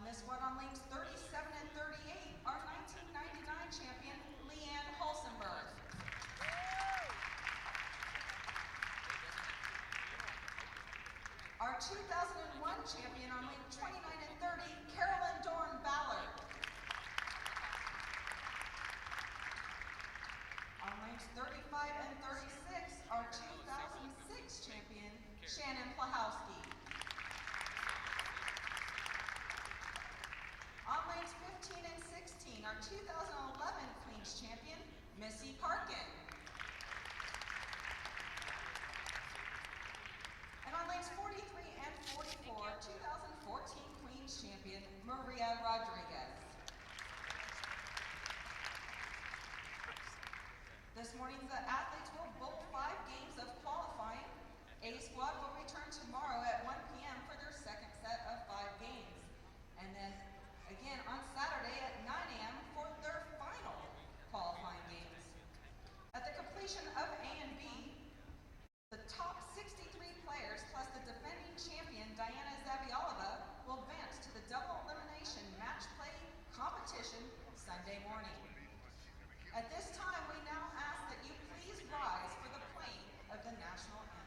this one on lanes 37 and 38, our 1999 champion, Leanne Holsenberg. Our 2001 champion on lane 29 and 30, Carolyn Dorn Ballard. On lanes 35 and 36, our 2006 champion, Shannon Plahowski. On lanes 15 and 16, our 2011 Queens champion, Missy Parkin. And on lanes 43 and 44, 2014 Queens champion, Maria Rodriguez. This morning, the athletes will bowl 5 games of qualifying. A squad will return tomorrow at 1 p.m. for their second set of 5 games. And then again on Saturday at 9 a.m. for their final qualifying games. At the completion of A and B, the top 63 players plus the defending champion Diana Zabialova will advance to the double elimination match play competition Sunday morning. At this time, we now ask that you please rise for the playing of the national anthem.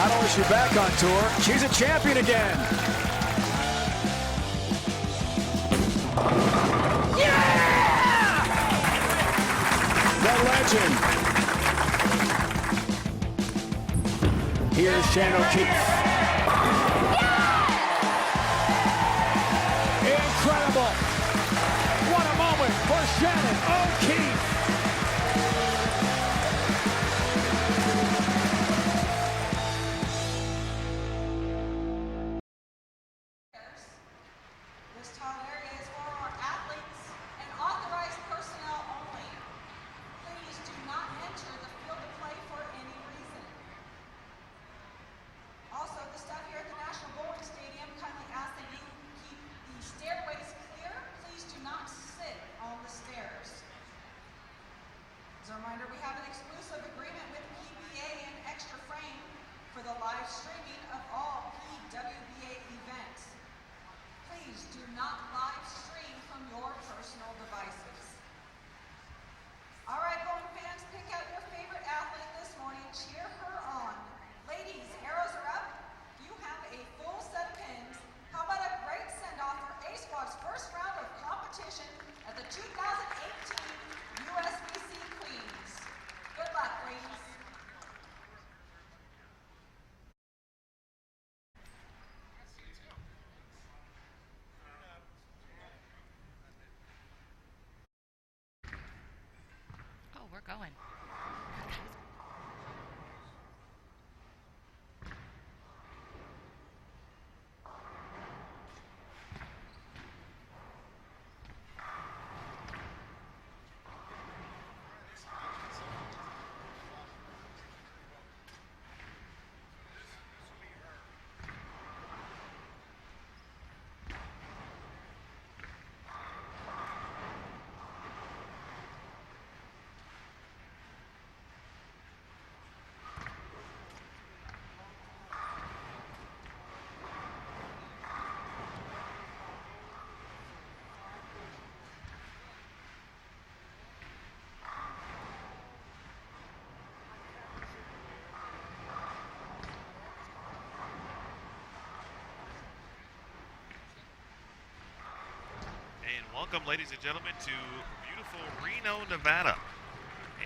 Not only is she back on tour, she's a champion again. Yeah! The legend. Here's Sharon O'Keefe. Incredible. What a moment for Sharon O'Keefe. This tall area is for our athletes and authorized personnel only. Please do not enter the field of play for any reason. Also, the staff here at the National Bowling Stadium kindly ask that you keep the stairways clear. Please do not sit on the stairs. As a reminder, we have an exclusive agreement with PBA and Extra Frame for the live streaming of all PWBA events. Please do not live stream from your personal devices. All right, bowling fans, pick out your favorite athlete this morning. Cheer her on. Ladies, arrows are up. You have a full set of pins. How about a great send-off for A Squad's first round of competition at the 2018 USBC Queens. Good luck, ladies. Oh, we're going. And welcome, ladies and gentlemen, to beautiful Reno, Nevada.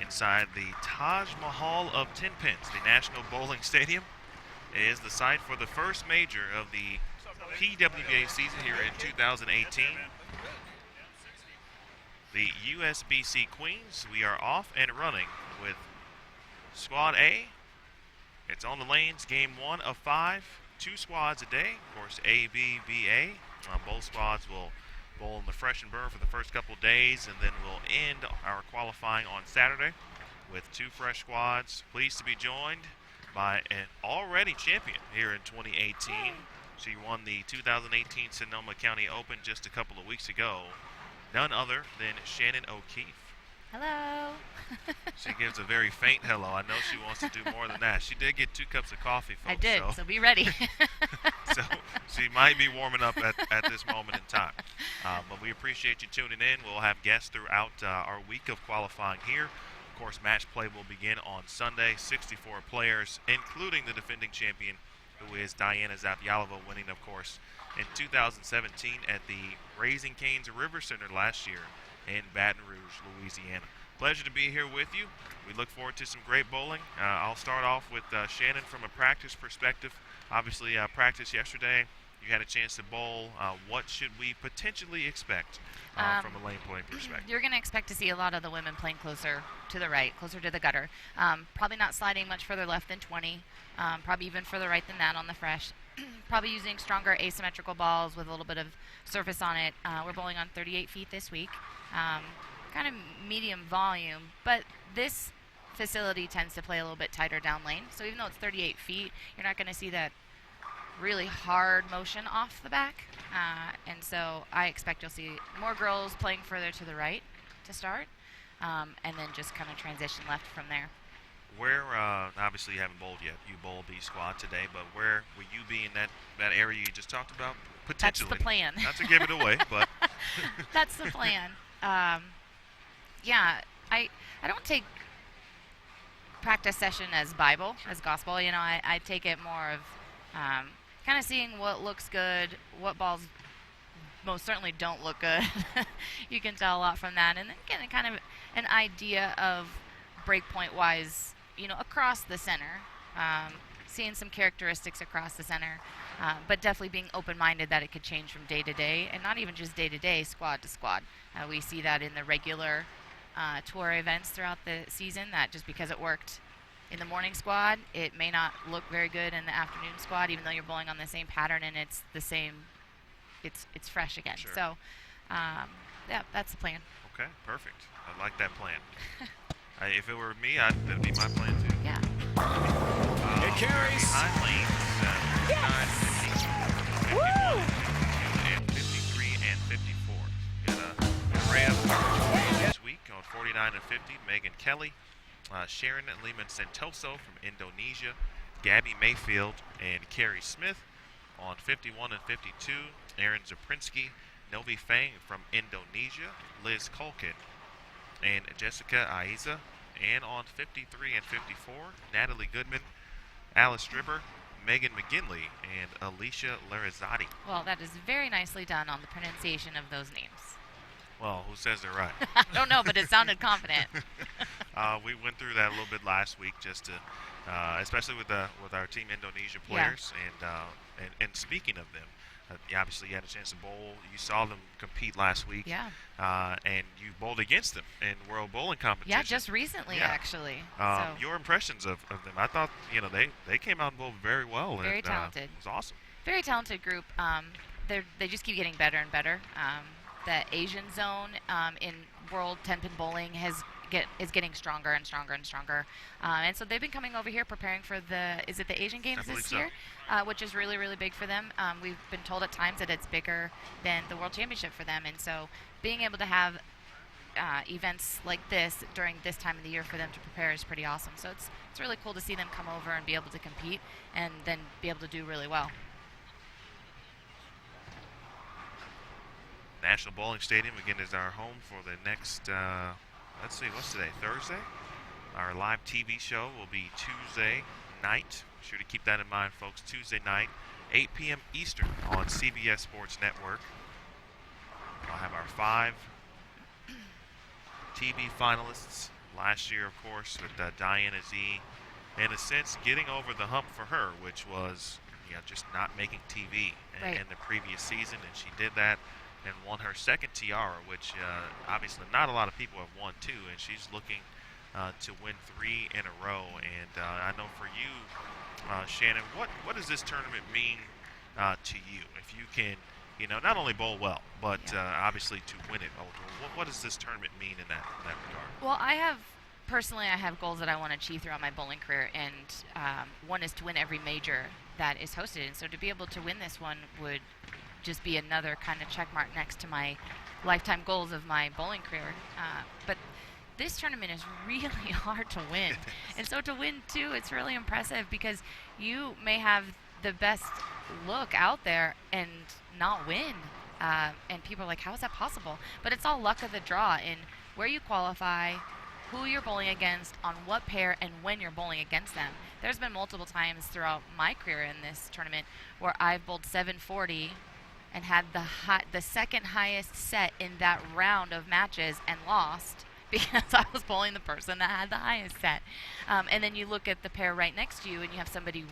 Inside the Taj Mahal of 10 Pins, the National Bowling Stadium is the site for the first major of the PWBA season here in 2018. The USBC Queens, we are off and running with Squad A. It's on the lanes, game 1 of 5, 2 squads a day. Of course, A, B, B, A. Both squads will bowl in the fresh and burn for the first couple of days, and then we'll end our qualifying on Saturday with 2 fresh squads. Pleased to be joined by an already champion here in 2018. She won the 2018 Sonoma County Open just a couple of weeks ago. None other than Sharon O'Keefe. Hello. She gives a very faint hello. I know she wants to do more than that. She did get 2 cups of coffee, folks. I did, so be ready. So she might be warming up at this moment in time. But we appreciate you tuning in. We'll have guests throughout our week of qualifying here. Of course, match play will begin on Sunday. 64 players, including the defending champion, who is Diana Zapialova, winning, of course, in 2017 at the Raising Cane's River Center last year in Baton Rouge, Louisiana. Pleasure to be here with you. We look forward to some great bowling. I'll start off with Shannon from a practice perspective. Obviously, practice yesterday, you had a chance to bowl. What should we potentially expect from a lane playing perspective? You're going to expect to see a lot of the women playing closer to the right, closer to the gutter. Probably not sliding much further left than 20, probably even further right than that on the fresh. Probably using stronger asymmetrical balls with a little bit of surface on it. We're bowling on 38 feet this week. Kind of medium volume, but this facility tends to play a little bit tighter down lane. So even though it's 38 feet, you're not going to see that really hard motion off the back. And so I expect you'll see more girls playing further to the right to start, and then just kind of transition left from there. Where, obviously you haven't bowled yet. You bowled B squad today, but where will you be in that area you just talked about? Potentially. That's the plan. Not to give it away, but. That's the plan. Yeah, I don't take practice session as Bible, as gospel. I take it more of kind of seeing what looks good, what balls most certainly don't look good. You can tell a lot from that, and then getting kind of an idea of breakpoint wise, across the center, seeing some characteristics across the center, but definitely being open-minded that it could change from day to day, and not even just day to day, squad to squad. We see that in the regular tour events throughout the season, that just because it worked in the morning squad, it may not look very good in the afternoon squad, even though you're bowling on the same pattern and it's the same. It's fresh again. Sure. So, yeah, that's the plan. Okay, perfect. I like that plan. If it were me, that'd be my plan too. Yeah. It carries. Behind lanes, 59, 50, 51, and 53 and 54. Got an array of this week on 49 and 50. Megan Kelly, Sharon and Lehmann Sentosa from Indonesia, Gabby Mayfield and Carrie Smith on 51 and 52. Aaron Zaprinsky, Novi Fang from Indonesia, Liz Culkin, and Jessica Aiza. And on 53 and 54, Natalie Goodman, Alice Stribber, Megan McGinley, and Alicia Larizzotti. Well, that is very nicely done on the pronunciation of those names. Well, who says they're right? I don't know, but it sounded confident. We went through that a little bit last week, just to, especially with our Team Indonesia players. Yeah. And speaking of them, obviously you had a chance to bowl. You saw them compete last week. Yeah. And you bowled against them in World Bowling Competition. Yeah, just recently, actually. Your impressions of them? I thought they came out and bowled very well. Very talented. It was awesome. Very talented group. They just keep getting better and better. The Asian zone in World 10-pin bowling is getting stronger and stronger and stronger. And so they've been coming over here preparing for the Asian Games this year, which is really, really big for them. We've been told at times that it's bigger than the World Championship for them. And so being able to have events like this during this time of the year for them to prepare is pretty awesome. So it's really cool to see them come over and be able to compete and then be able to do really well. National Bowling Stadium, again, is our home for the next, let's see, what's today, Thursday? Our live TV show will be Tuesday night. Be sure to keep that in mind, folks. Tuesday night, 8 p.m. Eastern on CBS Sports Network. We'll have our 5 TV finalists. Last year, of course, with Diana Z, in a sense, getting over the hump for her, which was just not making TV in the previous season, and she did that and won her second tiara, which obviously not a lot of people have won too, and she's looking to win 3 in a row. And I know for you, Shannon, what does this tournament mean to you? If you can, not only bowl well, but obviously to win it. What does this tournament mean in that regard? Well, I have goals that I want to achieve throughout my bowling career, and one is to win every major that is hosted. And so to be able to win this one would just be another kind of check mark next to my lifetime goals of my bowling career. But this tournament is really hard to win. And so to win two, it's really impressive because you may have the best look out there and not win. And people are like, how is that possible? But it's all luck of the draw in where you qualify, who you're bowling against, on what pair, and when you're bowling against them. There's been multiple times throughout my career in this tournament where I've bowled 740 and had the second highest set in that round of matches and lost because I was bowling the person that had the highest set. And then you look at the pair right next to you and you have somebody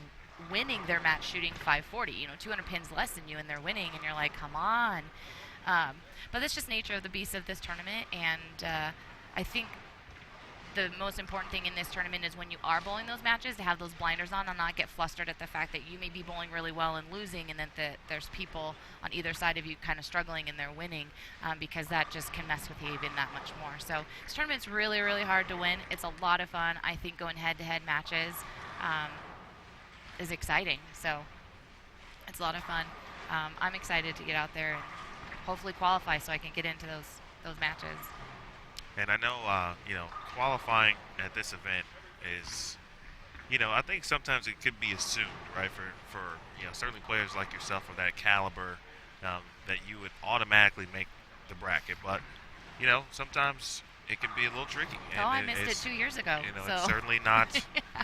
winning their match shooting 540, 200 pins less than you, and they're winning, and you're like, come on. But that's just nature of the beast of this tournament, and I think the most important thing in this tournament is when you are bowling those matches to have those blinders on and not get flustered at the fact that you may be bowling really well and losing, and that there's people on either side of you kind of struggling and they're winning, because that just can mess with you even that much more. So this tournament's really, really hard to win. It's a lot of fun. I think going head-to-head matches is exciting. So it's a lot of fun. I'm excited to get out there and hopefully qualify so I can get into those matches. And I know, qualifying at this event is, I think sometimes it could be assumed, right, for certainly players like yourself of that caliber, that you would automatically make the bracket. But, sometimes it can be a little tricky. Oh, I missed it 2 years ago. You know, so. it's certainly not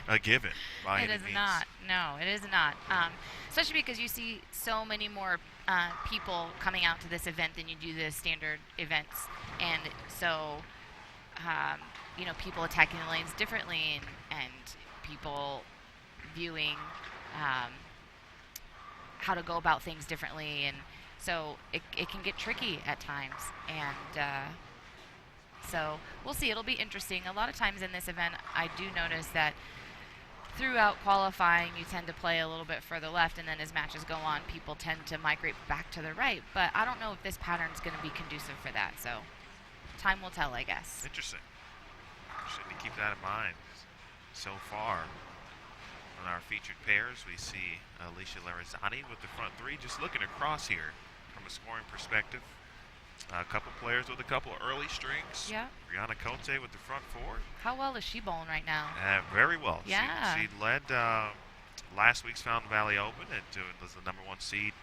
a given by It any is means. not. No, it is not. Especially because you see so many more people coming out to this event than you do the standard events, and so people attacking the lanes differently, and people viewing how to go about things differently, and so it can get tricky at times, and so we'll see. It'll be interesting. A lot of times in this event, I do notice that throughout qualifying, you tend to play a little bit further left, and then as matches go on, people tend to migrate back to the right. But I don't know if this pattern is going to be conducive for that. So time will tell, I guess. Interesting. Should keep that in mind. So far, on our featured pairs, we see Alicia Larazani with the front three. Just looking across here from a scoring perspective. A couple players with a couple early strings. Yeah. Brianna Cote with the front four. How well is she bowling right now? Very well. Yeah. She led last week's Fountain Valley Open and was the #1 seed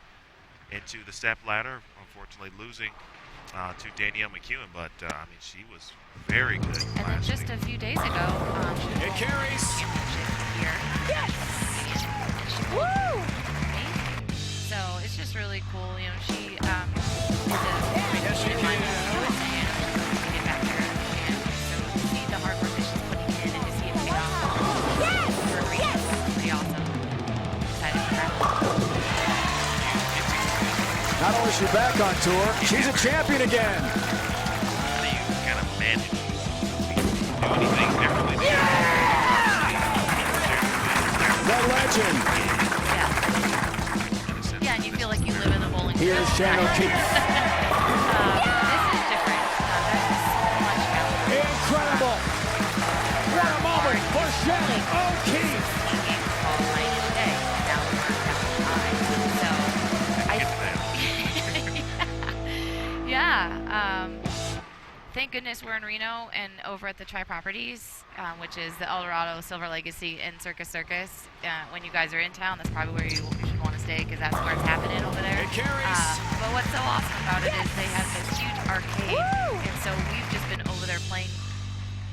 into the step ladder, unfortunately losing to Danielle McEwen, but she was very good. And then just a few days ago, she It carries. Here. Yes. Woo! So it's just really cool. She is a Yes, you can. to get back there, and so to see the hard work that she's putting in and to see it pay off for Reno is pretty awesome. Excited for her. Not only is she back on tour, she's a champion again. How do you kind of manage to do anything differently? The legend. Yeah, and you feel like you live in a bowling Here's alley. Sharon O'Keefe. This is different. There's so much out. Incredible. What a moment for Sharon O'Keefe. Games qualifying in a day. Now we're down to 5. So yeah. Thank goodness we're in Reno and over at the Tri Properties, which is the Eldorado, Silver Legacy, and Circus. When you guys are in town, that's probably where you should want to stay because that's where it's happening over there. It carries. But what's so awesome about it is they have this huge arcade, and so we've just been over there playing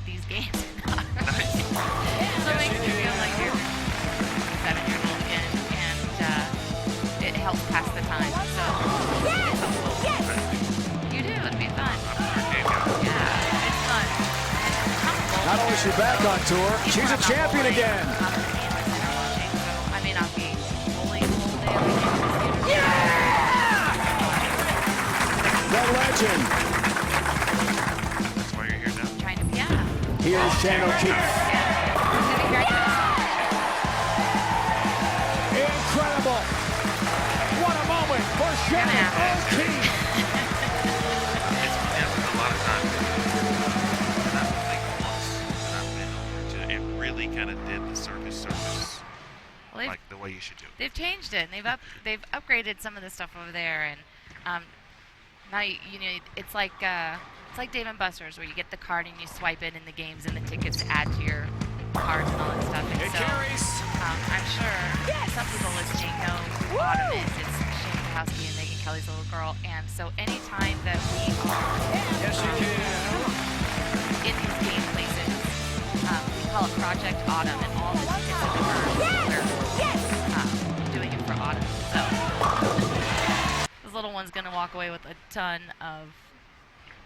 these games. So it makes me feel like you're 7 years old again, and it helps pass the time. So it's helpful. You do. It'd be fun. Yeah, it's fun. It's comfortable. Not only is she back on tour, she's a champion again. So I may not be bowling the whole day like The legend. That's why you're here now. trying to, yeah. Here's Sharon O'Keefe. Yeah. It's gonna be great. Incredible. What a moment for Sharon O'Keefe. It's a lot of times. And I don't think once that I've been over to it really kind of did the circus Well, like the way you should do it. they've changed it, and they've upgraded some of the stuff over there, and now it's like Dave and Buster's where you get the card and you swipe it in the games and the tickets add to your cards and all that stuff. And It so carries. I'm sure some people listening know who Autumn is. It's Shane Kahowski and Megan Kelly's little girl, and so anytime that we are Yes, you can. in these game places, we call it Project Autumn, and all the tickets that we're doing it for Autumn. So this little one's gonna walk away with a ton of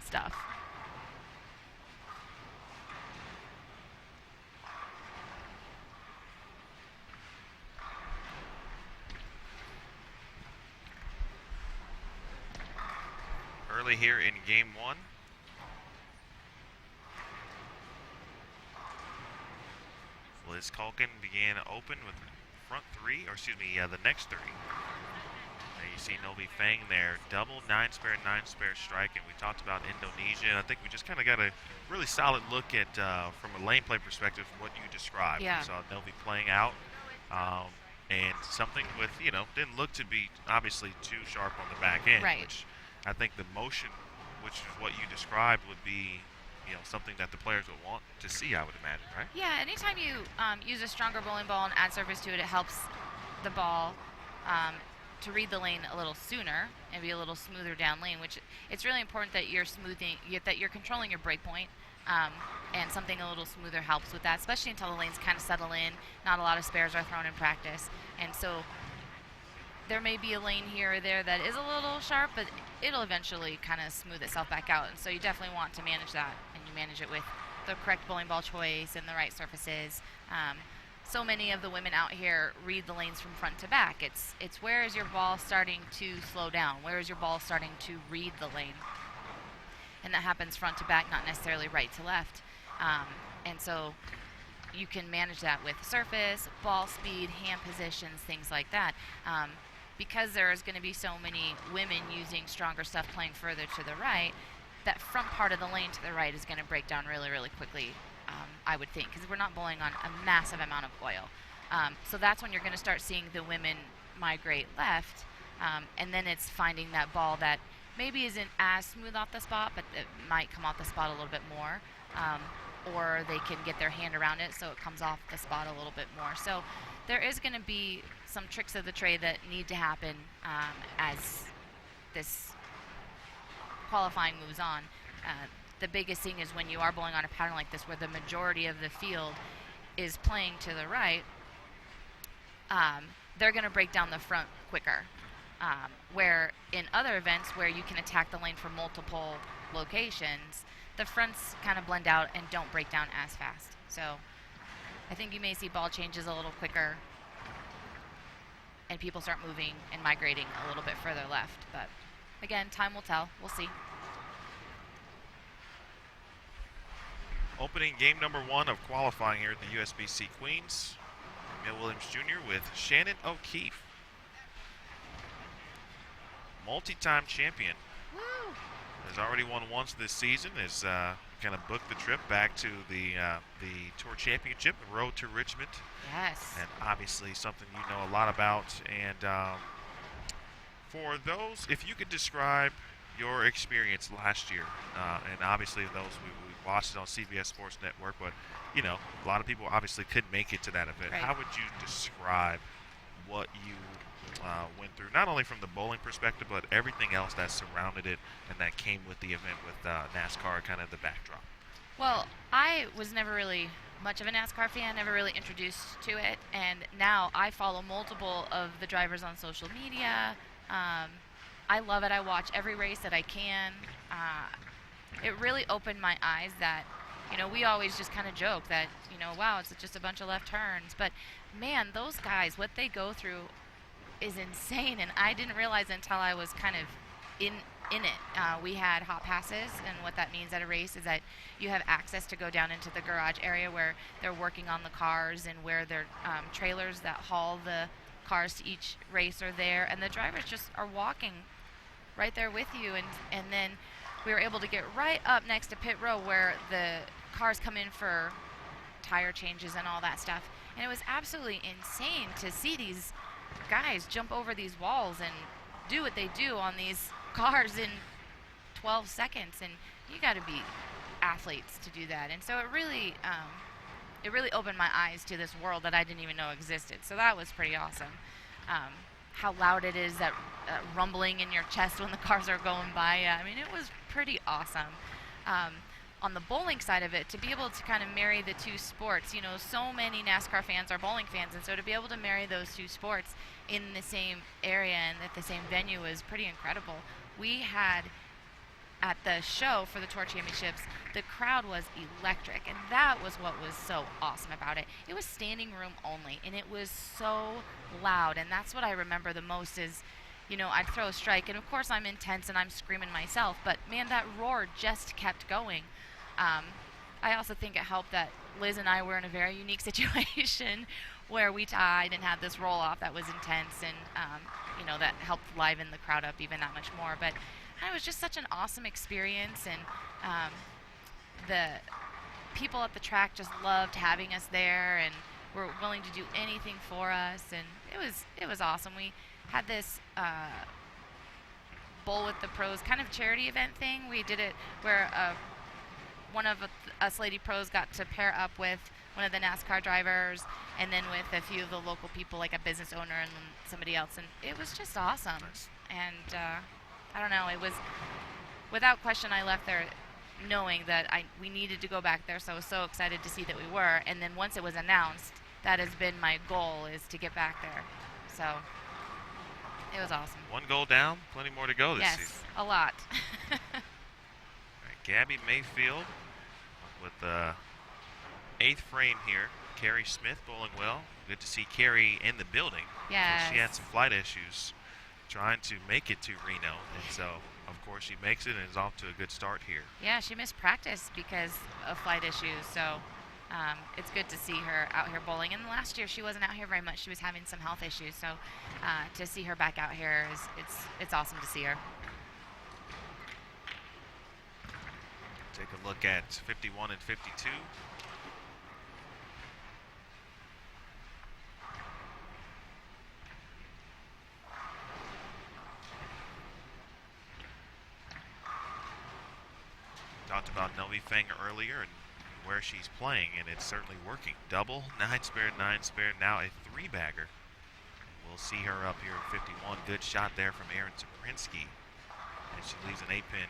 stuff. Early here in game one. Liz Culkin began open with front three, or excuse me, the next three. There you see Novi Fang there, double 9-spare, 9-spare strike, and we talked about Indonesia, and I think we just kind of got a really solid look at, from a lane play perspective, what you described. Yeah. We saw Novi playing out, and something with, didn't look to be obviously too sharp on the back end, Right. which I think the motion, which is what you described, would be something that the players would want to see, I would imagine, right? Yeah, anytime you use a stronger bowling ball and add surface to it, it helps the ball to read the lane a little sooner and be a little smoother down lane, which it's really important that you're controlling your break point And something a little smoother helps with that, especially until the lanes kind of settle in. Not a lot of spares are thrown in practice. And so there may be a lane here or there that is a little sharp, but it'll eventually kind of smooth itself back out. And so you definitely want to manage that, and you manage it with the correct bowling ball choice and the right surfaces. So many of the women out here read the lanes from front to back. It's where is your ball starting to slow down? Where is your ball starting to read the lane? And that happens front to back, not necessarily right to left. And so you can manage that with surface, ball speed, hand positions, things like that. Because there's going to be so many women using stronger stuff playing further to the right, that front part of the lane to the right is going to break down really, really quickly, I would think, because we're not bowling on a massive amount of oil. So that's when you're going to start seeing the women migrate left, and then it's finding that ball that maybe isn't as smooth off the spot, but it might come off the spot a little bit more, or they can get their hand around it so it comes off the spot a little bit more. So there is going to be some tricks of the trade that need to happen as this qualifying moves on. The biggest thing is when you are bowling on a pattern like this where the majority of the field is playing to the right, they're going to break down the front quicker. Where in other events where you can attack the lane from multiple locations, the fronts kind of blend out and don't break down as fast. So I think you may see ball changes a little quicker and people start moving and migrating a little bit further left. But again, time will tell. We'll see. Opening game number 1 of qualifying here at the USBC Queens. Emil Williams Jr. with Shannon O'Keefe. Multi-time champion. Woo! Has already won once this season. Has kind of booked the trip back to the Tour Championship, the road to Richmond. Yes. And obviously something you know a lot about. And for those, if you could describe your experience last year, and obviously those we watched it on CBS Sports Network, but you know a lot of people obviously couldn't make it to that event. Right. How would you describe what you went through, not only from the bowling perspective, but everything else that surrounded it and that came with the event with NASCAR kind of the backdrop? Well, I was never really much of a NASCAR fan, never really introduced to it, and now I follow multiple of the drivers on social media. I love it. I watch every race that I can. It really opened my eyes that, you know, we always just kind of joke that, you know, wow, it's just a bunch of left turns. But, man, those guys, what they go through is insane, and I didn't realize until I was kind of in it. We had hot passes, and what that means at a race is that you have access to go down into the garage area where they're working on the cars and where their trailers that haul the cars to each race are there, and the drivers just are walking right there with you, and then we were able to get right up next to pit row where the cars come in for tire changes and all that stuff, and it was absolutely insane to see these guys jump over these walls and do what they do on these cars in 12 seconds, and you got to be athletes to do that. And so it really opened my eyes to this world that I didn't even know existed. So that was pretty awesome. How loud it is, that rumbling in your chest when the cars are going by. I mean, it was pretty awesome. On the bowling side of it, to be able to kind of marry the two sports, you know, so many NASCAR fans are bowling fans, and so to be able to marry those two sports in the same area and at the same venue was pretty incredible. We had, at the show for the Tour Championships, the crowd was electric, and that was what was so awesome about it. It was standing room only, and it was so loud, and that's what I remember the most is, you know, I'd throw a strike, and of course I'm intense and I'm screaming myself, but man, that roar just kept going. I also think it helped that Liz and I were in a very unique situation where we tied and had this roll-off that was intense, and, you know, that helped liven the crowd up even that much more. But it was just such an awesome experience, and the people at the track just loved having us there and were willing to do anything for us, and it was awesome. We had this Bowl with the Pros kind of charity event thing. We did it where one of us Lady Pros got to pair up with one of the NASCAR drivers, and then with a few of the local people, like a business owner and somebody else, and it was just awesome. Nice. And I don't know, it was, without question, I left there knowing that we needed to go back there, so I was so excited to see that we were. And then once it was announced, that has been my goal, is to get back there. So it was awesome. 1 goal down, plenty more to go this season. Yes, a lot. All right, Gabby Mayfield with the 8th frame here. Carrie Smith bowling well. Good to see Carrie in the building. Yes. She had some flight issues trying to make it to Reno, and so of course she makes it and is off to a good start here. Yeah, she missed practice because of flight issues, so it's good to see her out here bowling. And last year she wasn't out here very much. She was having some health issues, so to see her back out here it's awesome to see her. Take a look at 51 and 52. Talked about Novi Feng earlier and where she's playing, and it's certainly working. Double, 9 spared, 9 spared, now a 3-bagger. We'll see her up here at 51. Good shot there from Erin Zabrinsky, and she leaves an 8-pin.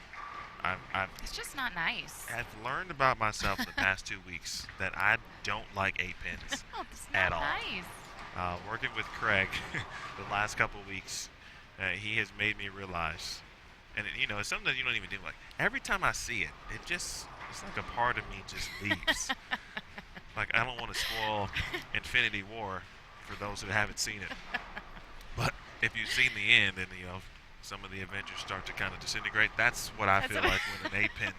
It's just not nice. I've learned about myself in the past 2 weeks that I don't like 8-pins No, it's not at all. nice. Working with Craig the last couple of weeks, he has made me realize, and it's something that you don't even do. Like every time I see it, it's like a part of me just leaves. Like I don't want to spoil Infinity War for those who haven't seen it. But if you've seen the end, and some of the Avengers start to kind of disintegrate, that's what I feel like when an 8-pin,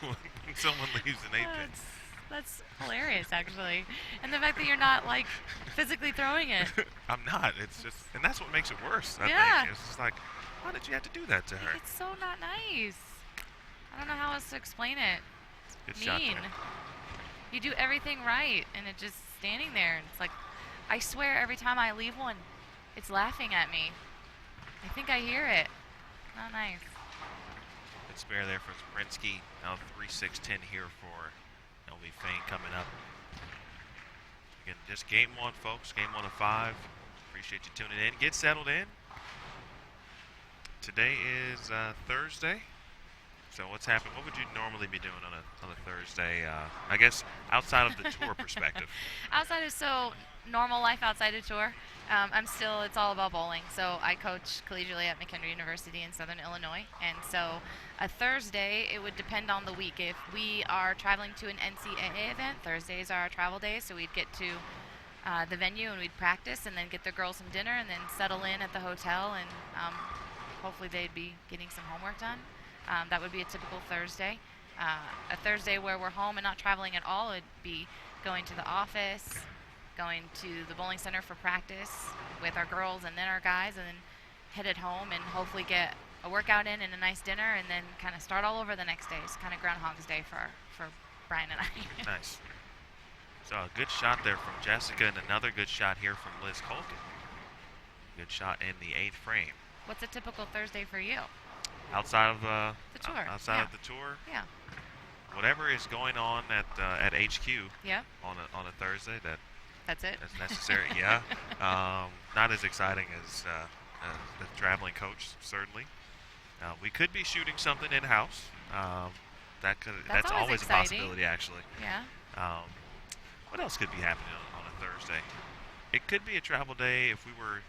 when someone leaves an 8-pin. That's hilarious, actually. And the fact that you're not, like, physically throwing it. I'm not. It's just, and that's what makes it worse, I think. It's just like, why did you have to do that to her? It's so not nice. I don't know how else to explain it. Good It's shot mean. there. You do everything right, and it just standing there. And it's like, I swear every time I leave one, it's laughing at me. I think I hear it. Not nice. Good spare there from Zabrinsky. Now 3-6-10 here for Novi Feng coming up. Again, just game 1, folks. Game 1 of 5. Appreciate you tuning in. Get settled in. Today is Thursday. So what's happening? What would you normally be doing on a Thursday? I guess outside of the tour perspective. Outside of normal life outside of tour, it's all about bowling. So I coach collegiately at McHenry University in Southern Illinois, and so a Thursday, it would depend on the week. If we are traveling to an NCAA event, Thursdays are our travel days, so we'd get to the venue and we'd practice and then get the girls some dinner and then settle in at the hotel, and hopefully they'd be getting some homework done. That would be a typical Thursday. A Thursday where we're home and not traveling at all would be going to the office, going to the bowling center for practice with our girls and then our guys, and then headed home and hopefully get a workout in and a nice dinner, and then kind of start all over the next day. It's kind of Groundhog's Day for Brian and I. Nice. So a good shot there from Jessica, and another good shot here from Liz Colton. Good shot in the 8th frame. What's a typical Thursday for you? Outside of the tour. Outside of the tour. Yeah. Whatever is going on at HQ. Yeah. On a Thursday, that's it. That's necessary. Yeah. Not as exciting as the traveling coach, certainly. We could be shooting something in house. That's always exciting. A possibility, actually. Yeah. What else could be happening on a Thursday? It could be a travel day if we were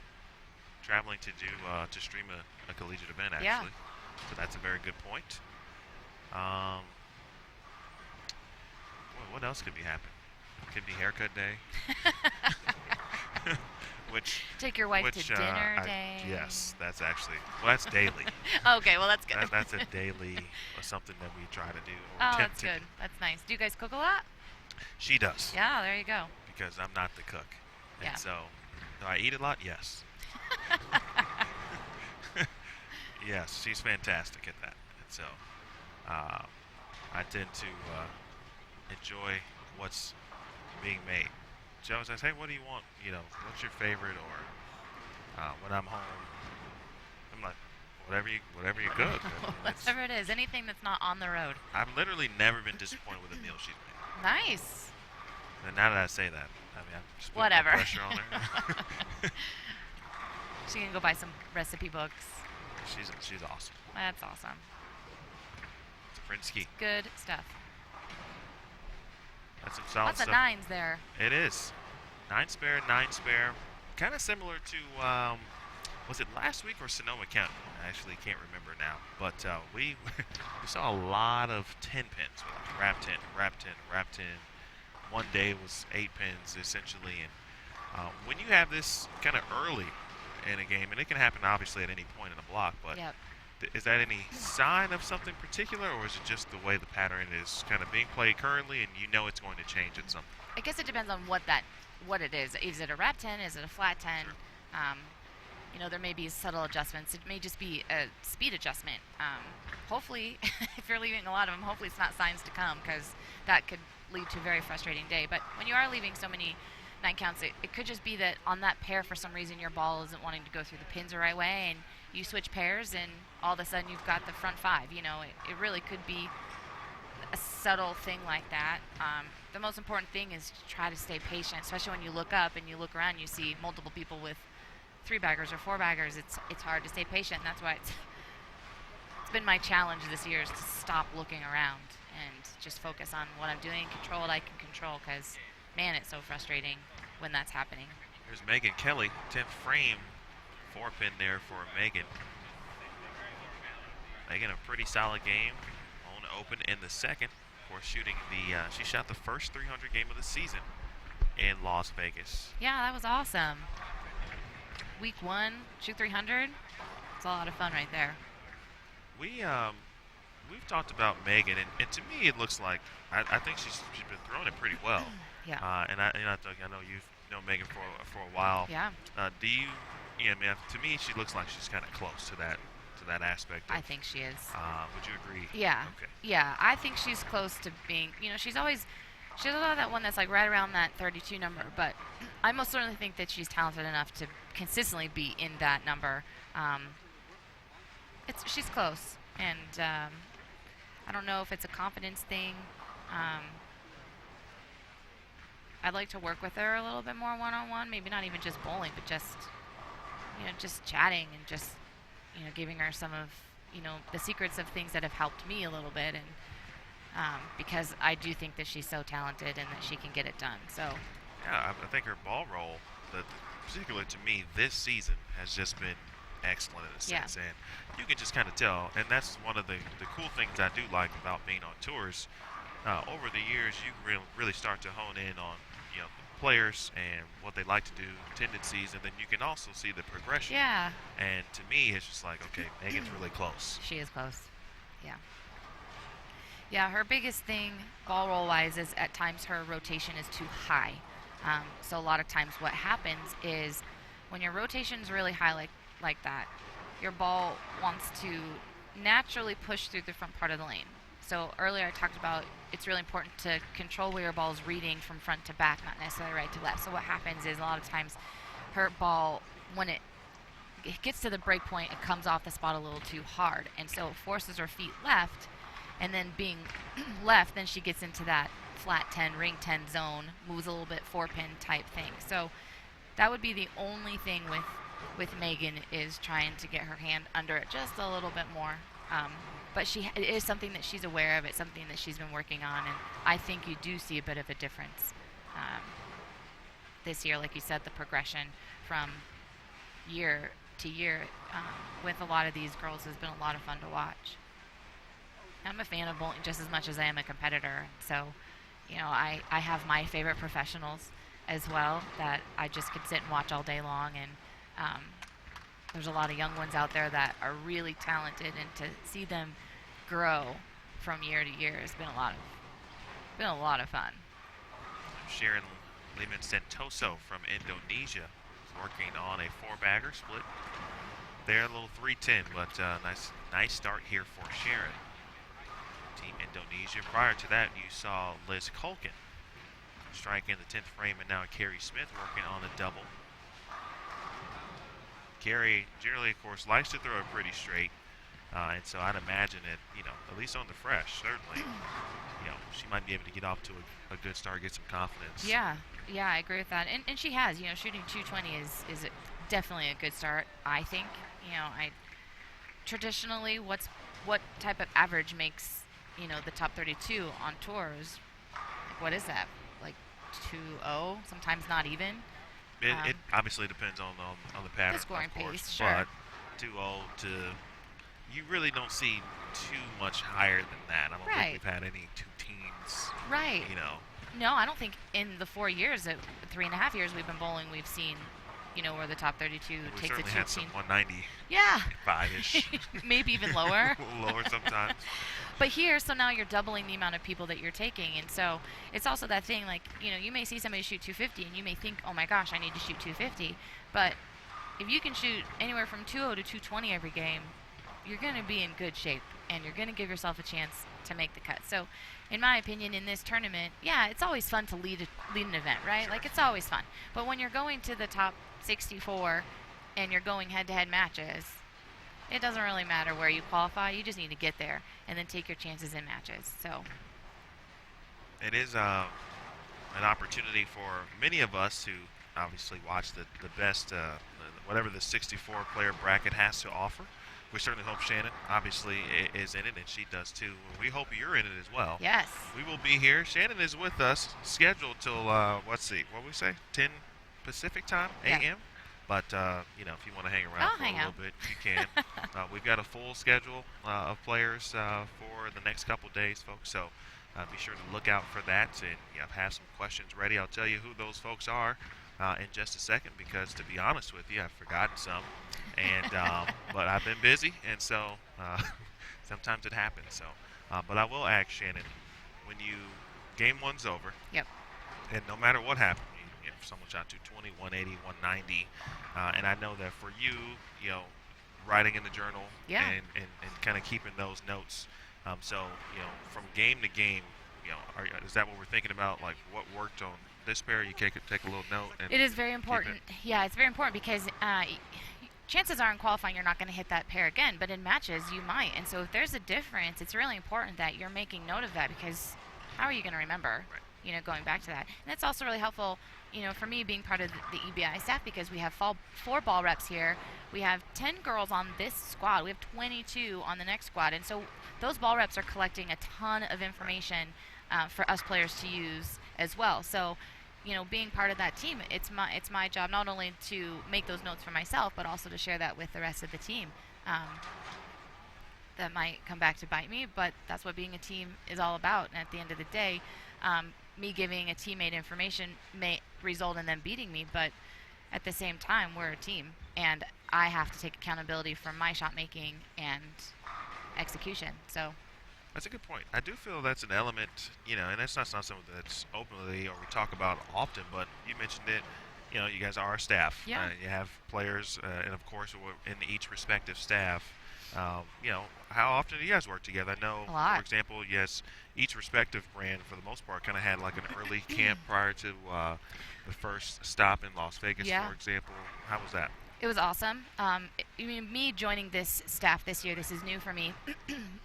traveling to stream a collegiate event, actually. Yeah. So that's a very good point. What else could be happening? Could be haircut day. Take your wife to dinner day. Yes, that's actually, that's daily. Okay, well that's good. That's a daily something that we try to do. Oh, that's good. That's nice. Do you guys cook a lot? She does. Yeah, there you go. Because I'm not the cook. And Yeah. so, do I eat a lot? Yes. Yes, she's fantastic at that. And so, I tend to enjoy what's being made. Joe says, hey, what do you want? What's your favorite? Or when I'm home, I'm like, whatever you cook. Whatever it is, anything that's not on the road. I've literally never been disappointed with a meal she's made. Nice. And now that I say that, I'm just putting Whatever. more pressure on her. She can go buy some recipe books. She's awesome. That's awesome. Prinsky. Good stuff. That's some solid Lots stuff. of nines there. It is. 9 spare. Kind of similar to, was it last week or Sonoma County? I actually can't remember now. But we saw a lot of 10 pins. Wrap 10, wrap 10, wrap 10. One day was 8 pins essentially. And when you have this kind of early in a game, and it can happen obviously at any point in the block, but Yep. is that any sign of something particular, or is it just the way the pattern is kind of being played currently and you know it's going to change at some point? I guess it depends on what it is. Is it a wrap 10? Is it a flat 10? Sure. There may be subtle adjustments. It may just be a speed adjustment. Hopefully, if you're leaving a lot of them, hopefully it's not signs to come, because that could lead to a very frustrating day. But when you are leaving so many 9 counts, it could just be that on that pair, for some reason, your ball isn't wanting to go through the pins the right way, and you switch pairs, and all of a sudden you've got the front 5. It really could be a subtle thing like that. The most important thing is to try to stay patient, especially when you look up and you look around, you see multiple people with 3-baggers or 4-baggers. It's hard to stay patient, and that's why it's been my challenge this year, is to stop looking around and just focus on what I'm doing, control what I can control, because, man, it's so frustrating when that's happening. Here's Megan Kelly, 10th frame, 4-pin there for Megan. Megan, a pretty solid game on open in the second. Of course, she shot the first 300 game of the season in Las Vegas. Yeah, that was awesome. Week 1, shoot 300. It's a lot of fun right there. We've talked about Megan, and to me it looks like I think she's been throwing it pretty well. Yeah. And I know you've known Megan for a while. Yeah. Do you? Yeah, man. To me, she looks like she's kind of close to that aspect. I think she is. Would you agree? Yeah. Okay. Yeah, I think she's close to being, she's always that one that's like right around that 32 number, but I most certainly think that she's talented enough to consistently be in that number. She's close, and I don't know if it's a confidence thing. I'd like to work with her a little bit more one-on-one, maybe not even just bowling, but just chatting and just giving her some of the secrets of things that have helped me a little bit, and because I do think that she's so talented and that she can get it done. So yeah, I think her ball roll, particularly to me this season, has just been excellent in a sense, and you can just kind of tell, and that's one of the cool things I do like about being on tours. Over the years, you really start to hone in on players and what they like to do, tendencies, and then you can also see the progression. Yeah. And to me, it's just like, okay, Megan's really close. She is close. Yeah. Yeah, her biggest thing, ball roll wise, is at times her rotation is too high. So a lot of times what happens is when your rotation is really high like that, your ball wants to naturally push through the front part of the lane. So earlier I talked about it's really important to control where your ball is reading from front to back, not necessarily right to left. So what happens is a lot of times her ball, when it gets to the break point, it comes off the spot a little too hard. And so it forces her feet left, and then being left, then she gets into that flat 10, ring 10 zone, moves a little bit 4-pin type thing. So that would be the only thing with Megan, is trying to get her hand under it just a little bit more. But it is something that she's aware of. It's something that she's been working on, and I think you do see a bit of a difference this year. Like you said, the progression from year to year with a lot of these girls has been a lot of fun to watch. I'm a fan of bowling just as much as I am a competitor. So, I have my favorite professionals as well that I just could sit and watch all day long, and there's a lot of young ones out there that are really talented, and to see them grow from year to year has been a lot of fun. Sharon Lehmann Sentosa from Indonesia is working on a 4-bagger split. They're a little 310, but nice start here for Sharon. Team Indonesia. Prior to that, you saw Liz Culkin striking the 10th frame, and now Carrie Smith working on a double. Carrie generally, of course, likes to throw it pretty straight, and so I'd imagine that, at least on the fresh, certainly, she might be able to get off to a good start, get some confidence. Yeah, I agree with that, and she has. Shooting 220 is definitely a good start, I think. Traditionally, what type of average makes the top 32 on tours, like, what is that? Like 2-0, sometimes not even. It obviously depends on the pattern, The scoring of course, pace, sure. but 2-0 to you really don't see too much higher than that. I don't think we've had any two teams. Right. No, I don't think in the 4 years, 3.5 years we've been bowling, we've seen, where the top 32 we takes a 2 had team. Some 190. Yeah. 5-ish. Maybe even lower. A little lower sometimes. But here, so now you're doubling the amount of people that you're taking. And so it's also that thing, like, you may see somebody shoot 250 and you may think, oh my gosh, I need to shoot 250. But if you can shoot anywhere from 2-0 to 220 every game, you're going to be in good shape and you're going to give yourself a chance to make the cut. So in my opinion, in this tournament, yeah, it's always fun to lead an event, right? Like, it's always fun. But when you're going to the top 64 and you're going head-to-head matches, it doesn't really matter where you qualify. You just need to get there and then take your chances in matches. So it is an opportunity for many of us who obviously watch the best, whatever the 64-player bracket has to offer. We certainly hope Shannon obviously is in it, and she does too. We hope you're in it as well. Yes. We will be here. Shannon is with us, scheduled till, let's see, what we say, 10 Pacific time, a.m.? Yeah. But, if you want to hang around for a little bit, you can. We've got a full schedule of players for the next couple days, folks. So be sure to look out for that. And have some questions ready. I'll tell you who those folks are in just a second because, to be honest with you, I've forgotten some. And but I've been busy, and so sometimes it happens. So, but I will ask Shannon, when game one's over, yep, and no matter what happened, if someone shot 220, 180, 190, and I know that for you, writing in the journal, yeah, and kind of keeping those notes. So from game to game, is that what we're thinking about? Like what worked on this pair? You take a little note. And it is very important. Yeah, it's very important because. Chances are in qualifying you're not going to hit that pair again, but in matches you might. And so if there's a difference, it's really important that you're making note of that because how are you going to remember, going back to that? And it's also really helpful, for me being part of the EBI staff because we have 4 ball reps here. We have 10 girls on this squad. We have 22 on the next squad. And so those ball reps are collecting a ton of information for us players to use as well. So being part of that team, it's my job not only to make those notes for myself, but also to share that with the rest of the team. That might come back to bite me, but that's what being a team is all about. And at the end of the day, me giving a teammate information may result in them beating me, but at the same time, we're a team, and I have to take accountability for my shot making and execution. So. That's a good point. I do feel that's an element, and that's not something that's openly or we talk about often, but you mentioned it, you guys are our staff. Yeah. You have players, and of course, in each respective staff, how often do you guys work together? I know, a lot. For example, yes, each respective brand, for the most part, kind of had like an early camp prior to the first stop in Las Vegas, yeah. for example. How was that? It was awesome. Me joining this staff this year, this is new for me.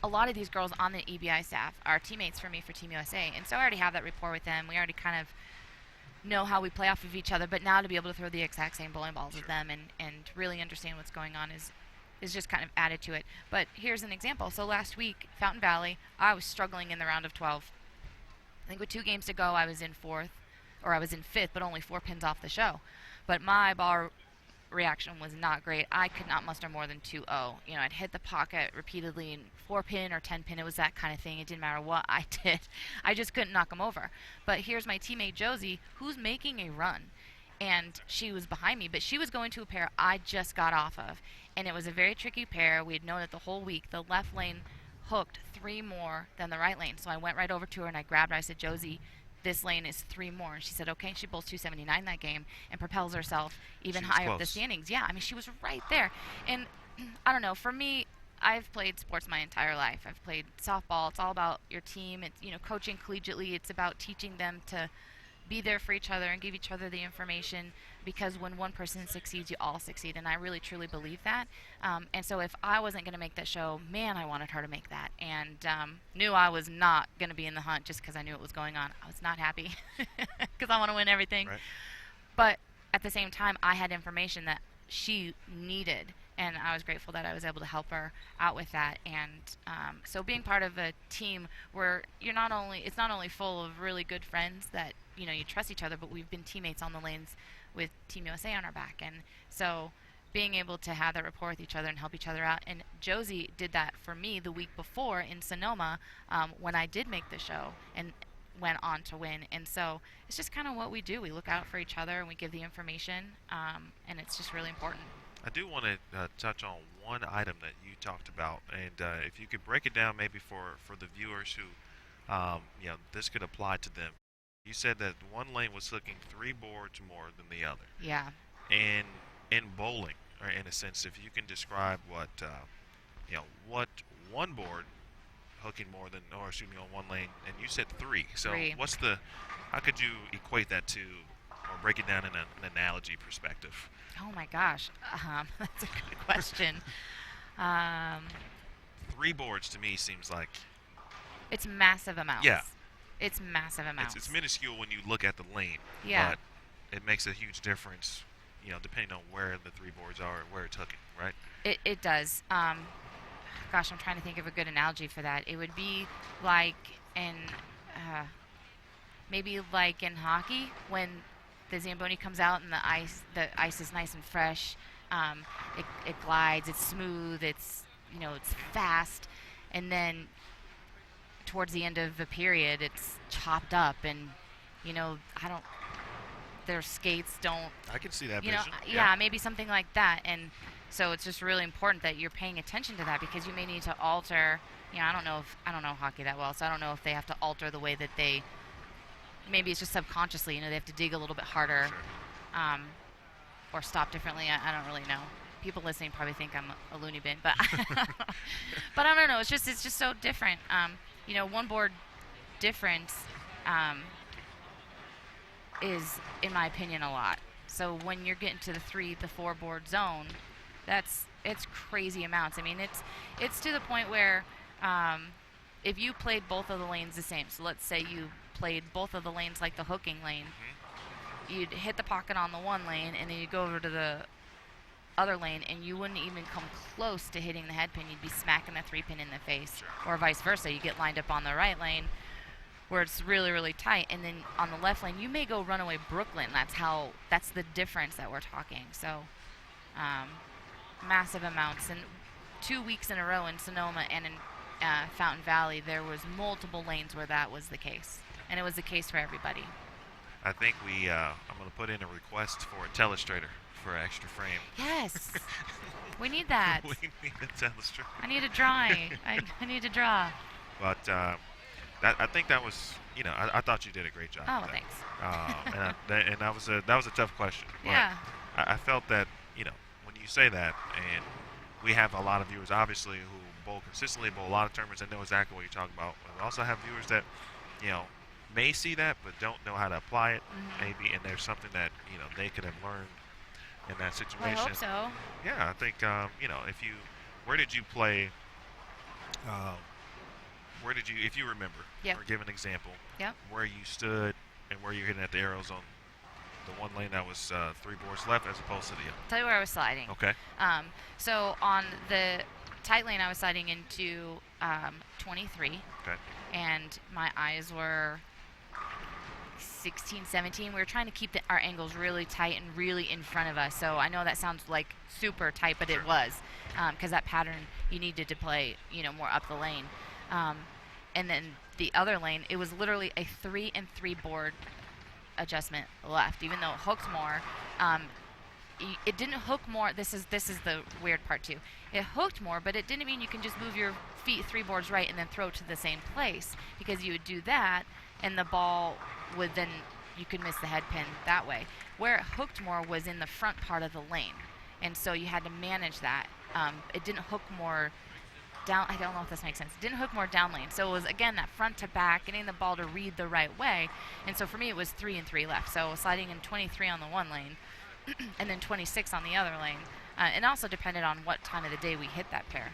A lot of these girls on the EBI staff are teammates for me for Team USA, and so I already have that rapport with them. We already kind of know how we play off of each other, but now to be able to throw the exact same bowling balls with them and really understand what's going on is just kind of added to it. But here's an example. So last week, Fountain Valley, I was struggling in the round of 12. I think with 2 games to go, I was in 4th, or I was in 5th, but only 4 pins off the show. But my ball reaction was not great. I could not muster more than 2-0. I'd hit the pocket repeatedly in 4-pin or 10-pin. It was that kind of thing. It didn't matter what I did. I just couldn't knock them over. But here's my teammate Josie, who's making a run. And she was behind me, but she was going to a pair I just got off of. And it was a very tricky pair. We had known it the whole week. The left lane hooked 3 more than the right lane. So I went right over to her and I grabbed her. I said, Josie, this lane is 3 more. And she said, okay. She bowls 279 that game and propels herself even higher up the standings. Yeah, I mean, she was right there. And I don't know, for me, I've played sports my entire life. I've played softball. It's all about your team. It's, coaching collegiately. It's about teaching them to be there for each other and give each other the information, because when one person succeeds, you all succeed, and I really truly believe that. And so if I wasn't going to make that show, man, I wanted her to make that, and knew I was not going to be in the hunt just because I knew it was going on. I was not happy because I want to win everything. Right. But at the same time, I had information that she needed and I was grateful that I was able to help her out with that. And so being part of a team where it's not only full of really good friends that you trust each other, but we've been teammates on the lanes with Team USA on our back, and so being able to have that rapport with each other and help each other out. And Josie did that for me the week before in Sonoma when I did make the show and went on to win. And so it's just kind of what we do. We look out for each other and we give the information, and it's just really important. I do want to touch on one item that you talked about, and if you could break it down maybe for the viewers who, this could apply to them. You said that one lane was hooking 3 boards more than the other. Yeah. And in bowling, or in a sense, if you can describe what one board hooking more than, or excuse me, on one lane, and you said 3. So how could you equate that to, or break it down in an analogy perspective? Oh my gosh, that's a good question. 3 boards to me seems like it's massive amounts. Yeah. It's massive amounts. It's minuscule when you look at the lane. Yeah. But it makes a huge difference, depending on where the 3 boards are, where it's hooking, right? It does. Gosh, I'm trying to think of a good analogy for that. It would be like maybe like in hockey when the Zamboni comes out and the ice is nice and fresh. It glides. It's smooth. It's fast, and then towards the end of the period, it's chopped up, and their skates don't. I can see that vision. Yeah, maybe something like that. And so it's just really important that you're paying attention to that, because you may need to alter. I don't know hockey that well, so I don't know if they have to alter the way that they. Maybe it's just subconsciously, they have to dig a little bit harder, or stop differently. I don't really know. People listening probably think I'm a loony bin, but but I don't know. It's just so different. One board difference is, in my opinion, a lot. So when you're getting to the 3, the 4 board zone, it's crazy amounts. I mean, it's to the point where if you played both of the lanes the same, so let's say you played both of the lanes like the hooking lane, you'd hit the pocket on the one lane, and then you'd go over to the other lane, and you wouldn't even come close to hitting the head pin. You'd be smacking the 3-pin in the face, or vice versa. You get lined up on the right lane where it's really, really tight, and then on the left lane, you may go runaway Brooklyn. That's the difference that we're talking. So massive amounts. And 2 weeks in a row in Sonoma and in Fountain Valley, there was multiple lanes where that was the case, and it was the case for everybody. I think I'm going to put in a request for a telestrator for an extra frame. Yes. We need that. We need a telestrator. I need a drawing. I need to draw. But I think that was, I thought you did a great job. Oh, thanks. And that was a tough question. Yeah. I felt that, when you say that, and we have a lot of viewers, obviously, who bowl consistently, bowl a lot of tournaments, and know exactly what you're talking about. But we also have viewers that, may see that but don't know how to apply it, maybe, and there's something that, they could have learned in that situation. Well, I hope so. Yeah, I think, where did you play, if you remember, or give an example, where you stood and where you're hitting at the arrows on the one lane that was 3 boards left as opposed to the other? Tell you where I was sliding. Okay. So on the tight lane, I was sliding into 23. Okay. And my eyes were 16, 17. We were trying to keep our angles really tight and really in front of us. So I know that sounds like super tight, but it was, because that pattern you needed to play, more up the lane. And then the other lane, it was literally a 3 and 3 board adjustment left, even though it hooked more. It didn't hook more. This is the weird part too. It hooked more, but it didn't mean you can just move your feet 3 boards right and then throw it to the same place, because you would do that and the ball would then, you could miss the head pin that way. Where it hooked more was in the front part of the lane, and so you had to manage that. It didn't hook more down. I don't know if this makes sense. It didn't hook more down lane, so it was, again, that front to back, getting the ball to read the right way. And so for me, it was 3 and 3 left. So sliding in 23 on the one lane and then 26 on the other lane. And also depended on what time of the day we hit that pair.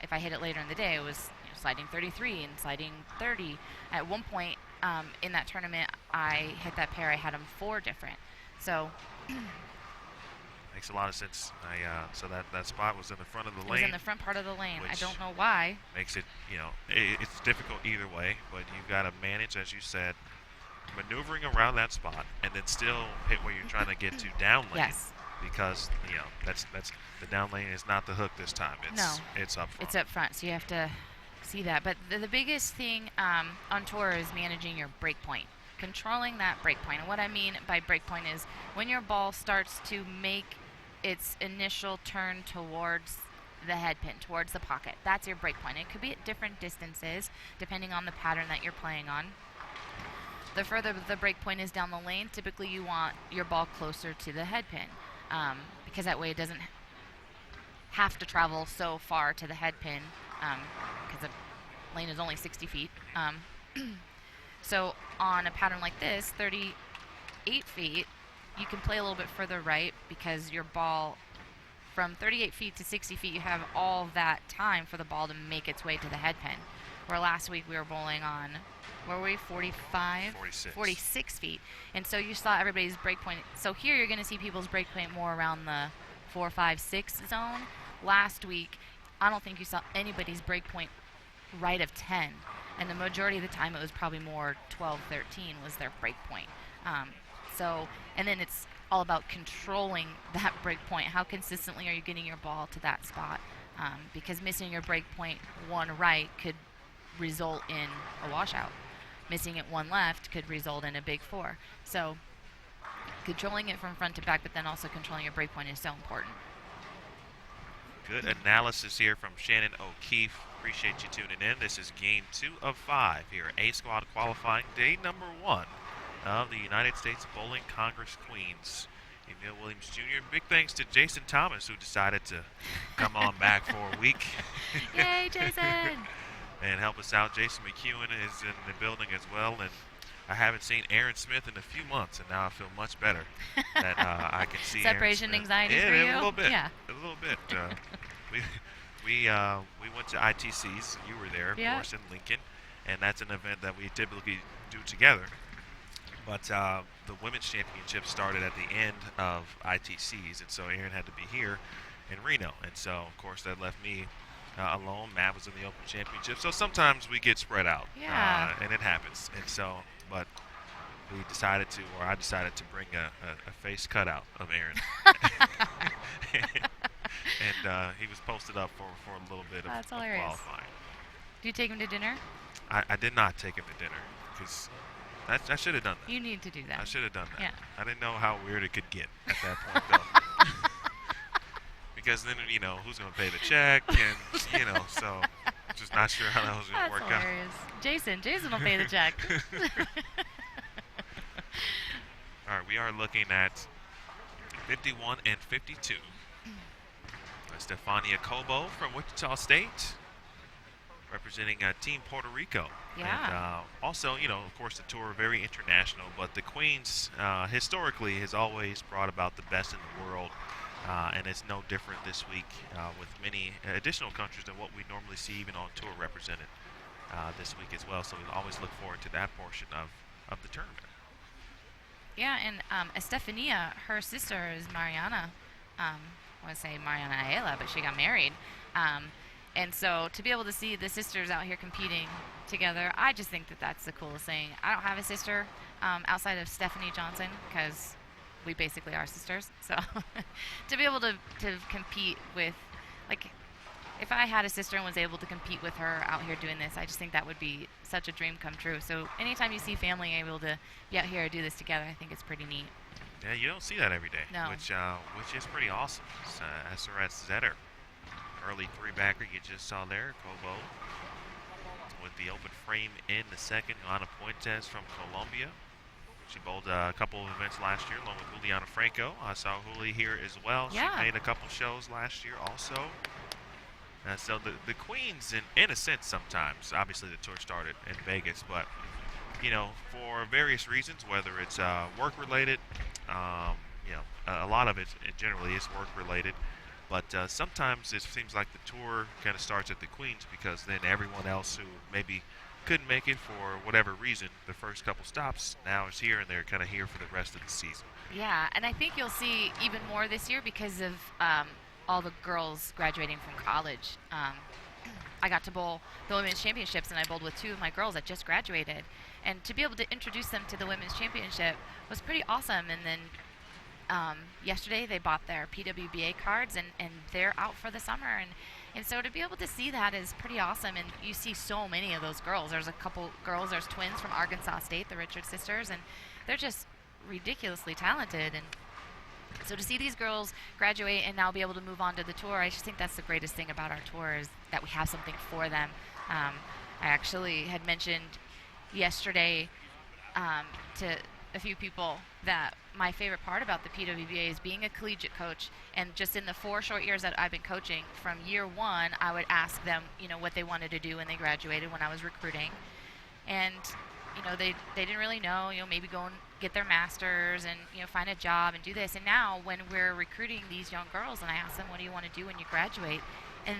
If I hit it later in the day, it was sliding 33 and sliding 30. At one point in that tournament, I hit that pair. I had them 4 different. So Makes a lot of sense. So that spot was in the front of the It lane. was in the front part of the lane. I which don't know why. Makes it, it's difficult either way, but you've got to manage, as you said, maneuvering around that spot and then still hit where you're trying to get to down lane. Yes. Because, that's the down lane is not the hook this time. It's up front. It's up front, so you have to see that. But the biggest thing on tour is managing your break point. Controlling that break point. And what I mean by break point is when your ball starts to make its initial turn towards the head pin, towards the pocket. That's your break point. It could be at different distances depending on the pattern that you're playing on. The further the break point is down the lane, typically you want your ball closer to the head pin because that way it doesn't have to travel so far to the head pin because the lane is only 60 feet. So on a pattern like this, 38 feet, you can play a little bit further right because your ball from 38 feet to 60 feet, you have all that time for the ball to make its way to the head pin. Where last week we were bowling on, where were we, 46 feet. And so you saw everybody's break point. So here you're going to see people's break point more around the 4, 5, 6 zone. Last week, I don't think you saw anybody's break point right of 10. And the majority of the time it was probably more 12, 13 was their break point. And then it's all about controlling that break point. How consistently are you getting your ball to that spot? Because missing your break point one right could result in a washout. Missing it one left could result in a big 4. So controlling it from front to back, but then also controlling your break point is so important. Good analysis here from Shannon O'Keefe. Appreciate you tuning in. This is game 2 of 5 here at A Squad qualifying day number 1 of the United States Bowling Congress Queens. Emil Williams Jr. Big thanks to Jason Thomas, who decided to come on back for a week. Yay, Jason! And help us out. Jason McEwen is in the building as well, and I haven't seen Aaron Smith in a few months, and now I feel much better that I can see Separation anxiety for you? A little bit. Yeah. A little bit. We went to ITCs. You were there, of course, in Lincoln, and that's an event that we typically do together. But the women's championship started at the end of ITCs, and so Aaron had to be here in Reno. And so, of course, that left me alone. Matt was in the Open Championship. So sometimes we get spread out, and it happens. And so, but I decided to bring a face cutout of Aaron. And he was posted up for a little bit of qualifying. Do you take him to dinner? I did not take him to dinner because I should have done that. You need to do that. I should have done that. Yeah. I didn't know how weird it could get at that point, though. Because then, who's going to pay the check? And, so just not sure how that was going to work hilarious. Jason will pay the check. All right, we are looking at 51 and 52. Stefania Cobo from Wichita State, representing Team Puerto Rico. Yeah. And also, of course, the tour very international, but the Queens historically has always brought about the best in the world, and it's no different this week with many additional countries than what we normally see even on tour represented this week as well. So we always look forward to that portion of the tournament. Yeah, and Estefania, her sister is Mariana. I want to say Mariana Ayala, but she got married. And so to be able to see the sisters out here competing together, I just think that that's the coolest thing. I don't have a sister outside of Stephanie Johnson because we basically are sisters. So to be able to compete with, like, if I had a sister and was able to compete with her out here doing this, I just think that would be such a dream come true. So anytime you see family able to be out here and do this together, I think it's pretty neat. Yeah, you don't see that every day, no. which is pretty awesome. It's SRS Zetter, early 3-backer you just saw there, Cobo, with the open frame in the second. Ana Puentes from Colombia. She bowled a couple of events last year along with Juliana Franco. I saw Juli here as well. Yeah. She made a couple shows last year also. So the Queens, in a sense, sometimes, obviously the tour started in Vegas, but, for various reasons, whether it's work-related, a lot of it generally is work-related, but sometimes it seems like the tour kind of starts at the Queens because then everyone else who maybe couldn't make it for whatever reason the first couple stops, now is here, and they're kind of here for the rest of the season. Yeah, and I think you'll see even more this year because of all the girls graduating from college. I got to bowl the women's championships, and I bowled with 2 of my girls that just graduated. And to be able to introduce them to the women's championship was pretty awesome. And then yesterday they bought their PWBA cards, and they're out for the summer. And so to be able to see that is pretty awesome. And you see so many of those girls. There's a couple girls, there's twins from Arkansas State, the Richard sisters, and they're just ridiculously talented. And so to see these girls graduate and now be able to move on to the tour, I just think that's the greatest thing about our tour is that we have something for them. I actually had mentioned yesterday to a few people that my favorite part about the PWBA is being a collegiate coach, and just in the 4 short years that I've been coaching, from year 1 I would ask them, what they wanted to do when they graduated when I was recruiting, and they didn't really know, maybe go and get their masters and find a job and do this. And now when we're recruiting these young girls and I ask them, what do you want to do when you graduate, and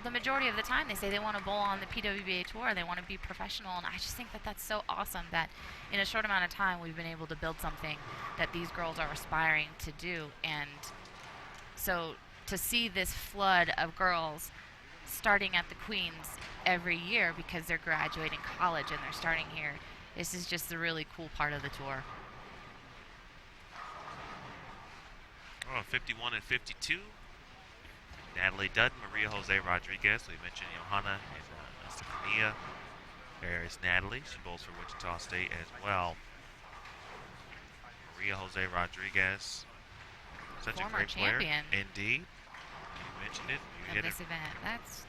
the majority of the time they say they want to bowl on the PWBA tour, they want to be professional. And I just think that that's so awesome that in a short amount of time we've been able to build something that these girls are aspiring to do. And so to see this flood of girls starting at the Queens every year because they're graduating college and they're starting here, this is just the really cool part of the tour. 51 and 52. Natalie Dutton, Maria Jose Rodriguez. We mentioned Johanna and Estefania. There is Natalie. She bowls for Wichita State as well. Maria Jose Rodriguez. Such Former a great champion. player. Indeed. You mentioned it. You hit this it event. That's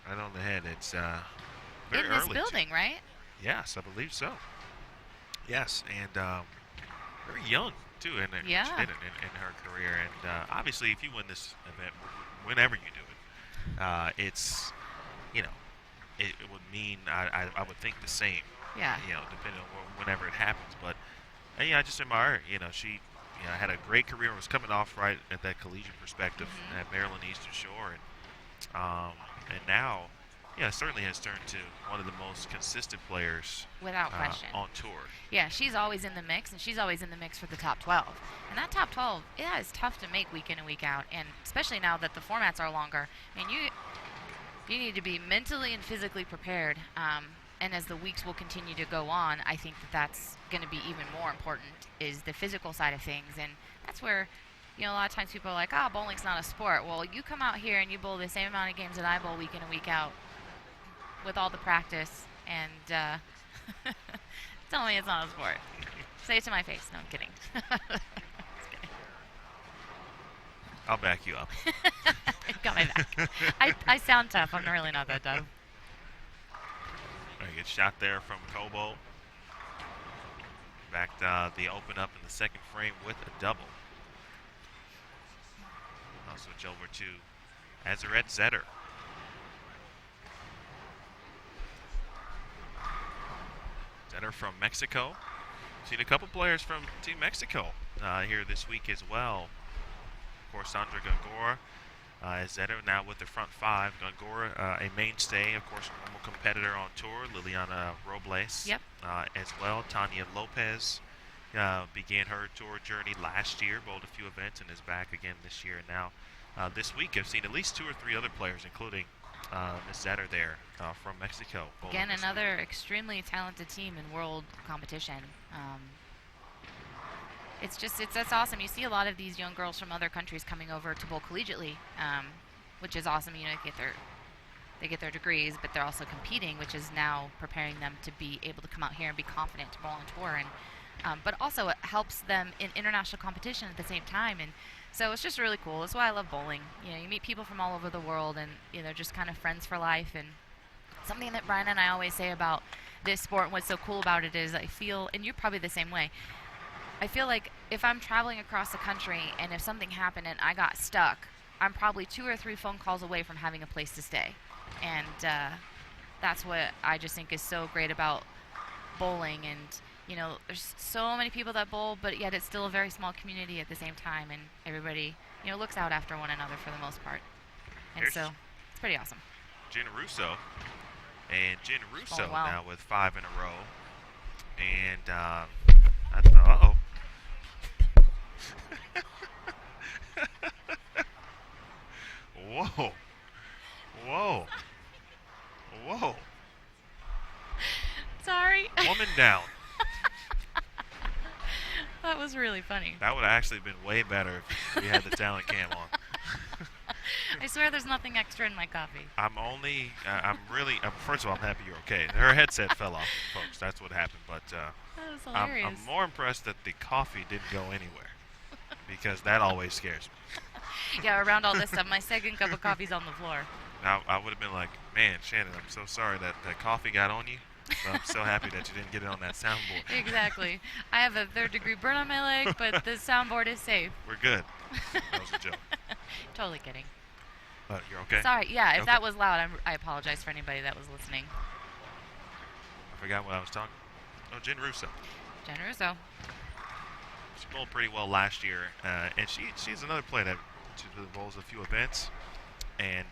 right on the head. It's very in this early building, right? Yes, I believe so. Yes, and very young too in her, Yeah. she did it in her career. And obviously, if you win this event, whenever you do it, it's it would mean I would think the same. Yeah. Depending on whenever it happens. But I just admire her. She had a great career. Was coming off right at that collegiate perspective at Maryland Eastern Shore, and now. Yeah, certainly has turned to one of the most consistent players Without question. On tour. Yeah, she's always in the mix, and she's always in the mix for the top 12. And that top 12, is tough to make week in and week out, and especially now that the formats are longer. I mean, you need to be mentally and physically prepared. And as the weeks will continue to go on, I think that's going to be even more important, is the physical side of things. And that's where, a lot of times people are like, bowling's not a sport. Well, you come out here and you bowl the same amount of games that I bowl week in and week out, with all the practice, and tell me it's not a sport. Say it to my face. No, I'm kidding. I'll back you up. Got my back. I sound tough. I'm really not that tough. Very good shot there from Kobo. Backed the open up in the second frame with a double. I'll switch over to Azeret Zetter. Zetter from Mexico. Seen a couple players from Team Mexico here this week as well. Of course, Sandra Gongora, Zetter now with the front 5. Gongora, a mainstay, of course, normal competitor on tour. Liliana Robles, as well. Tanya Lopez began her tour journey last year, bowled a few events, and is back again this year. And now, this week, I've seen at least 2 or 3 other players, including Ms. Zetter there from Mexico. Again, another extremely talented team in world competition. That's awesome. You see a lot of these young girls from other countries coming over to bowl collegiately, which is awesome. They get their degrees, but they're also competing, which is now preparing them to be able to come out here and be confident to bowl on tour. And but also it helps them in international competition at the same time. And so it's just really cool. That's why I love bowling. You meet people from all over the world, and they're just kind of friends for life. And something that Brian and I always say about this sport and what's so cool about it is I feel, and you're probably the same way, I feel like if I'm traveling across the country and if something happened and I got stuck, I'm probably 2 or 3 phone calls away from having a place to stay. And that's what I just think is so great about bowling. And there's so many people that bowl, but yet it's still a very small community at the same time, and everybody, looks out after one another for the most part. And so it's pretty awesome. Gina Russo And Jen Russo wow. now with 5 in a row. And uh-oh. Whoa. Whoa. Whoa. Sorry. Woman down. That was really funny. That would have actually been way better if we had the talent cam on. I swear there's nothing extra in my coffee. First of all, I'm happy you're okay. Her headset fell off, folks. That's what happened. But That was hilarious. I'm more impressed that the coffee didn't go anywhere because that always scares me. Yeah, around all this stuff, my second cup of coffee's on the floor. Now, I would have been like, man, Shannon, I'm so sorry that coffee got on you. But I'm so happy that you didn't get it on that soundboard. Exactly. I have a 3rd-degree burn on my leg, but the soundboard is safe. We're good. That was a joke. Totally kidding. But you're okay? Sorry. Yeah, if Okay. that was loud, I apologize for anybody that was listening. I forgot what I was talking. Oh, Jen Russo. Jen Russo. She bowled pretty well last year, and she's another player that she bowls a few events, and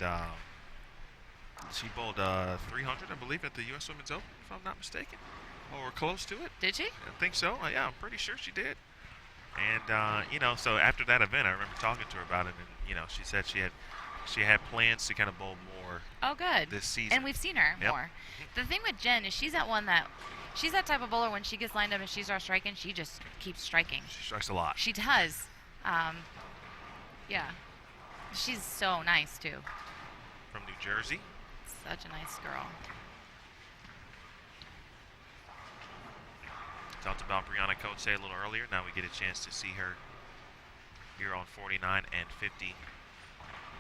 she bowled 300, I believe, at the U.S. Women's Open, if I'm not mistaken, or close to it. Did she? I think so. Yeah, I'm pretty sure she did. And so after that event, I remember talking to her about it, and she said she had plans to kind of bowl more. Oh, good. This season. And we've seen her Yep. more. The thing with Jen is she's that type of bowler when she gets lined up and she starts striking, she just keeps striking. She strikes a lot. She does. Yeah. She's so nice, too. From New Jersey. Such a nice girl. Talked about Brianna Coates a little earlier. Now we get a chance to see her here on 49 and 50.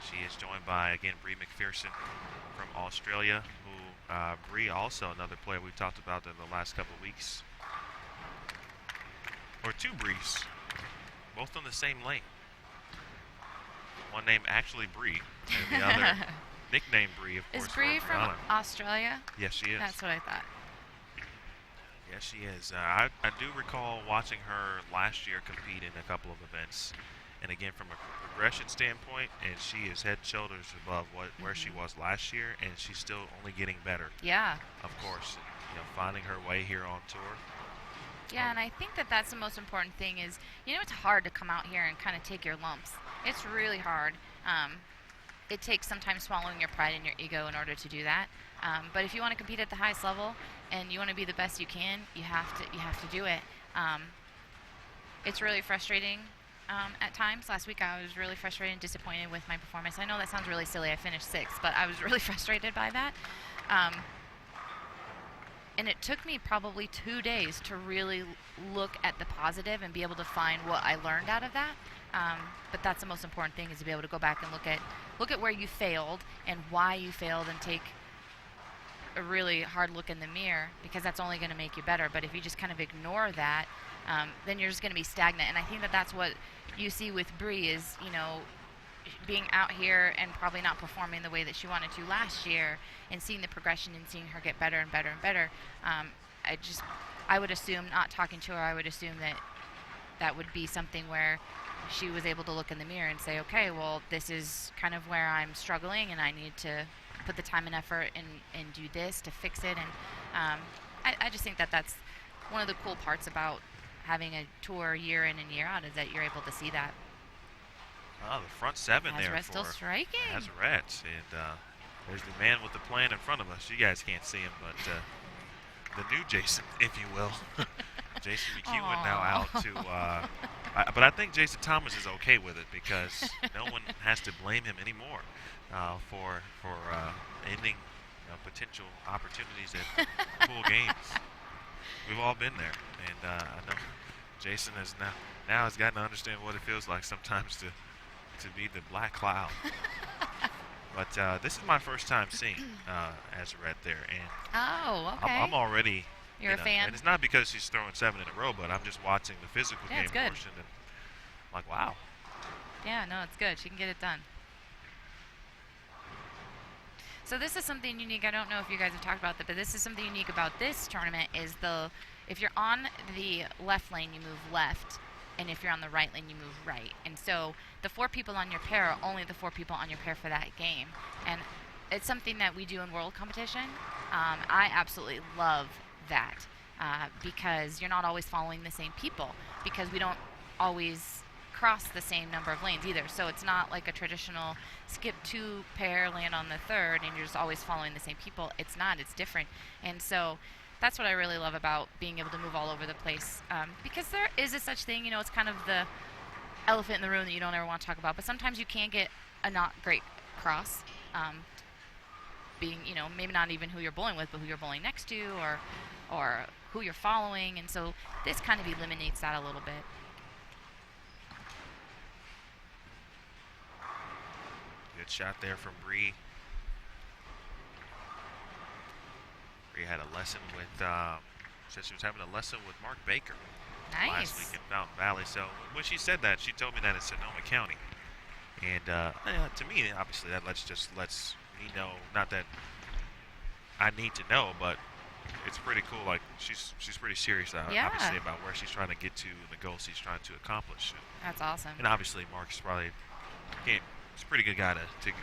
She is joined by, again, Bree McPherson from Australia, who Bree also another player we've talked about in the last couple of weeks. Or two Brees, both on the same lane. One named actually Bree, and the other nicknamed Bree, of course. Is Bree for from Brianna. Australia? Yes, she is. That's what I thought. Yes, she is. I do recall watching her last year compete in a couple of events. And again, from a progression standpoint, and she is head and shoulders above where she was last year, and she's still only getting better. Yeah. Of course, finding her way here on tour. Yeah, and I think that's the most important thing is, it's hard to come out here and kind of take your lumps. It's really hard. It takes sometimes swallowing your pride and your ego in order to do that. But if you want to compete at the highest level and you want to be the best you can, you have to do it. It's really frustrating at times. Last week I was really frustrated and disappointed with my performance. I know that sounds really silly. I finished 6th, but I was really frustrated by that. And it took me probably 2 days to really look at the positive and be able to find what I learned out of that. But that's the most important thing, is to be able to go back and look at where you failed and why you failed, and take a really hard look in the mirror, because that's only going to make you better. But if you just kind of ignore that, then you're just going to be stagnant. And I think that's what you see with Bree is, being out here and probably not performing the way that she wanted to last year, and seeing the progression and seeing her get better and better and better. I would assume, not talking to her, I would assume that would be something where she was able to look in the mirror and say, okay, well, this is kind of where I'm struggling, and I need to put the time and effort and do this to fix it. And I just think that's one of the cool parts about having a tour year in and year out, is that you're able to see that. Oh, the front 7 there Azaret's for still striking. Azaret. And there's the man with the plan in front of us. You guys can't see him, but the new Jason, if you will. Jason McEwen now out to but I think Jason Thomas is okay with it, because no one has to blame him anymore for ending potential opportunities at pool games. We've all been there, and I know Jason has now has gotten to understand what it feels like sometimes to be the black cloud. But this is my first time seeing Azaret there, and okay. I'm already. You're a fan? And it's not because she's throwing 7 in a row, but I'm just watching the physical game portion, and I'm like, wow. Yeah, no, it's good. She can get it done. So this is something unique. I don't know if you guys have talked about that, but this is something unique about this tournament is if you're on the left lane, you move left, and if you're on the right lane, you move right. And so the 4 people on your pair are only the 4 people on your pair for that game. And it's something that we do in world competition. I absolutely love that because you're not always following the same people, because we don't always cross the same number of lanes either. So it's not like a traditional skip 2 pair, land on the 3rd, and you're just always following the same people. It's not. It's different. And so that's what I really love about being able to move all over the place, because there is a such thing, it's kind of the elephant in the room that you don't ever want to talk about. But sometimes you can get a not great cross, being, maybe not even who you're bowling with, but who you're bowling next to, or who you're following. And so this kind of eliminates that a little bit. Good shot there from Bree. Bree had a lesson with, said she was having a lesson with Mark Baker last week in Fountain Valley. So when she said that, she told me that it's Sonoma County. And to me, obviously, that lets me know, not that I need to know, but it's pretty cool. Like, she's pretty serious, obviously, about where she's trying to get to and the goals she's trying to accomplish. That's awesome. And obviously, Mark's probably he's a pretty good guy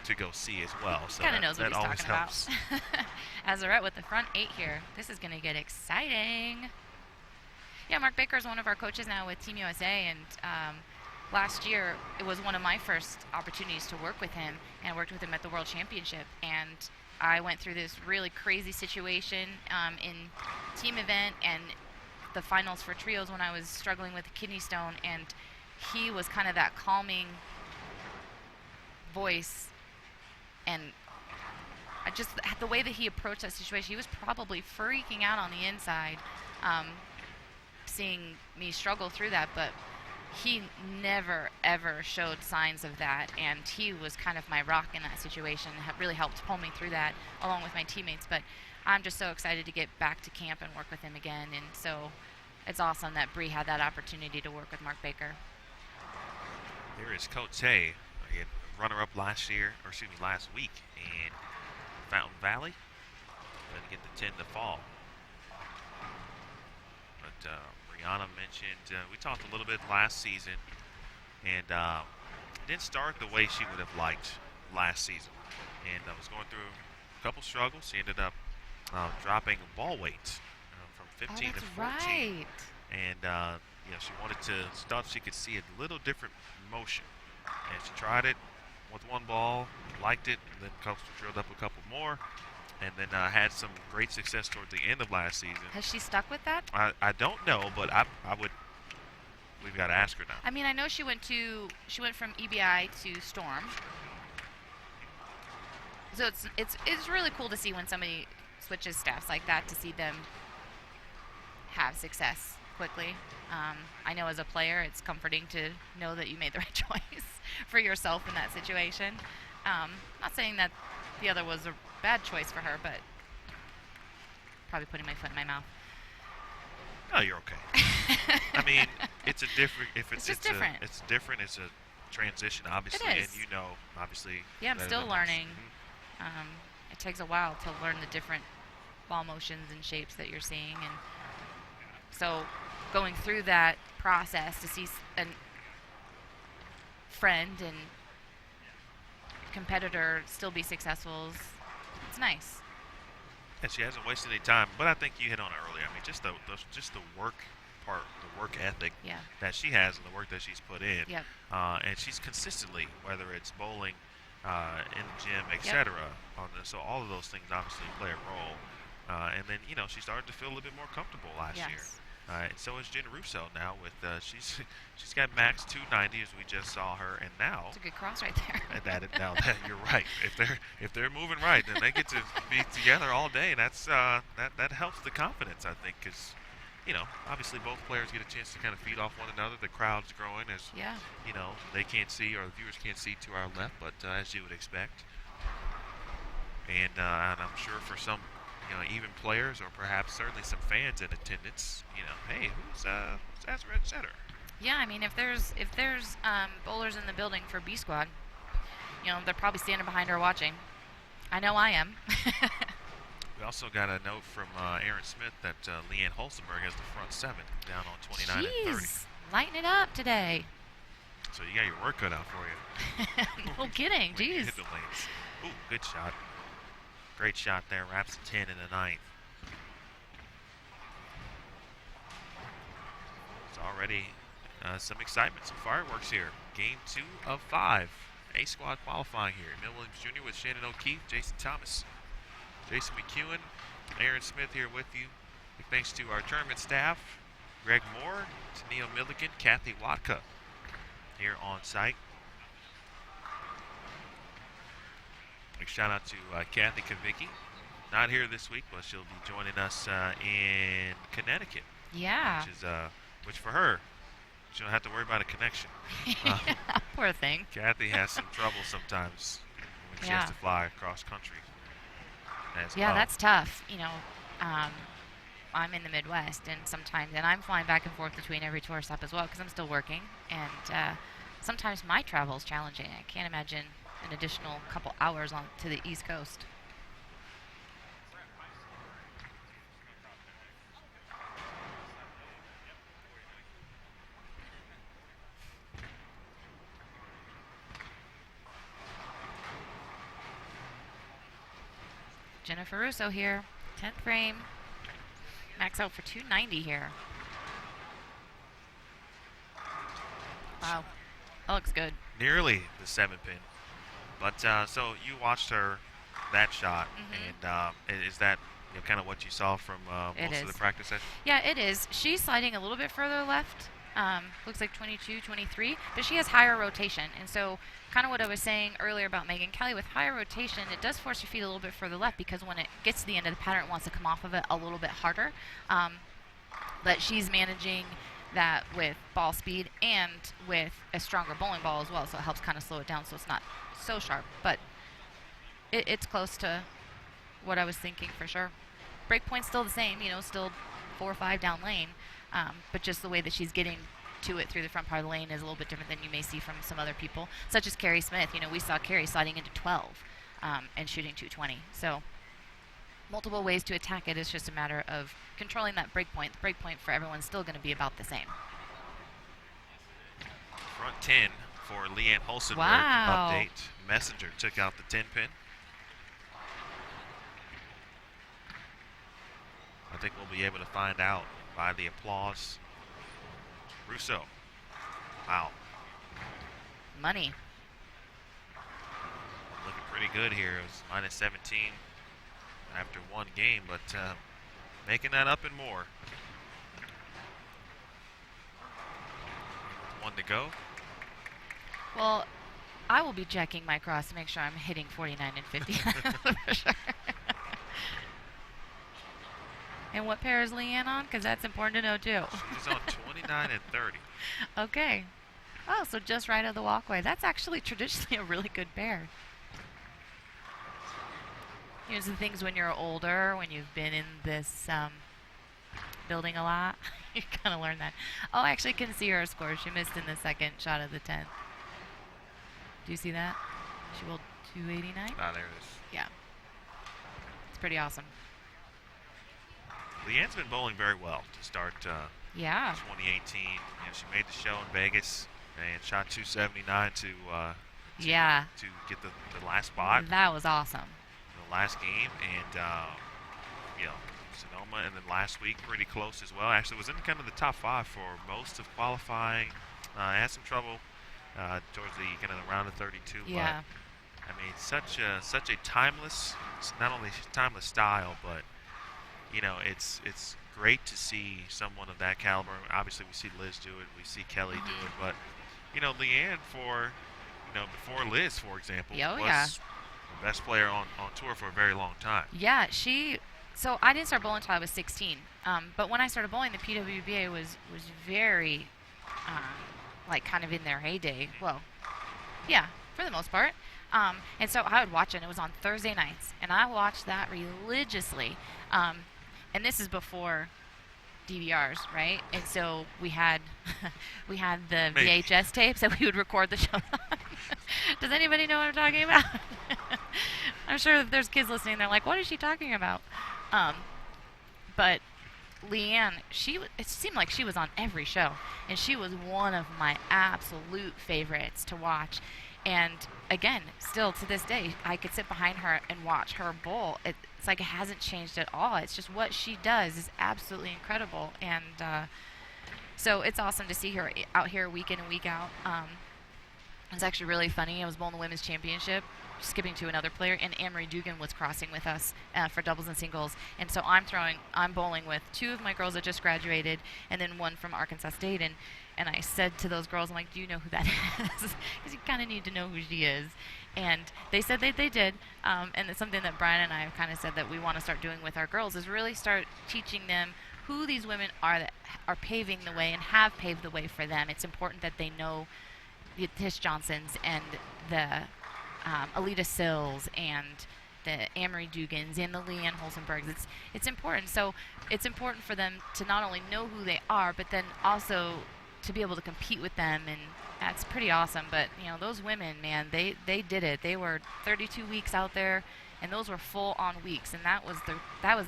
to go see as well. So kind of knows what he's talking helps. About. Azarette with the front 8 here. This is going to get exciting. Yeah, Mark Baker is one of our coaches now with Team USA, and last year it was one of my first opportunities to work with him, and I worked with him at the World Championship. And I went through this really crazy situation in team event and the finals for trios when I was struggling with a kidney stone, and he was kind of that calming voice, and the way that he approached that situation, he was probably freaking out on the inside, seeing me struggle through that, but he never ever showed signs of that, and he was kind of my rock in that situation, really helped pull me through that along with my teammates. But I'm just so excited to get back to camp and work with him again, and so it's awesome that Bree had that opportunity to work with Mark Baker. Here is Cote. He had runner-up last week in Fountain Valley. Going to get the 10 to fall. But Brianna mentioned, we talked a little bit last season, and it didn't start the way she would have liked last season. And I was going through a couple struggles. She ended up dropping ball weight from 15 to 14. Right. And she thought she could see a little different motion. And she tried it with one ball, liked it, and then coach drilled up a couple more, and then had some great success toward the end of last season. Has she stuck with that? I don't know, but we've got to ask her now. I mean, I know she went from EBI to Storm. So it's really cool to see when somebody switches staffs like that, to see them have success quickly. I know as a player, it's comforting to know that you made the right choice for yourself in that situation. Not saying that the other was a bad choice for her, but probably putting my foot in my mouth. No, you're okay. I mean, it's a different. It's different. It's different. It's a transition, obviously, It is. and obviously. Yeah, I'm still learning. Mm-hmm. It takes a while to learn the different ball motions and shapes that you're seeing, and so going through that process to see a friend and competitor still be successful, it's nice. And she hasn't wasted any time, but I think you hit on it earlier. I mean, just the work part, the work ethic that she has and the work that she's put in. Yep. And she's consistently, whether it's bowling, in the gym, etc. So all of those things obviously play a role. And then, she started to feel a little bit more comfortable last year. And so is Jen Russo now. With she's got max 290 as we just saw her, and now it's a good cross right there. now that you're right. If they're moving right, then they get to be together all day. And that's that helps the confidence, I think, because obviously both players get a chance to kind of feed off one another. The crowd's growing as they can't see, or the viewers can't see to our left, but as you would expect. And I'm sure for some. Even players, or perhaps certainly some fans in attendance, hey, who's Azarette Setter? Yeah, I mean, if there's bowlers in the building for B squad, they're probably standing behind her watching. I know I am. We also got a note from Aaron Smith that Leanne Holstenberg has the front 7 down on 29 and 30. Lighten it up today. So you got your work cut out for you. No kidding, When you jeez. hit the lanes. Ooh, good shot. Great shot there. Wraps a 10 in the ninth. It's already some excitement, some fireworks here. Game 2 of 5. A-squad qualifying here. Neil Williams Jr. with Shannon O'Keefe, Jason Thomas, Jason McEwen, Aaron Smith here with you. Big thanks to our tournament staff, Greg Moore, Neil Milligan, Kathy Watka here on site. Big shout out to Kathy Kavicki. Not here this week, but she'll be joining us in Connecticut. Yeah. Which for her, she don't have to worry about a connection. Yeah, poor thing. Kathy has some trouble sometimes when she has to fly across country. Yeah, that's tough. You know, I'm in the Midwest, and I'm flying back and forth between every tour stop as well because I'm still working, and sometimes my travel is challenging. I can't imagine an additional couple hours on to the East Coast. Jennifer Russo here, 10th frame. Max out for 290 here. Wow, that looks good. Nearly the 7-pin. But so you watched her that shot, and is that kind of what you saw from most of the practice session? Yeah, it is. She's sliding a little bit further left. Looks like 22, 23, but she has higher rotation, and so kind of what I was saying earlier about Megan Kelly, with higher rotation, it does force your feet a little bit further left because when it gets to the end of the pattern, it wants to come off of it a little bit harder. But she's managing that with ball speed and with a stronger bowling ball as well, so it helps kind of slow it down so it's not so sharp, but it's close to what I was thinking for sure. Break point's still the same, still 4 or 5 down lane, but just the way that she's getting to it through the front part of the lane is a little bit different than you may see from some other people, such as Carrie Smith. We saw Carrie sliding into 12 and shooting 220. So multiple ways to attack it. It's just a matter of controlling that break point. The break point for everyone's still going to be about the same. Front 10 for Leanne Holstenberg. Wow. Update. Messenger took out the 10-pin. I think we'll be able to find out by the applause. Russo. Wow. Money. Looking pretty good here. It was minus 17 after one game, but making that up and more. One to go. Well, I will be checking my cross to make sure I'm hitting 49 and 50. For sure. And what pair is Leanne on? Because that's important to know, too. She's on 29 and 30. Okay. Oh, so just right of the walkway. That's actually traditionally a really good pair. Here's the things when you're older, when you've been in this building a lot, you kind of learn that. Oh, I actually can see her score. She missed in the second shot of the 10th. Do you see that? She rolled 289? Ah, there it is. Yeah. It's pretty awesome. Leanne's been bowling very well to start 2018. She made the show in Vegas and shot 279 to get the last spot. That was awesome. The last game, and Sonoma, and then last week pretty close as well. Actually, was in kind of the top 5 for most of qualifying. Had some trouble towards the kind of the round of 32. Yeah. But I mean, such a timeless, not only timeless style, but it's great to see someone of that caliber. Obviously, we see Liz do it, we see Kelly do it, but Leanne before Liz, for example, was the best player on tour for a very long time. Yeah, so I didn't start bowling until I was 16, but when I started bowling, the PWBA was very kind of in their heyday. Well, yeah, for the most part. And so I would watch it, and it was on Thursday nights, and I watched that religiously. And this is before DVRs, right? And so we had the VHS tapes that we would record the show on. Does anybody know what I'm talking about? I'm sure if there's kids listening, they're like, what is she talking about? But Leanne, it seemed like she was on every show, and she was one of my absolute favorites to watch. And again, still to this day, I could sit behind her and watch her bowl. It's like it hasn't changed at all. It's just what she does is absolutely incredible. And so it's awesome to see her out here week in and week out. It's actually really funny. I was bowling the women's championship, skipping to another player, and Anne-Marie Dugan was crossing with us for doubles and singles. And so I'm bowling with two of my girls that just graduated, and then one from Arkansas State. And I said to those girls, I'm like, do you know who that is? Because you kind of need to know who she is. And they said they did. And it's something that Brian and I have kind of said that we want to start doing with our girls is really start teaching them who these women are that are paving the way and have paved the way for them. It's important that they know the Tish Johnsons and the Alita Sills and the Anne-Marie Dugans and the Leanne Holzenbergs. It's important. So it's important for them to not only know who they are, but then also to be able to compete with them, and that's pretty awesome. But those women, man, they did it. They were 32 weeks out there, and those were full-on weeks, and that was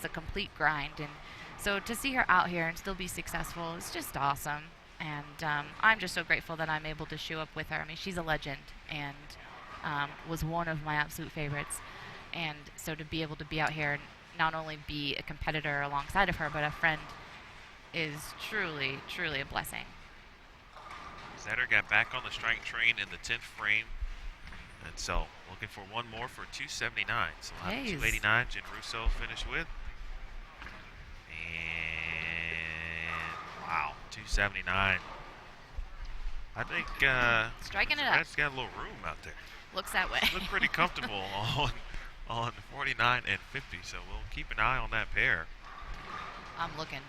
the complete grind. And so to see her out here and still be successful is just awesome. And I'm just so grateful that I'm able to show up with her. I mean, she's a legend and was one of my absolute favorites. And so to be able to be out here and not only be a competitor alongside of her, but a friend is truly, truly a blessing. Setter got back on the strike train in the 10th frame. And so looking for one more for 279. So we'll have 289 Jen Russo finished with. And wow, 279. I think striking it up. That's got a little room out there. Looks that way. Look pretty comfortable on 49 and 50. So we'll keep an eye on that pair. I'm looking.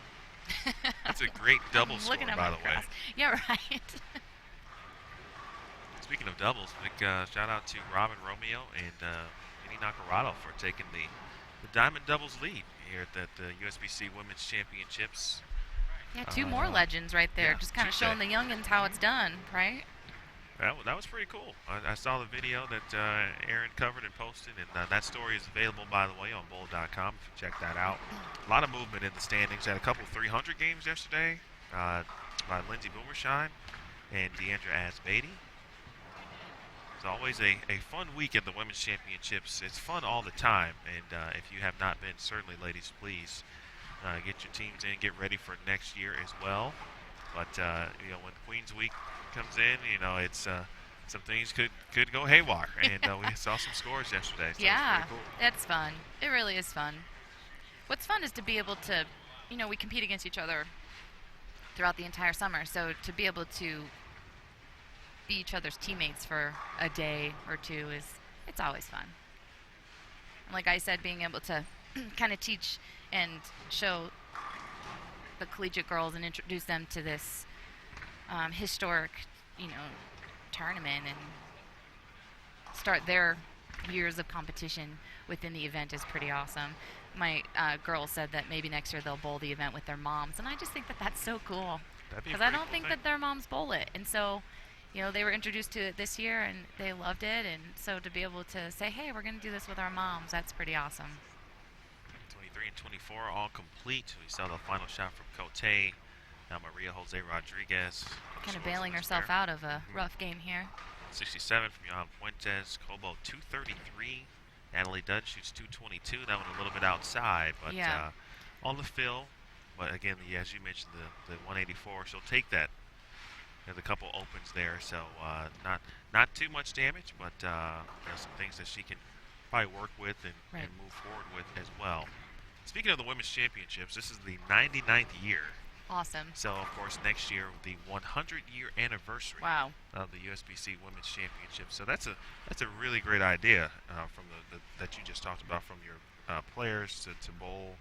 That's a great double score, by the way. Yeah, right. Speaking of doubles, big shout out to Robin Romeo and Jenny Nacarado for taking the diamond doubles lead here at the USBC Women's Championships. Yeah, two more legends right there, yeah, just kind of showing the youngins how it's done, right? That was pretty cool. I saw the video that Aaron covered and posted, and that story is available, by the way, on bowl.com if you check that out. A lot of movement in the standings. Had a couple 300 games yesterday by Lindsay Boomersheim and Deandra Asbeatty. It's always a fun week at the Women's Championships. It's fun all the time, and if you have not been, certainly, ladies, please get your teams in, get ready for next year as well. But when Queens Week comes in, it's some things could go haywire, and we saw some scores yesterday. So yeah, it's pretty cool. That's fun. It really is fun. What's fun is to be able to, we compete against each other throughout the entire summer. So to be able to be each other's teammates for a day or two it's always fun. And like I said, being able to kind of teach and show the collegiate girls and introduce them to this historic, tournament and start their years of competition within the event is pretty awesome. My girls said that maybe next year they'll bowl the event with their moms, and I just think that that's so cool. Because I don't think that their moms bowl it, and so they were introduced to it this year and they loved it, and so to be able to say, hey, we're going to do this with our moms, that's pretty awesome. 23 and 24 all complete. We saw the final shot from Cote. Now Maria Jose Rodriguez. Kind of bailing herself out of a rough game here. 67 from Johan Fuentes. Cobo 233. Natalie Dunn shoots 222. That one a little bit outside, but on the fill. But again, as you mentioned, the 184. She'll take that. There's a couple opens there, so not too much damage, but some things that she can probably work with and move forward with as well. Speaking of the Women's Championships, this is the 99th year. Awesome. So, of course, next year, the 100-year anniversary of the USBC Women's Championship. So that's a really great idea from the that you just talked about, from your players to bowl,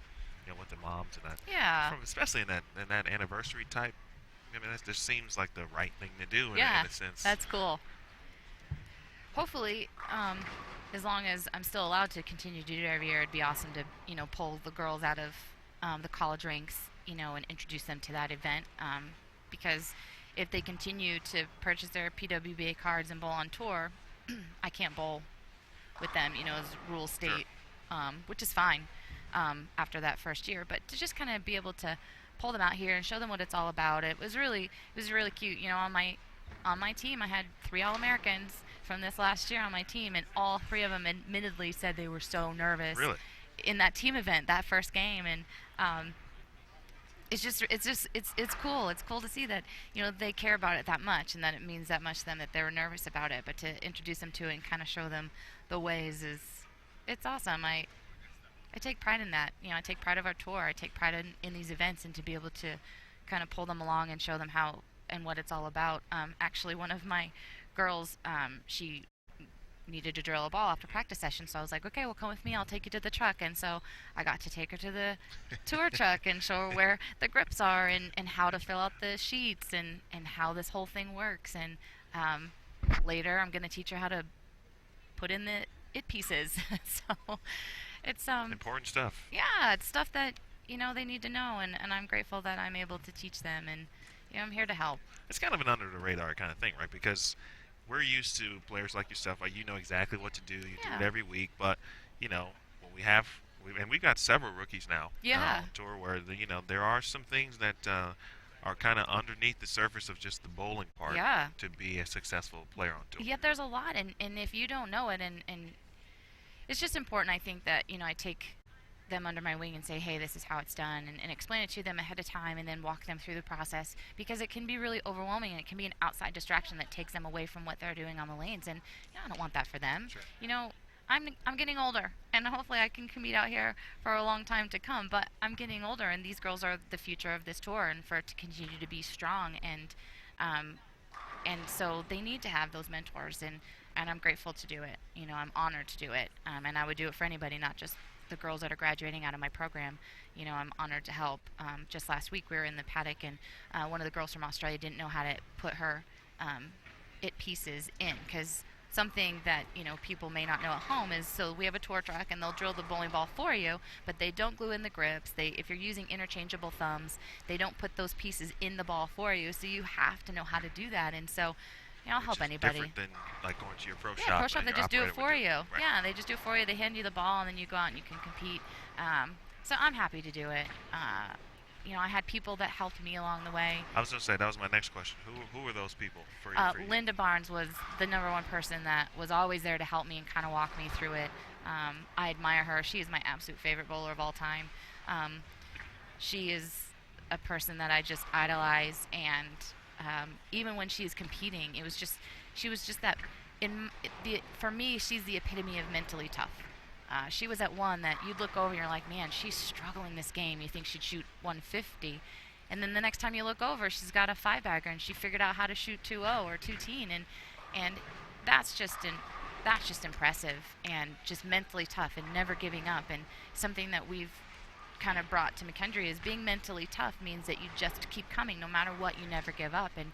with the moms and that. Yeah. Especially in that anniversary type. I mean, that just seems like the right thing to do in a sense. That's cool. Hopefully, as long as I'm still allowed to continue to do it every year, it'd be awesome to, pull the girls out of the college ranks, and introduce them to that event. Because if they continue to purchase their PWBA cards and bowl on tour, I can't bowl with them, as rules state, which is fine after that first year. But to just kind of be able to pull them out here and show them what it's all about. It was really cute. On my team, I had 3 All-Americans, from this last year on my team, and all 3 of them admittedly said they were so nervous Really? in that team event, that first game. And it's cool. It's cool to see that, they care about it that much, and that it means that much to them that they were nervous about it. But to introduce them to it and kind of show them the ways it's awesome. I take pride in that. I take pride of our tour. I take pride in these events, and to be able to kind of pull them along and show them how and what it's all about. Actually, one of my girls, she needed to drill a ball after practice session, so I was like, okay, well, come with me, I'll take you to the truck. And so I got to take her to the tour truck and show her where the grips are and how to fill out the sheets and how this whole thing works. And later I'm going to teach her how to put in the it pieces. So it's important stuff. Yeah, it's stuff that they need to know, and I'm grateful that I'm able to teach them, and I'm here to help. It's kind of an under the radar kind of thing, right? Because we're used to players like yourself, like, you know exactly what to do. You do it every week. But, when we've got several rookies now on tour where, there are some things that are kind of underneath the surface of just the bowling part to be a successful player on tour. Yeah, there's a lot. And if you don't know it, and it's just important, I think, that, I take them under my wing and say, hey, this is how it's done, and explain it to them ahead of time, and then walk them through the process, because it can be really overwhelming, and it can be an outside distraction that takes them away from what they're doing on the lanes, and I don't want that for them. Sure. I'm getting older, and hopefully I can compete out here for a long time to come, but I'm getting older, and these girls are the future of this tour, and for it to continue to be strong, and so they need to have those mentors, and I'm grateful to do it. I'm honored to do it, and I would do it for anybody, not just the girls that are graduating out of my program. I'm honored to help. Just last week we were in the paddock, and one of the girls from Australia didn't know how to put her it pieces in, because something that people may not know at home is, so we have a tour truck and they'll drill the bowling ball for you, but they don't glue in the grips. If you're using interchangeable thumbs, they don't put those pieces in the ball for you, so you have to know how to do that. And so I'll help anybody. Different than like going to your pro shop. Yeah, pro shop, they just do it for you. Right. Yeah, they just do it for you. They hand you the ball, and then you go out and you can compete. So I'm happy to do it. I had people that helped me along the way. I was going to say, that was my next question. Who were those people for you? Linda Barnes was the #1 person that was always there to help me and kind of walk me through it. I admire her. She is my absolute favorite bowler of all time. She is a person that I just idolize, and even when she is competing, she was just that. For me, she's the epitome of mentally tough. She was at one that you'd look over and you're like, man, she's struggling this game. You think she'd shoot 150, and then the next time you look over, she's got a 5-bagger and she figured out how to shoot 2-0 or 2-teen, and that's just impressive, and just mentally tough and never giving up. And something that we've kind of brought to McKendree is being mentally tough means that you just keep coming no matter what. You never give up. And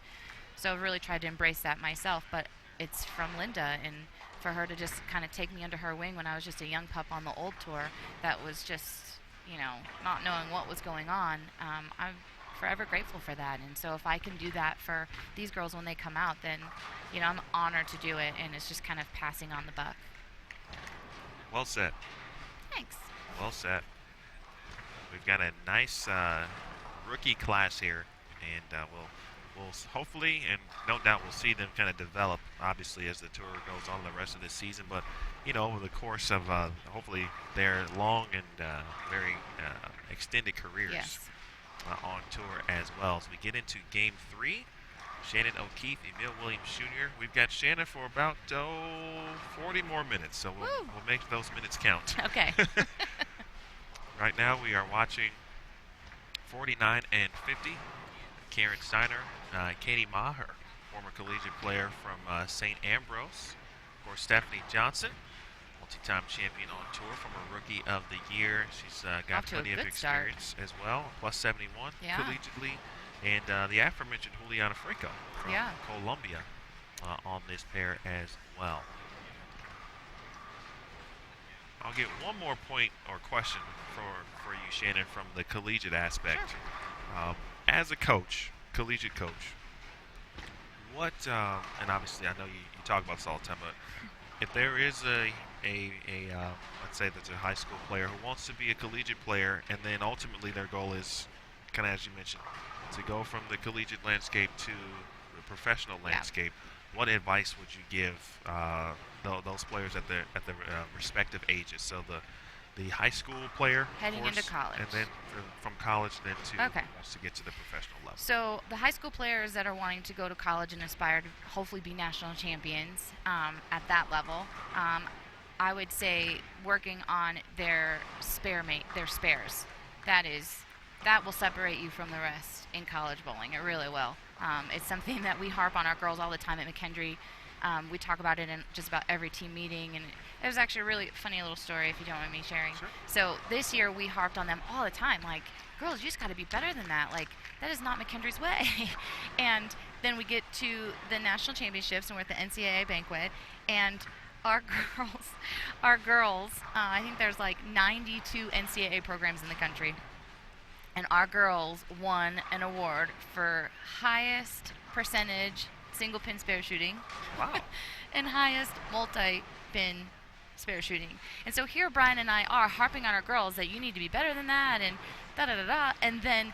so I've really tried to embrace that myself, but it's from Linda, and for her to just kind of take me under her wing when I was just a young pup on the old tour that was just not knowing what was going on. I'm forever grateful for that. And so if I can do that for these girls when they come out, then I'm honored to do it, and it's just kind of passing on the buck. Well said. Thanks. Well said. We've got a nice rookie class here, and we'll hopefully, and no doubt, we'll see them kind of develop, obviously, as the tour goes on the rest of this season. But over the course of hopefully their long and very extended careers on tour as well. As we get into Game 3, Shannon O'Keefe, Emil Williams Jr. We've got Shannon for about 40 more minutes, so we'll make those minutes count. Okay. Right now we are watching 49 and 50. Karen Steiner, Katie Maher, former collegiate player from St. Ambrose. Of course, Stephanie Johnson, multi-time champion on tour, former Rookie of the Year. She's got plenty of experience as well, plus 71 collegiately. And the aforementioned Juliana Franco from Columbia on this pair as well. I'll get one more point or question for you, Shannon, from the collegiate aspect. Sure. As a coach, collegiate coach, what, and obviously I know you talk about this all the time, but if there is a let's say that's a high school player who wants to be a collegiate player, and then ultimately their goal is, kind of as you mentioned, to go from the collegiate landscape to the professional landscape, what advice would you give those players at their respective ages? So the high school player, heading of course, into college, and then from college then to Okay. wants to get to the professional level. So the high school players that are wanting to go to college and aspire to hopefully be national champions at that level, I would say working on their spares. That will separate you from the rest in college bowling. It really will. It's something that we harp on our girls all the time at McKendree. We talk about it in just about every team meeting, and it was actually a really funny little story, if you don't mind me sharing. Sure. So this year we harped on them all the time, like, girls, you just got to be better than that. Like, that is not McKendree's way. And then we get to the national championships, and we're at the NCAA banquet, and our girls, I think there's like 92 NCAA programs in the country, and our girls won an award for highest percentage single pin spare shooting. Wow. And highest multi-pin spare shooting. And so here Brian and I are harping on our girls that you need to be better than that and da-da-da-da. And then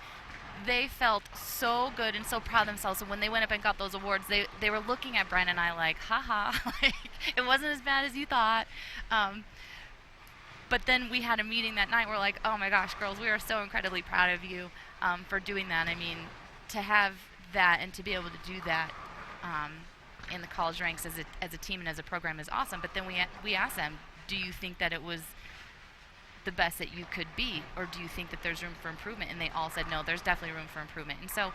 they felt so good and so proud of themselves. And when they went up and got those awards, they were looking at Brian and I like, haha, like, it wasn't as bad as you thought. But then we had a meeting that night. We're like, oh my gosh, girls, we are so incredibly proud of you for doing that. I mean, to have that and to be able to do that in the college ranks as a team and as a program is awesome. But then we asked them, do you think that it was the best that you could be, or do you think that there's room for improvement? And they all said, no, there's definitely room for improvement. And so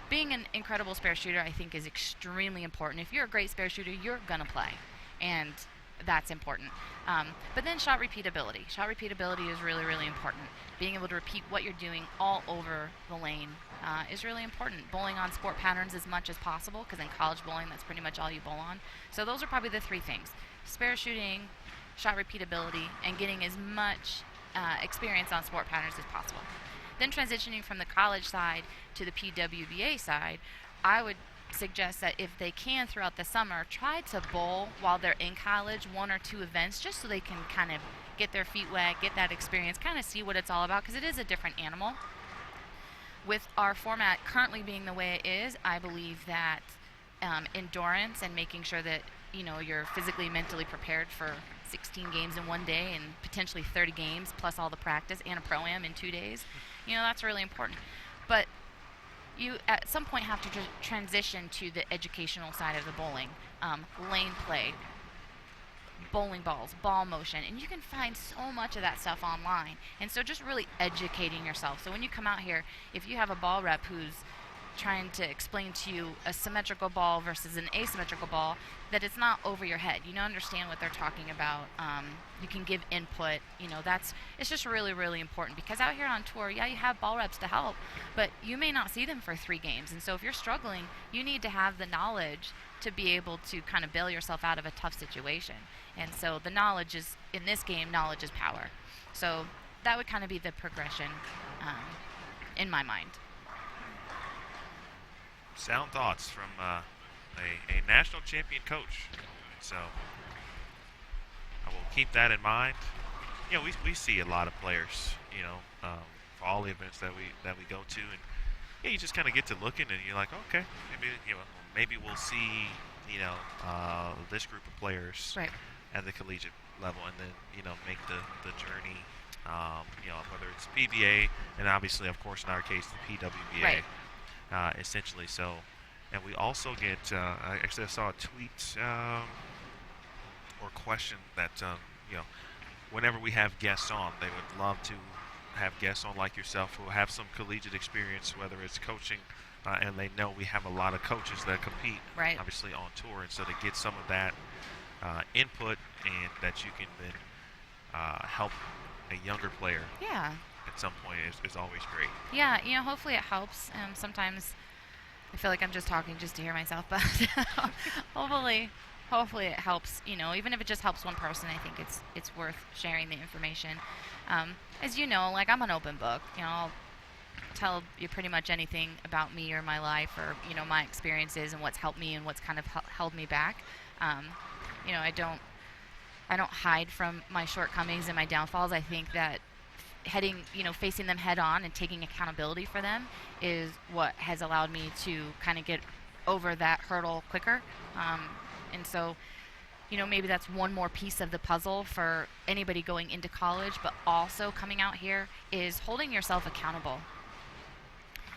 being an incredible spare shooter, I think, is extremely important. If you're a great spare shooter, you're going to play, and that's important. But then shot repeatability. Shot repeatability is really, really important. Being able to repeat what you're doing all over the lane is really important. Bowling on sport patterns as much as possible, because in college bowling, that's pretty much all you bowl on. So those are probably the three things: spare shooting, shot repeatability, and getting as much experience on sport patterns as possible. Then transitioning from the college side to the PWBA side, I would suggest that if they can throughout the summer, try to bowl while they're in college, 1 or 2 events, just so they can kind of get their feet wet, get that experience, kind of see what it's all about, because it is a different animal. With our format currently being the way it is, I believe that endurance and making sure that you're physically, mentally prepared for 16 games in one day and potentially 30 games plus all the practice and a pro-am in 2 days, that's really important. But you at some point have to transition to the educational side of the bowling, lane play, bowling balls, ball motion, and you can find so much of that stuff online. And so just really educating yourself. So when you come out here, if you have a ball rep who's trying to explain to you a symmetrical ball versus an asymmetrical ball, that it's not over your head. You understand what they're talking about. You can give input. It's just really, really important, because out here on tour, yeah, you have ball reps to help, but you may not see them for 3 games. And so if you're struggling, you need to have the knowledge to be able to kind of bail yourself out of a tough situation. And so the knowledge is, in this game, knowledge is power. So that would kind of be the progression in my mind. Sound thoughts from a national champion coach. So I will keep that in mind. We see a lot of players, for all the events that we go to, and you just kind of get to looking, and you're like, okay, maybe we'll see, this group of players right at the collegiate level, and then make the journey, whether it's PBA and obviously, of course, in our case, the PWBA. Right. Essentially, so, and we also get. Actually, I saw a tweet or question that whenever we have guests on, they would love to have guests on like yourself who have some collegiate experience, whether it's coaching, and they know we have a lot of coaches that compete, right, obviously on tour, and so to get some of that input, and that you can then help a younger player. Yeah. At some point is always great. Yeah, hopefully it helps. Sometimes I feel like I'm just talking just to hear myself, but hopefully it helps. Even if it just helps one person, I think it's worth sharing the information. As you know, like, I'm an open book. I'll tell you pretty much anything about me or my life, or my experiences and what's helped me and what's kind of held me back. I don't hide from my shortcomings and my downfalls. I think that facing them head on and taking accountability for them is what has allowed me to kind of get over that hurdle quicker. And so, maybe that's one more piece of the puzzle for anybody going into college, but also coming out here is holding yourself accountable.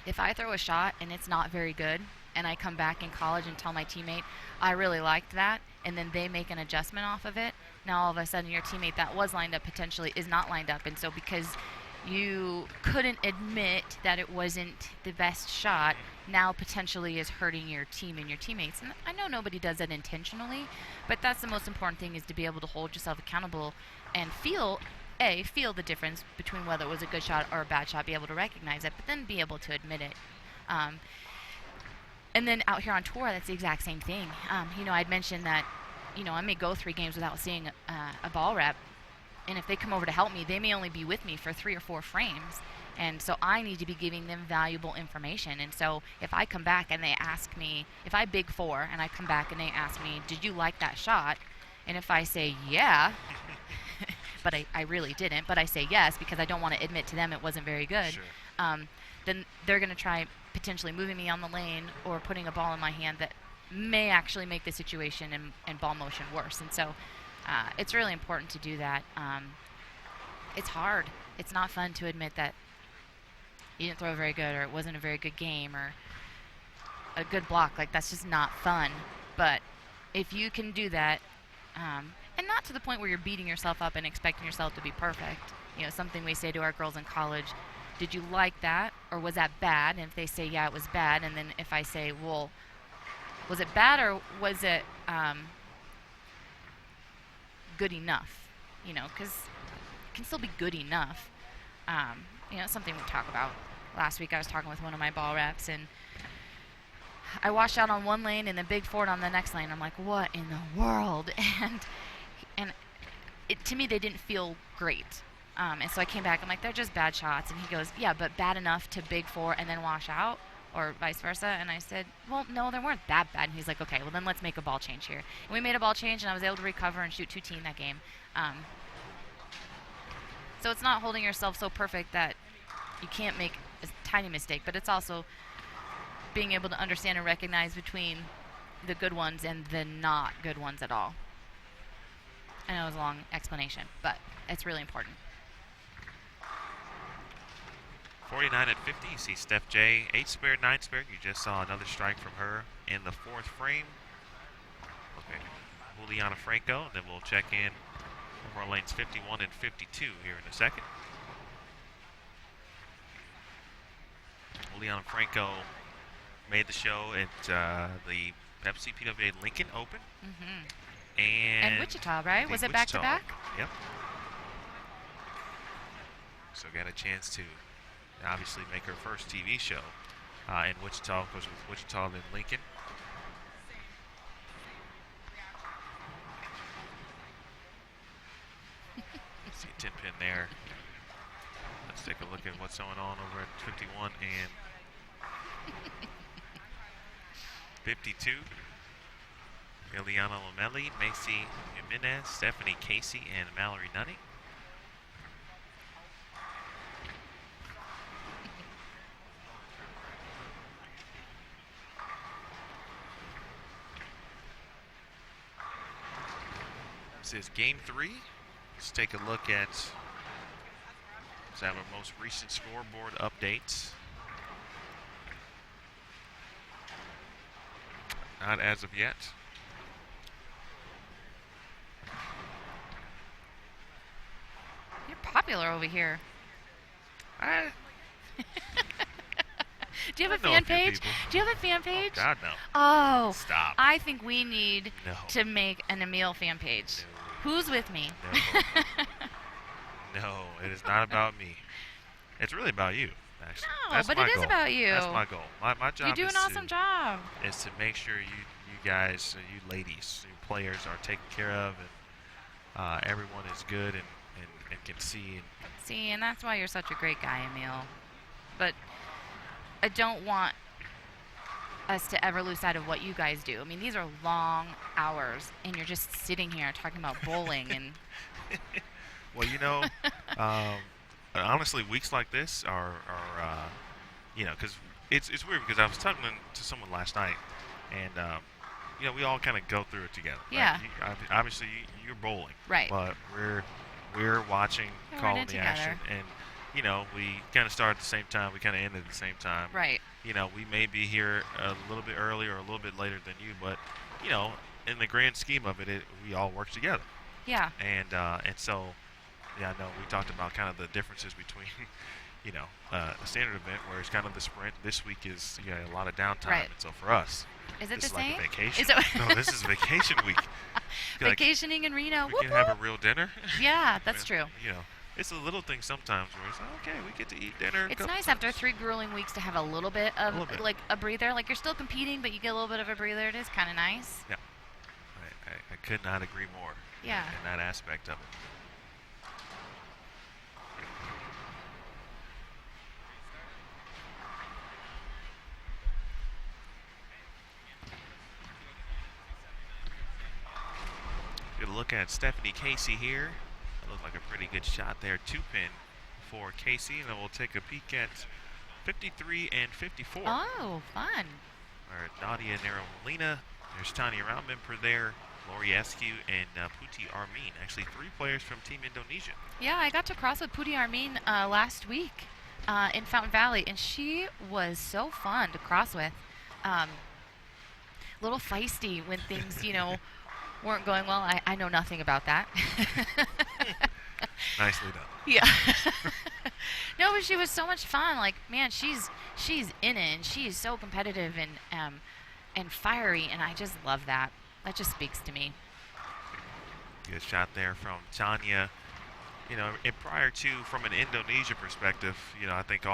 If I throw a shot and it's not very good, and I come back in college and tell my teammate, I really liked that, and then they make an adjustment off of it, now all of a sudden your teammate that was lined up potentially is not lined up. And so because you couldn't admit that it wasn't the best shot, now potentially is hurting your team and your teammates. And I know nobody does that intentionally, but that's the most important thing, is to be able to hold yourself accountable and feel the difference between whether it was a good shot or a bad shot, be able to recognize it, but then be able to admit it. And then out here on tour, that's the exact same thing. I'd mentioned that, I may go 3 games without seeing a ball rep, and if they come over to help me, they may only be with me for 3 or 4 frames. And so I need to be giving them valuable information. And so if I come back and they ask me, if I big 4 and I come back and they ask me, did you like that shot? And if I say, yeah, but I really didn't, but I say yes because I don't want to admit to them it wasn't very good, sure. Then they're going to try potentially moving me on the lane or putting a ball in my hand that may actually make the situation and ball motion worse. And so it's really important to do that. It's hard. It's not fun to admit that you didn't throw very good, or it wasn't a very good game, or a good block. Like, that's just not fun. But if you can do that, and not to the point where you're beating yourself up and expecting yourself to be perfect. Something we say to our girls in college, did you like that, or was that bad? And if they say, yeah, it was bad, and then if I say, well, was it bad, or was it good enough? Because it can still be good enough. Something we talk about. Last week I was talking with one of my ball reps, and I washed out on one lane and then big forward on the next lane. I'm like, what in the world? And to me, they didn't feel great. And so I came back. I'm like, they're just bad shots. And he goes, yeah, but bad enough to big 4 and then wash out, or vice versa? And I said, well, no, they weren't that bad. And he's like, okay, well, then let's make a ball change here. And we made a ball change, and I was able to recover and shoot 2-team that game. So it's not holding yourself so perfect that you can't make a tiny mistake, but it's also being able to understand and recognize between the good ones and the not good ones at all. I know it was a long explanation, but it's really important. 49-50, you see Steph J, 8-spared, 9-spared. You just saw another strike from her in the 4th frame. Okay, Juliana Franco, and then we'll check in over our lanes 51 and 52 here in a second. Juliana Franco made the show at the Pepsi PWA Lincoln Open. Mm-hmm. And Wichita, right? Was it back-to-back? Yep. So got a chance to obviously make her first TV show in Wichita, of course, with Wichita and Lincoln. See a 10-pin there. Let's take a look at what's going on over at 51 and 52. Ileana Lomelli, Macy Jimenez, Stephanie Casey, and Mallory Nunny. This is game 3. Let's take a look at our most recent scoreboard updates. Not as of yet. You're popular over here. Do you have a fan page? Do you have a fan page? Oh, God, no. Oh. Stop. I think we need to make an Emil fan page. No. Who's with me? No. No, it is not about me. It's really about you, actually. No, That's but my it is goal. about you. That's my goal. My job you do an awesome job. Is to make sure you guys, you ladies, you players are taken care of, and everyone is good and can see. And that's why you're such a great guy, Emil. But I don't want us to ever lose sight of what you guys do. I mean, these are long hours, and you're just sitting here talking about bowling and. Well, honestly, weeks like this are because it's weird, because I was talking to someone last night, And we all kind of go through it together. Yeah. Right? Obviously, you're bowling. Right. But we're watching, calling the together. action, and we kind of start at the same time. We kind of end at the same time. Right. We may be here a little bit earlier or a little bit later than you, but in the grand scheme of it, we all work together. Yeah. And so, yeah, I know we talked about kind of the differences between a standard event where it's kind of the sprint. This week is a lot of downtime, right. And so for us, is it this the is same? Like a vacation. No, this is vacation week. Vacationing in Reno. We can have a real dinner. Yeah, that's true. It's a little thing sometimes where it's okay, we get to eat dinner. It's nice after 3 grueling weeks to have a little bit of like a breather. Like you're still competing, but you get a little bit of a breather. It is kind of nice. Yeah, I could not agree more. Yeah. In that aspect of it. Good look at Stephanie Casey here. That looked like a pretty good shot there. 2-pin for Casey, and then we'll take a peek at 53 and 54. Oh, fun. Or Nadia Nerolina. There's Tanya Raumimper there, Lori Eskew, and Puti Armin. Actually, 3 players from Team Indonesia. Yeah, I got to cross with Puti Armin last week in Fountain Valley, and she was so fun to cross with. Little feisty when things, weren't going well. I know nothing about that. Nicely done. Yeah. No, but she was so much fun. Like, man, she's in it, and she is so competitive and fiery, and I just love that. That just speaks to me. Good shot there from Tanya. And prior to, from an Indonesia perspective, I think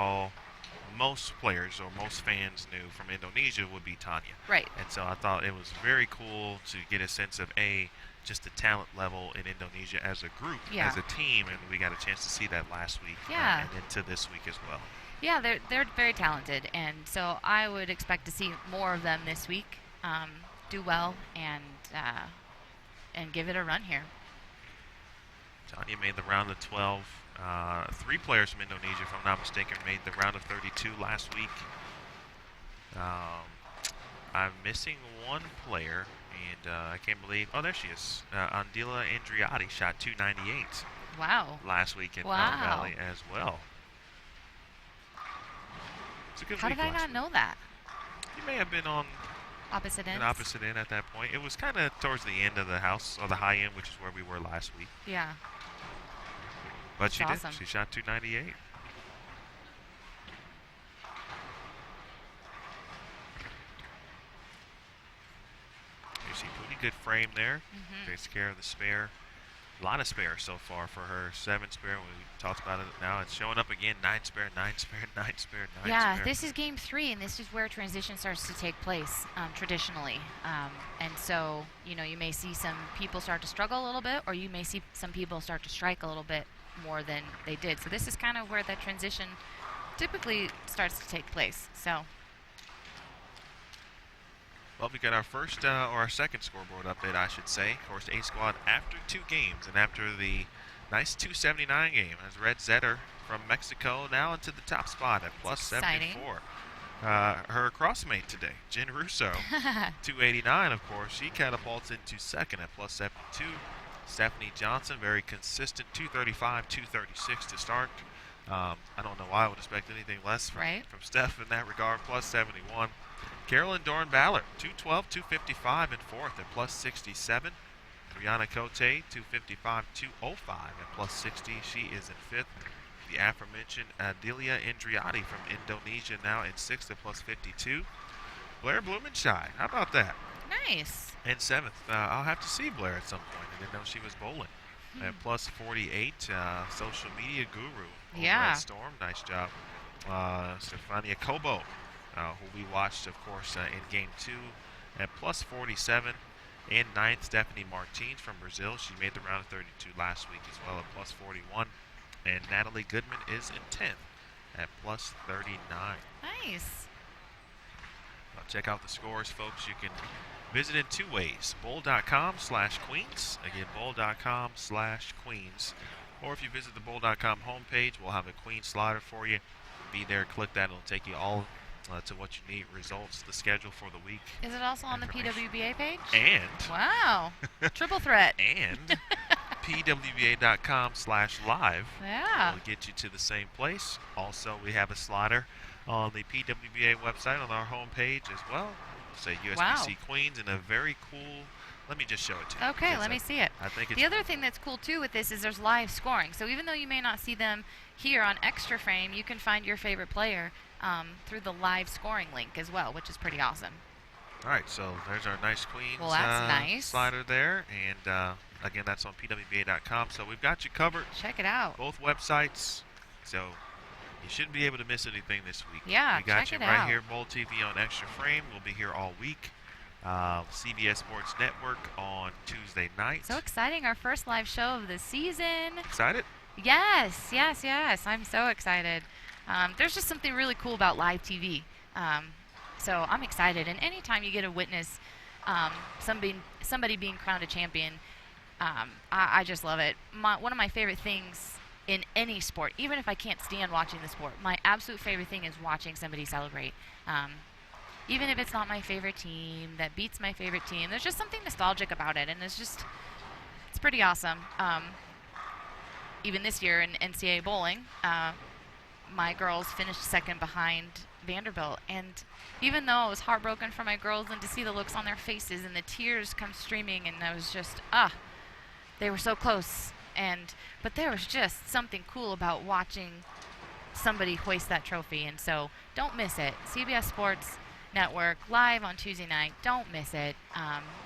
most players or most fans knew from Indonesia would be Tanya. Right. And so I thought it was very cool to get a sense of just the talent level in Indonesia as a group, as a team, and we got a chance to see that last week and into this week as well. Yeah, they're very talented, and so I would expect to see more of them this week do well and give it a run here. Tanya made the round of 12. 3 players from Indonesia, if I'm not mistaken, made the round of 32 last week. I'm missing 1 player, and I can't believe. Oh, there she is. Andila Andriotti shot 298. Wow. Last week in Fountain Valley as well. It's a good How week did I not know that? You may have been on opposite ends. An opposite end at that point. It was kind of towards the end of the house, or the high end, which is where we were last week. Yeah. But she awesome. did. She shot 298. You see pretty good frame there. Takes care of the spare. A lot of spare so far for her. 7 spare. We talked about it now. It's showing up again. 9 spare, 9 spare, 9 spare, 9 spare. Yeah, this is game 3, and this is where transition starts to take place traditionally. And so, you may see some people start to struggle a little bit, or you may see some people start to strike a little bit more than they did. So this is kind of where that transition typically starts to take place. So. Well, we got our first or our second scoreboard update, I should say. Of course, A squad after 2 games and after the nice 279 game as Red Zetter from Mexico now into the top spot at plus 74. Her crossmate today, Jen Russo, 289, of course. She catapults into second at plus 72. Stephanie Johnson, very consistent, 235, 236 to start. I don't know why I would expect anything less from Steph in that regard, plus 71. Carolyn Dorn-Ballard, 212, 255 in fourth at plus 67. Brianna Cote, 255, 205 at plus 60. She is in fifth. The aforementioned Adelia Indriati from Indonesia now in sixth at plus 52. Blair Blumenscheid, how about that? Nice. In seventh. I'll have to see Blair at some point. I didn't know she was bowling. At plus 48, social media guru over at Storm. Nice job. Stefania Cobo, who we watched, of course, in Game 2 at plus 47. In ninth, Stephanie Martins from Brazil. She made the round of 32 last week as well at plus 41. And Natalie Goodman is in 10th at plus 39. Nice. Well, check out the scores, folks. You can visit in 2 ways. Bowl.com/Queens. Again, Bowl.com/Queens. Or if you visit the Bowl.com homepage, we'll have a Queens slider for you. Be there, click that. It'll take you all to what you need, results, the schedule for the week. Is it also on the information. PWBA page? And Wow. Triple threat. and pwba.com/live Yeah. will get you to the same place. Also, we have a slider on the PWBA website on our homepage as well. Say USBC Queens and a very cool. Let me just show it to you. Okay, let me see it. I think it's the other thing that's cool too with this is there's live scoring. So even though you may not see them here on Extra Frame, you can find your favorite player through the live scoring link as well, which is pretty awesome. All right, so there's our nice Queens nice. slider there, and again, that's on pwba.com. So we've got you covered. Check it out. Both websites, so you shouldn't be able to miss anything this week. Yeah, we got check you it right out. here, Bowl TV on Extra Frame. We'll be here all week. CBS Sports Network on Tuesday night. So exciting! Our first live show of the season. Excited? Yes. I'm so excited. There's just something really cool about live TV. So I'm excited. And anytime you get to witness somebody being crowned a champion, I just love it. One of my favorite things in any sport, even if I can't stand watching the sport, my absolute favorite thing is watching somebody celebrate. Even if it's not my favorite team that beats my favorite team, there's just something nostalgic about it, and it's pretty awesome. Even this year in NCAA bowling, my girls finished second behind Vanderbilt, and even though I was heartbroken for my girls and to see the looks on their faces and the tears come streaming, and I was just, they were so close, but there was just something cool about watching somebody hoist that trophy, and so don't miss it. CBS Sports Network live on Tuesday night. Don't miss it.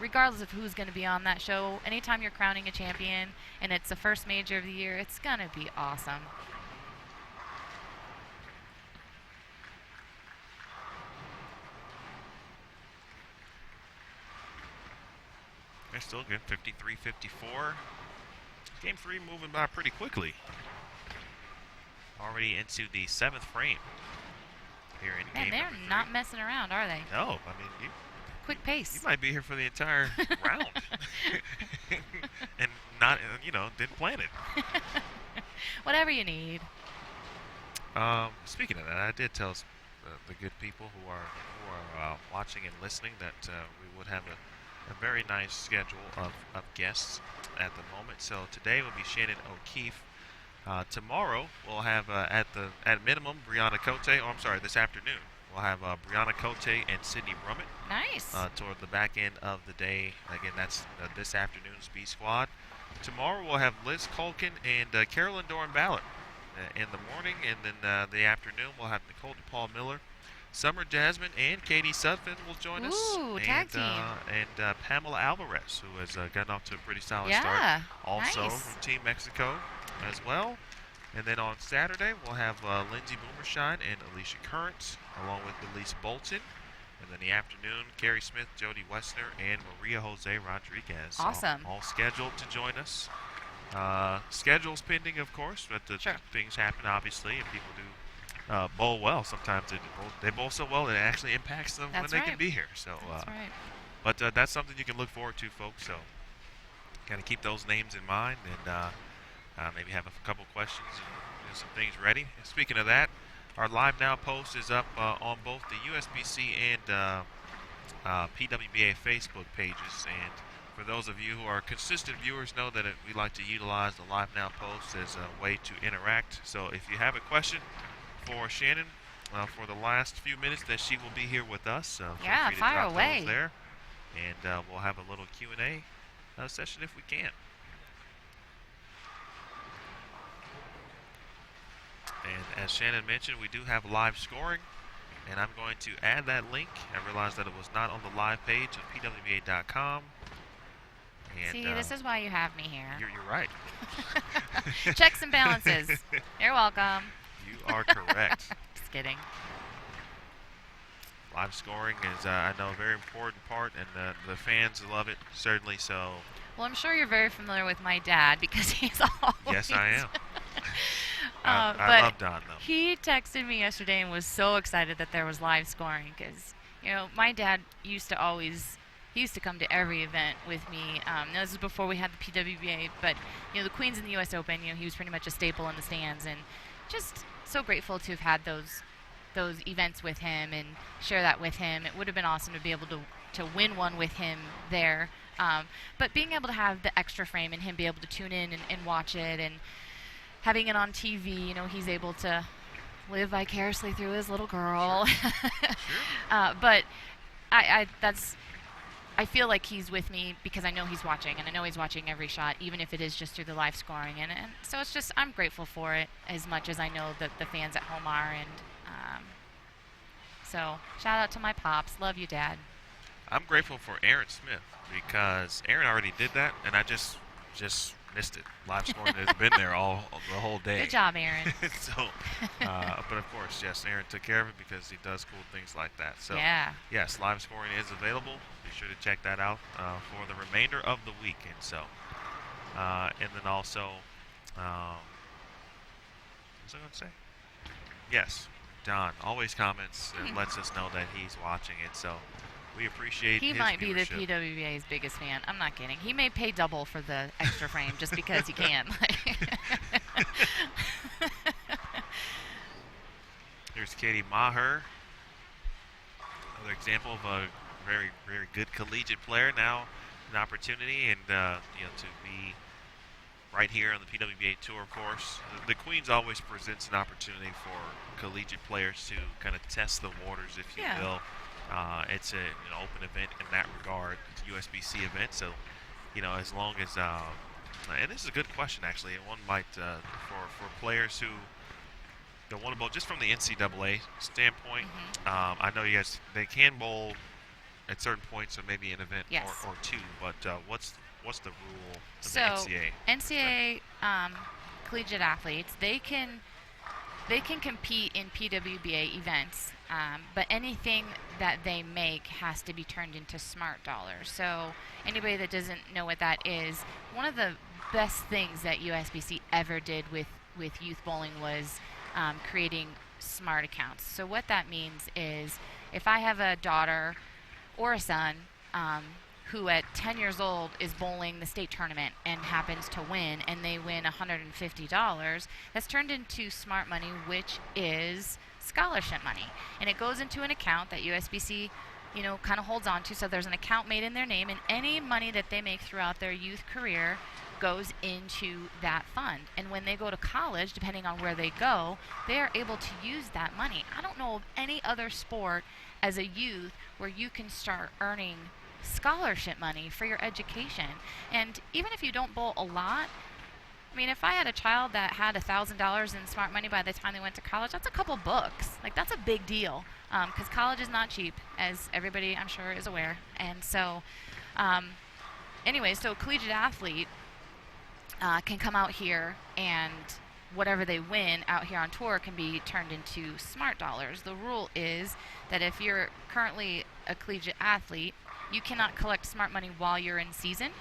Regardless of who's going to be on that show, anytime you're crowning a champion and it's the first major of the year, it's going to be awesome. They're still good, 53-54. Game 3 moving by pretty quickly. Already into the 7th frame. Here in Man, game they're number 3. not messing around, are they? No, I mean, you Quick pace. might be here for the entire round. And not, didn't plan it. Whatever you need. Speaking of that, I did tell the good people who are watching and listening that we would have a very nice schedule of guests at the moment. So today will be Shannon O'Keefe. Tomorrow we'll have at minimum Brianna Cote. This afternoon we'll have Brianna Cote and Sydney Brummett. Nice. Toward the back end of the day. Again, that's this afternoon's B Squad. Tomorrow we'll have Liz Culkin and Carolyn Doran Ballard in the morning, and then the afternoon we'll have Nicole DePaul Miller, Summer Jasmine, and Katie Sutphin will join us. Ooh, tag team. And Pamela Alvarez, who has gotten off to a pretty solid start. Yeah, Also nice. from Team Mexico as well. And then on Saturday, we'll have Lindsay Boomershine and Alicia Current, along with Elise Bolton. And then the afternoon, Carrie Smith, Jody Westner, and Maria Jose Rodriguez. Awesome. All scheduled to join us. Schedules pending, of course, but Sure. things happen, obviously, and people do bowl well. Sometimes they bowl so well that it actually impacts them That's when they right. can be here. So, That's right. But that's something you can look forward to, folks. So kind of keep those names in mind, and maybe have a couple questions and some things ready. And speaking of that, our Live Now post is up on both the USBC and PWBA Facebook pages. And for those of you who are consistent viewers, know that we like to utilize the Live Now post as a way to interact. So if you have a question for Shannon for the last few minutes that she will be here with us, feel free to fire drop away. those there, and we'll have a little Q&A session if we can. And as Shannon mentioned, we do have live scoring, and I'm going to add that link. I realized that it was not on the live page of pwba.com. And, See, this is why you have me here. You're right. Checks and balances. You're welcome. You are correct. Just kidding. Live scoring is, I know, a very important part, and the fans love it, certainly so. Well, I'm sure you're very familiar with my dad because he's always... Yes, I am. But I love Don, though. He texted me yesterday and was so excited that there was live scoring because, my dad used to come to every event with me. Now, this is before we had the PWBA, but, the Queens in the US Open, he was pretty much a staple in the stands, and just so grateful to have had those those events with him and share that with him. It would have been awesome to be able to win one with him there. But being able to have the extra frame and him be able to tune in and watch it, and having it on TV, you know, he's able to live vicariously through his little girl. Sure. But I feel like he's with me because I know he's watching, and I know he's watching every shot, even if it is just through the live scoring. And so it's just, I'm grateful for it as much as I know that the fans at home are. And so shout out to my pops. Love you, Dad. I'm grateful for Aaron Smith because Aaron already did that, and I just missed it. Live scoring has been there the whole day. Good job, Aaron. So, but of course, yes, Aaron took care of it because he does cool things like that. So, yeah. Yes, live scoring is available. Be sure to check that out for the remainder of the weekend. So, and then also, what was I going to say? Yes, Don always comments and lets us know that he's watching it. So, we appreciate He his might be the viewership. PWBA's biggest fan. I'm not kidding. He may pay double for the extra frame just because he can. Here's Katie Maher. Another example of a very, very good collegiate player. Now an opportunity and to be right here on the PWBA Tour, of course. The Queens always presents an opportunity for collegiate players to kind of test the waters, if you will. It's an open event in that regard. It's a USBC event, so as long as and this is a good question actually. One might for players who don't want to bowl just from the NCAA standpoint. I know you guys they can bowl at certain points, so maybe an event or two. But what's the rule in the NCAA? NCAA collegiate athletes they can compete in PWBA events, but anything that they make has to be turned into smart dollars. So anybody that doesn't know what that is, one of the best things that USBC ever did with youth bowling was creating smart accounts. So what that means is if I have a daughter or a son who at 10 years old is bowling the state tournament and happens to win, and they win $150, that's turned into smart money, which is scholarship money. And it goes into an account that USBC, kind of holds on to. So there's an account made in their name, and any money that they make throughout their youth career goes into that fund. And when they go to college, depending on where they go, they are able to use that money. I don't know of any other sport as a youth where you can start earning scholarship money for your education. And even if you don't bowl a lot, I mean, if I had a child that had $1,000 in smart money by the time they went to college, that's a couple books. Like, that's a big deal because college is not cheap, as everybody I'm sure is aware. And so anyway, so a collegiate athlete can come out here, and whatever they win out here on tour can be turned into smart dollars. The rule is that if you're currently a collegiate athlete, you cannot collect smart money while you're in season.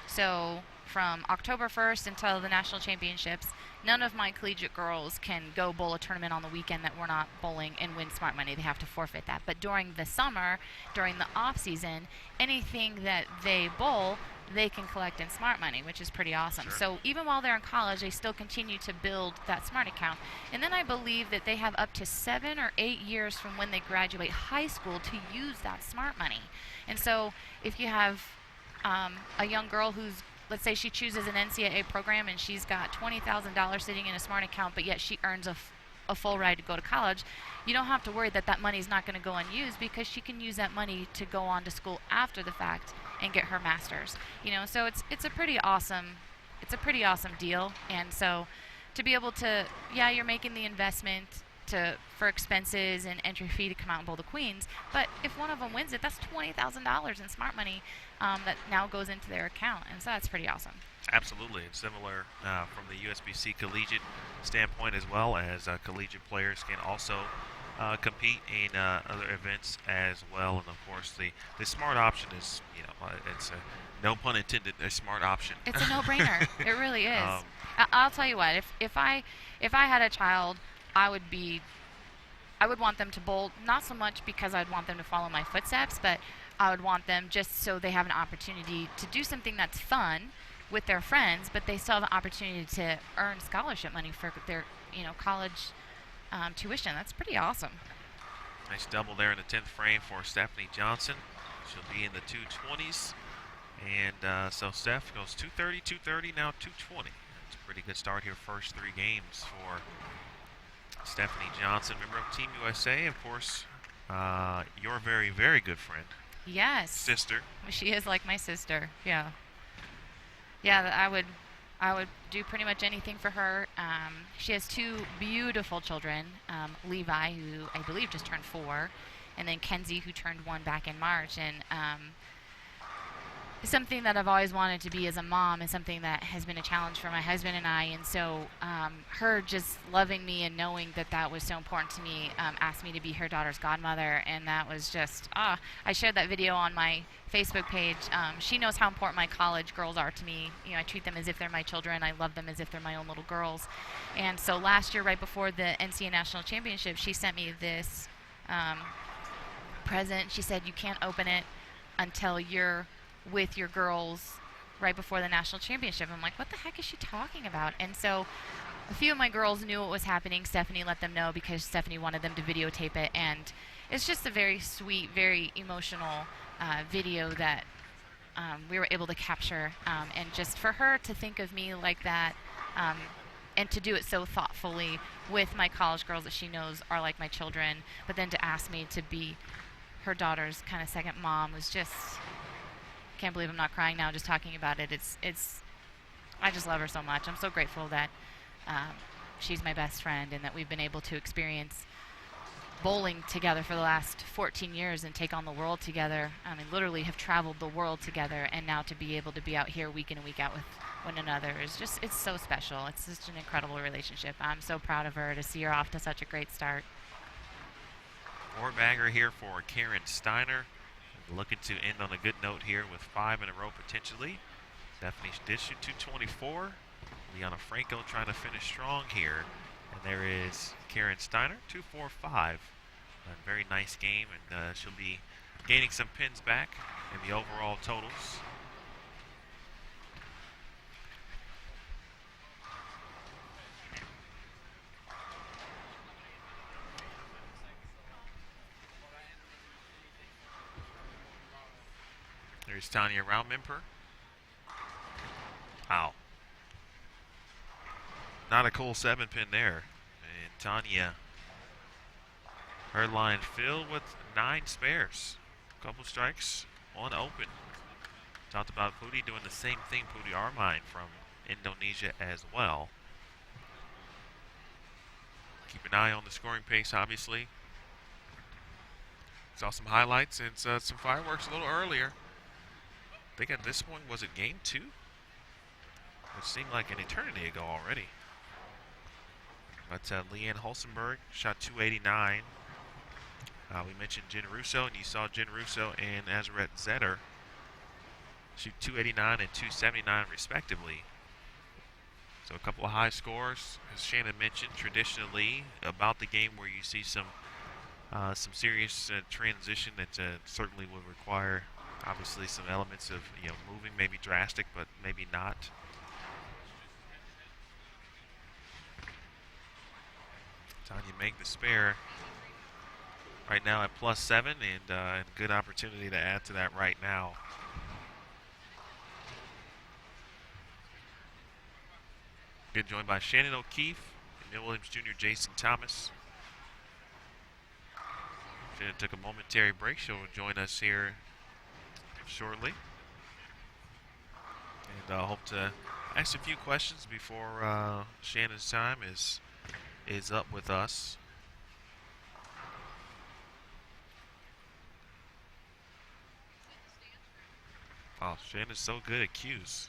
So from October 1st until the national championships, none of my collegiate girls can go bowl a tournament on the weekend that we're not bowling and win smart money. They have to forfeit that. But during the summer, during the off season, anything that they bowl, they can collect in smart money, which is pretty awesome. Sure. So even while they're in college, they still continue to build that smart account. And then I believe that they have up to 7 or 8 years from when they graduate high school to use that smart money. And so if you have a young girl who's, let's say she chooses an NCAA program and she's got $20,000 sitting in a smart account, but yet she earns a full ride to go to college, you don't have to worry that money's not going to go unused, because she can use that money to go on to school after the fact and get her master's. So it's a pretty awesome deal. And so to be able to, you're making the investment for expenses and entry fee to come out and bowl the Queens, but if one of them wins it, that's $20,000 in smart money that now goes into their account, and so that's pretty awesome. Absolutely. It's similar from the USBC collegiate standpoint, as well as collegiate players can also compete in other events as well. And of course, the smart option is, it's no pun intended, a smart option. It's a no-brainer. It really is. I'll tell you what. If I had a child, I would want them to bowl, not so much because I'd want them to follow my footsteps, but I would want them just so they have an opportunity to do something that's fun with their friends, but they still have an opportunity to earn scholarship money for their, college tuition. That's pretty awesome. Nice double there in the 10th frame for Stephanie Johnson. She'll be in the 220s. And so Steph goes 230, 230, now 220. It's a pretty good start here, first 3 games for Stephanie Johnson, member of Team USA, of course, your very, very good friend. Yes. Sister. She is like my sister. Yeah. Yeah, I would do pretty much anything for her. She has 2 beautiful children, Levi, who I believe just turned 4, and then Kenzie, who turned 1 back in March. And something that I've always wanted to be as a mom is something that has been a challenge for my husband and I. And so her just loving me and knowing that that was so important to me asked me to be her daughter's godmother. And that was just, I shared that video on my Facebook page. She knows how important my college girls are to me. You know, I treat them as if they're my children. I love them as if they're my own little girls. And so last year, right before the NCAA National Championship, she sent me this present. She said, you can't open it until you're with your girls right before the national championship. I'm like, what the heck is she talking about? And so a few of my girls knew what was happening. Stephanie let them know because Stephanie wanted them to videotape it. And it's just a very sweet, very emotional video that we were able to capture. And just for her to think of me like that and to do it so thoughtfully with my college girls that she knows are like my children, but then to ask me to be her daughter's kind of second mom was just... Can't believe I'm not crying now just talking about it. I just love her so much. I'm so grateful that she's my best friend and that we've been able to experience bowling together for the last 14 years and take on the world together. I mean, literally have traveled the world together, and now to be able to be out here week in and week out with one another is just, it's so special. It's just an incredible relationship. I'm so proud of her to see her off to such a great start. 4-bagger here for Karen Steiner. Looking to end on a good note here with 5 in a row potentially. Stephanie did shoot 224. Liana Franco trying to finish strong here. And there is Karen Steiner, 245. A very nice game, and she'll be gaining some pins back in the overall totals. There's Tanya Raumemper. Wow. Not a cool 7-pin there. And Tanya, her line filled with 9 spares. Couple strikes, 1 open. Talked about Pudi doing the same thing, Pudi Armine from Indonesia as well. Keep an eye on the scoring pace, obviously. Saw some highlights and some fireworks a little earlier. I think at this point, was it game 2? It seemed like an eternity ago already. But Leanne Holsenberg shot 289. We mentioned Jen Russo, and you saw Jen Russo and Azeret Zetter shoot 289 and 279 respectively. So a couple of high scores, as Shannon mentioned, traditionally about the game where you see some serious transition that certainly would require obviously some elements of moving, maybe drastic, but maybe not. Tanya make the spare right now at +7, and good opportunity to add to that right now. Been joined by Shannon O'Keefe, Neil Williams Jr., Jason Thomas. Shannon took a momentary break. She'll join us here shortly. And I hope to ask a few questions before Shannon's time is up with us. Oh, Shannon's so good at cues.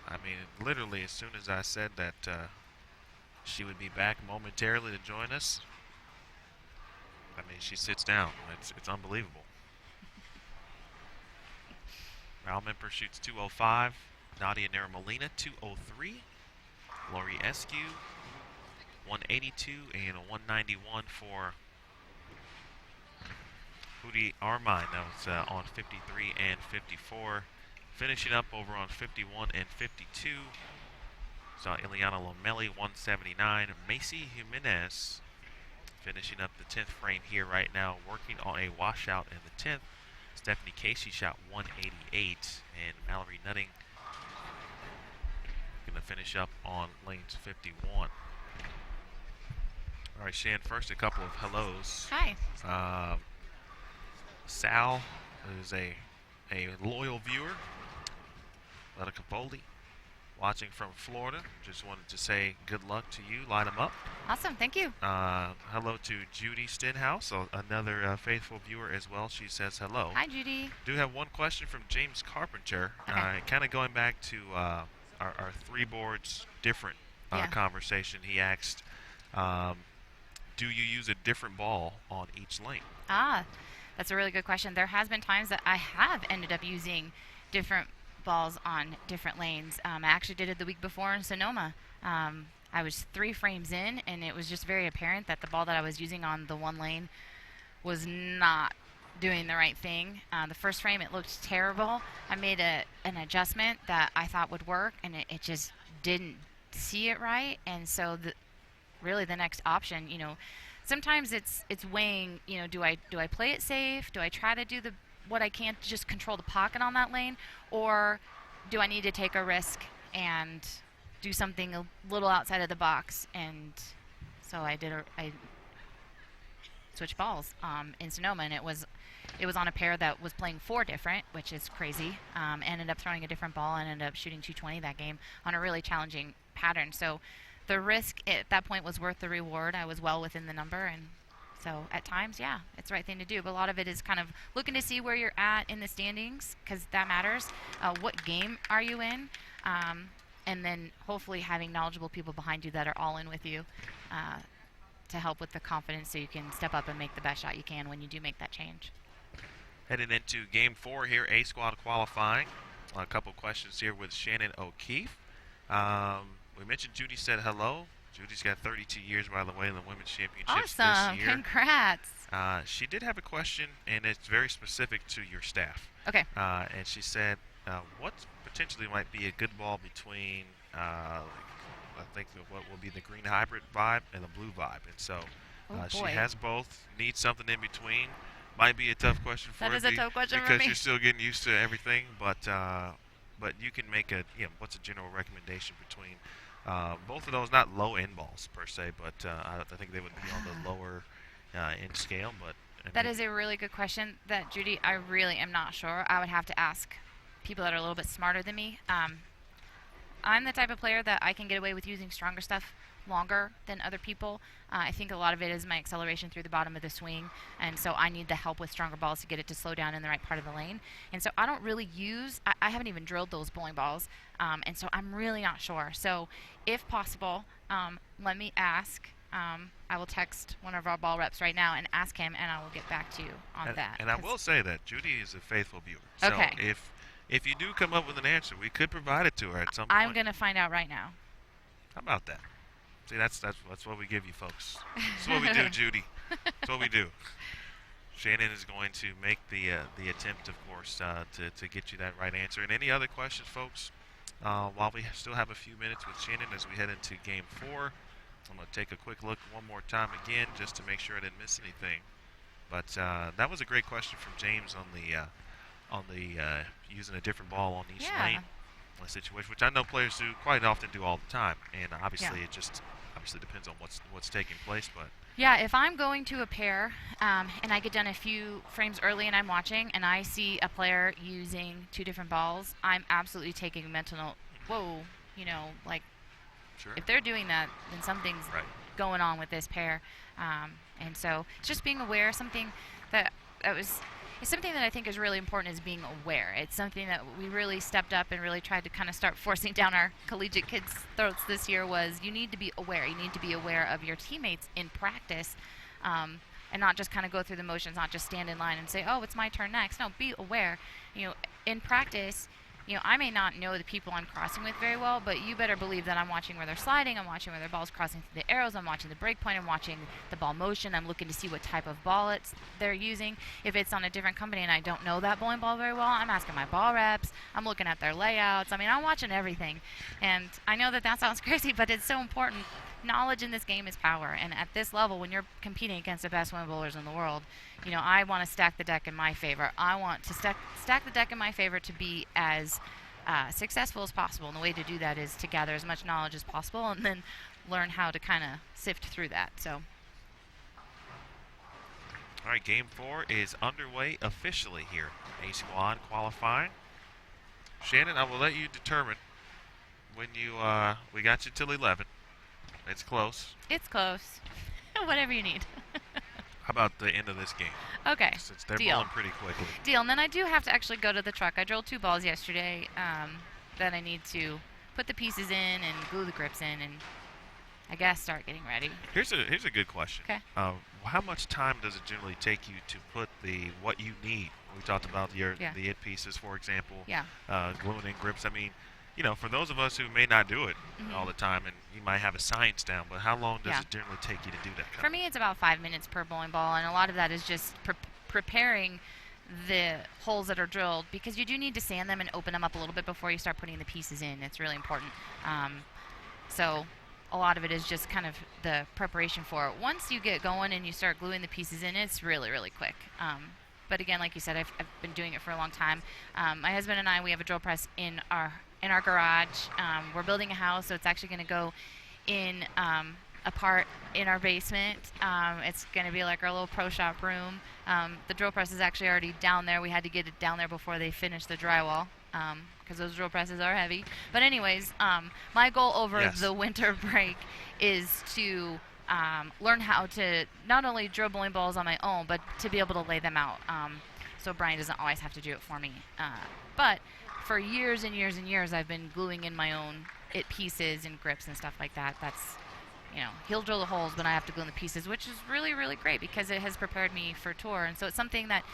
I mean, literally as soon as I said that she would be back momentarily to join us, I mean, she sits down. It's unbelievable. Raumemper shoots 205. Nadia Naramolina, 203. Lori Eskew, 182 and a 191 for Pudi Armine. That was on 53 and 54. Finishing up over on 51 and 52. So Ileana Lomeli, 179. Macy Jimenez finishing up the 10th frame here right now, working on a washout in the 10th. Stephanie Casey shot 188, and Mallory Nutting going to finish up on lanes 51. All right, Shan, first a couple of hellos. Hi. Sal is a loyal viewer. Letta Capaldi watching from Florida. Just wanted to say good luck to you. Light them up. Awesome. Thank you. Hello to Judy Stenhouse, another faithful viewer as well. She says hello. Hi, Judy. Do have one question from James Carpenter. Okay. Kind of going back to our three boards different conversation. He asked, do you use a different ball on each lane? That's a really good question. There has been times that I have ended up using different balls on different lanes. I actually did it the week before in Sonoma. I was 3 frames in, and it was just very apparent that the ball that I was using on the one lane was not doing the right thing. The first frame, it looked terrible. I made an adjustment that I thought would work, and it just didn't see it right. And so really the next option, sometimes it's weighing, do I play it safe? Do I try to do what I can to just control the pocket on that lane, or do I need to take a risk and do something a little outside of the box? And so I switched balls in Sonoma, and it was on a pair that was playing 4 different, which is crazy. Ended up throwing a different ball and ended up shooting 220 that game on a really challenging pattern. So the risk at that point was worth the reward. I was well within the number, and so at times, it's the right thing to do. But a lot of it is kind of looking to see where you're at in the standings, because that matters. What game are you in? And then hopefully having knowledgeable people behind you that are all in with you to help with the confidence so you can step up and make the best shot you can when you do make that change. Heading into Game 4 here, A squad qualifying. A couple questions here with Shannon O'Keefe. We mentioned Judy said hello. Judy's got 32 years, by the way, in the Women's Championships awesome. this year. Congrats. She did have a question, and it's very specific to your staff. Okay. And she said, what potentially might be a good ball between, I think, what will be the green hybrid vibe and the blue vibe? And so she has both, needs something in between. Might be a tough question for That is a tough question for because me. you're still getting used to everything, but you can make what's a general recommendation between both of those, not low end balls per se, but I think they would be on the lower end scale. But that is a really good question that, Judy, I really am not sure. I would have to ask people that are a little bit smarter than me. I'm the type of player that I can get away with using stronger stuff longer than other people. I think a lot of it is my acceleration through the bottom of the swing, and so I need the help with stronger balls to get it to slow down in the right part of the lane. And so I don't really I haven't even drilled those bowling balls, and so I'm really not sure. So if possible, let me ask. I will text one of our ball reps right now and ask him, and I will get back to you on that. And I will say that Judy is a faithful viewer. So okay. If you do come up with an answer, we could provide it to her at some point. I'm going to find out right now. How about that? See, that's what we give you, folks. That's what we do, Judy. That's what we do. Shannon is going to make the attempt, of course, to get you that right answer. And any other questions, folks? While we still have a few minutes with Shannon as we head into Game 4, I'm going to take a quick look one more time again just to make sure I didn't miss anything. But that was a great question from James on the using a different ball on each lane situation, which I know players do quite often do all the time. And obviously it just depends on what's taking place. But yeah, if I'm going to a pair and I get done a few frames early and I'm watching and I see a player using 2 different balls, I'm absolutely taking a mental note. Whoa, sure. If they're doing that, then something's going on with this pair. And so it's just being aware. Something that it's something that I think is really important is being aware. It's something that we really stepped up and really tried to kind of start forcing down our collegiate kids' throats this year was you need to be aware. You need to be aware of your teammates in practice and not just kind of go through the motions, not just stand in line and say, oh, it's my turn next. No, be aware. In practice, I may not know the people I'm crossing with very well, but you better believe that I'm watching where they're sliding, I'm watching where their ball's crossing through the arrows, I'm watching the break point, I'm watching the ball motion, I'm looking to see what type of ball they're using. If it's on a different company and I don't know that bowling ball very well, I'm asking my ball reps, I'm looking at their layouts. I mean, I'm watching everything. And I know that sounds crazy, but it's so important. Knowledge in this game is power, and at this level, when you're competing against the best women bowlers in the world, I want to stack the deck in my favor. I want to stack the deck in my favor to be as successful as possible, and the way to do that is to gather as much knowledge as possible and then learn how to kind of sift through that. So, all right, Game 4 is underway officially here. A squad qualifying. Shannon, I will let you determine when we got you till 11. It's close. It's close. Whatever you need. How about the end of this game? Okay. Since they're Deal. bowling pretty quickly. Deal. And then I do have to actually go to the truck. I drilled 2 balls yesterday that I need to put the pieces in and glue the grips in, and I guess start getting ready. Here's a good question. Okay. How much time does it generally take you to put what you need? We talked about the it pieces, for example. Yeah. Gluing in grips. I mean, for those of us who may not do it all the time, and you might have a science down, but how long does it generally take you to do that? For me, it's about 5 minutes per bowling ball, and a lot of that is just preparing the holes that are drilled, because you do need to sand them and open them up a little bit before you start putting the pieces in. It's really important. So a lot of it is just kind of the preparation for it. Once you get going and you start gluing the pieces in, it's really, really quick. But again, like you said, I've been doing it for a long time. My husband and I, we have a drill press in our garage. We're building a house, so it's actually going to go in a part in our basement. It's going to be like our little pro shop room. The drill press is actually already down there. We had to get it down there before they finished the drywall, because those drill presses are heavy. But anyways, my goal over the winter break is to learn how to not only drill bowling balls on my own, but to be able to lay them out. So Brian doesn't always have to do it for me. But for years and years and years, I've been gluing in my own pieces and grips and stuff like that. That's, he'll drill the holes, but I have to glue in the pieces, which is really, really great because it has prepared me for tour. And so it's something that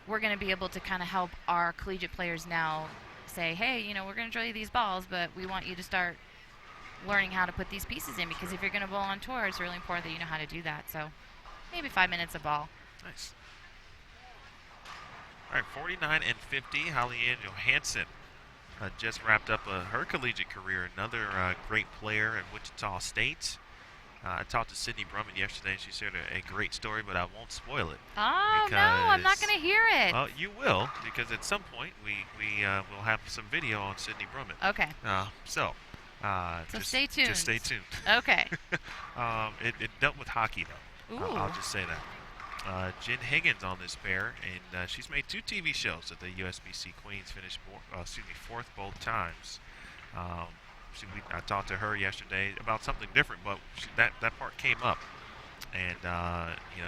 we're going to be able to kind of help our collegiate players now say, hey, we're going to drill you these balls, but we want you to start learning how to put these pieces in, because if you're going to bowl on tour, it's really important that you know how to do that. So maybe 5 minutes a ball. Nice. All right, 49 and 50. Holly Ann Johansson just wrapped up her collegiate career. Another great player at Wichita State. I talked to Sydney Brumman yesterday, and she shared a great story, but I won't spoil it. Oh, no, I'm not going to hear it. Well, you will, because at some point we will have some video on Sydney Brumman. Okay. So just stay tuned. Just stay tuned. Okay. It dealt with hockey, though. Ooh. I'll just say that. Jen Higgins on this pair, and she's made 2 TV shows at the USBC Queens, finished fourth both times. I talked to her yesterday about something different, but that part came up, and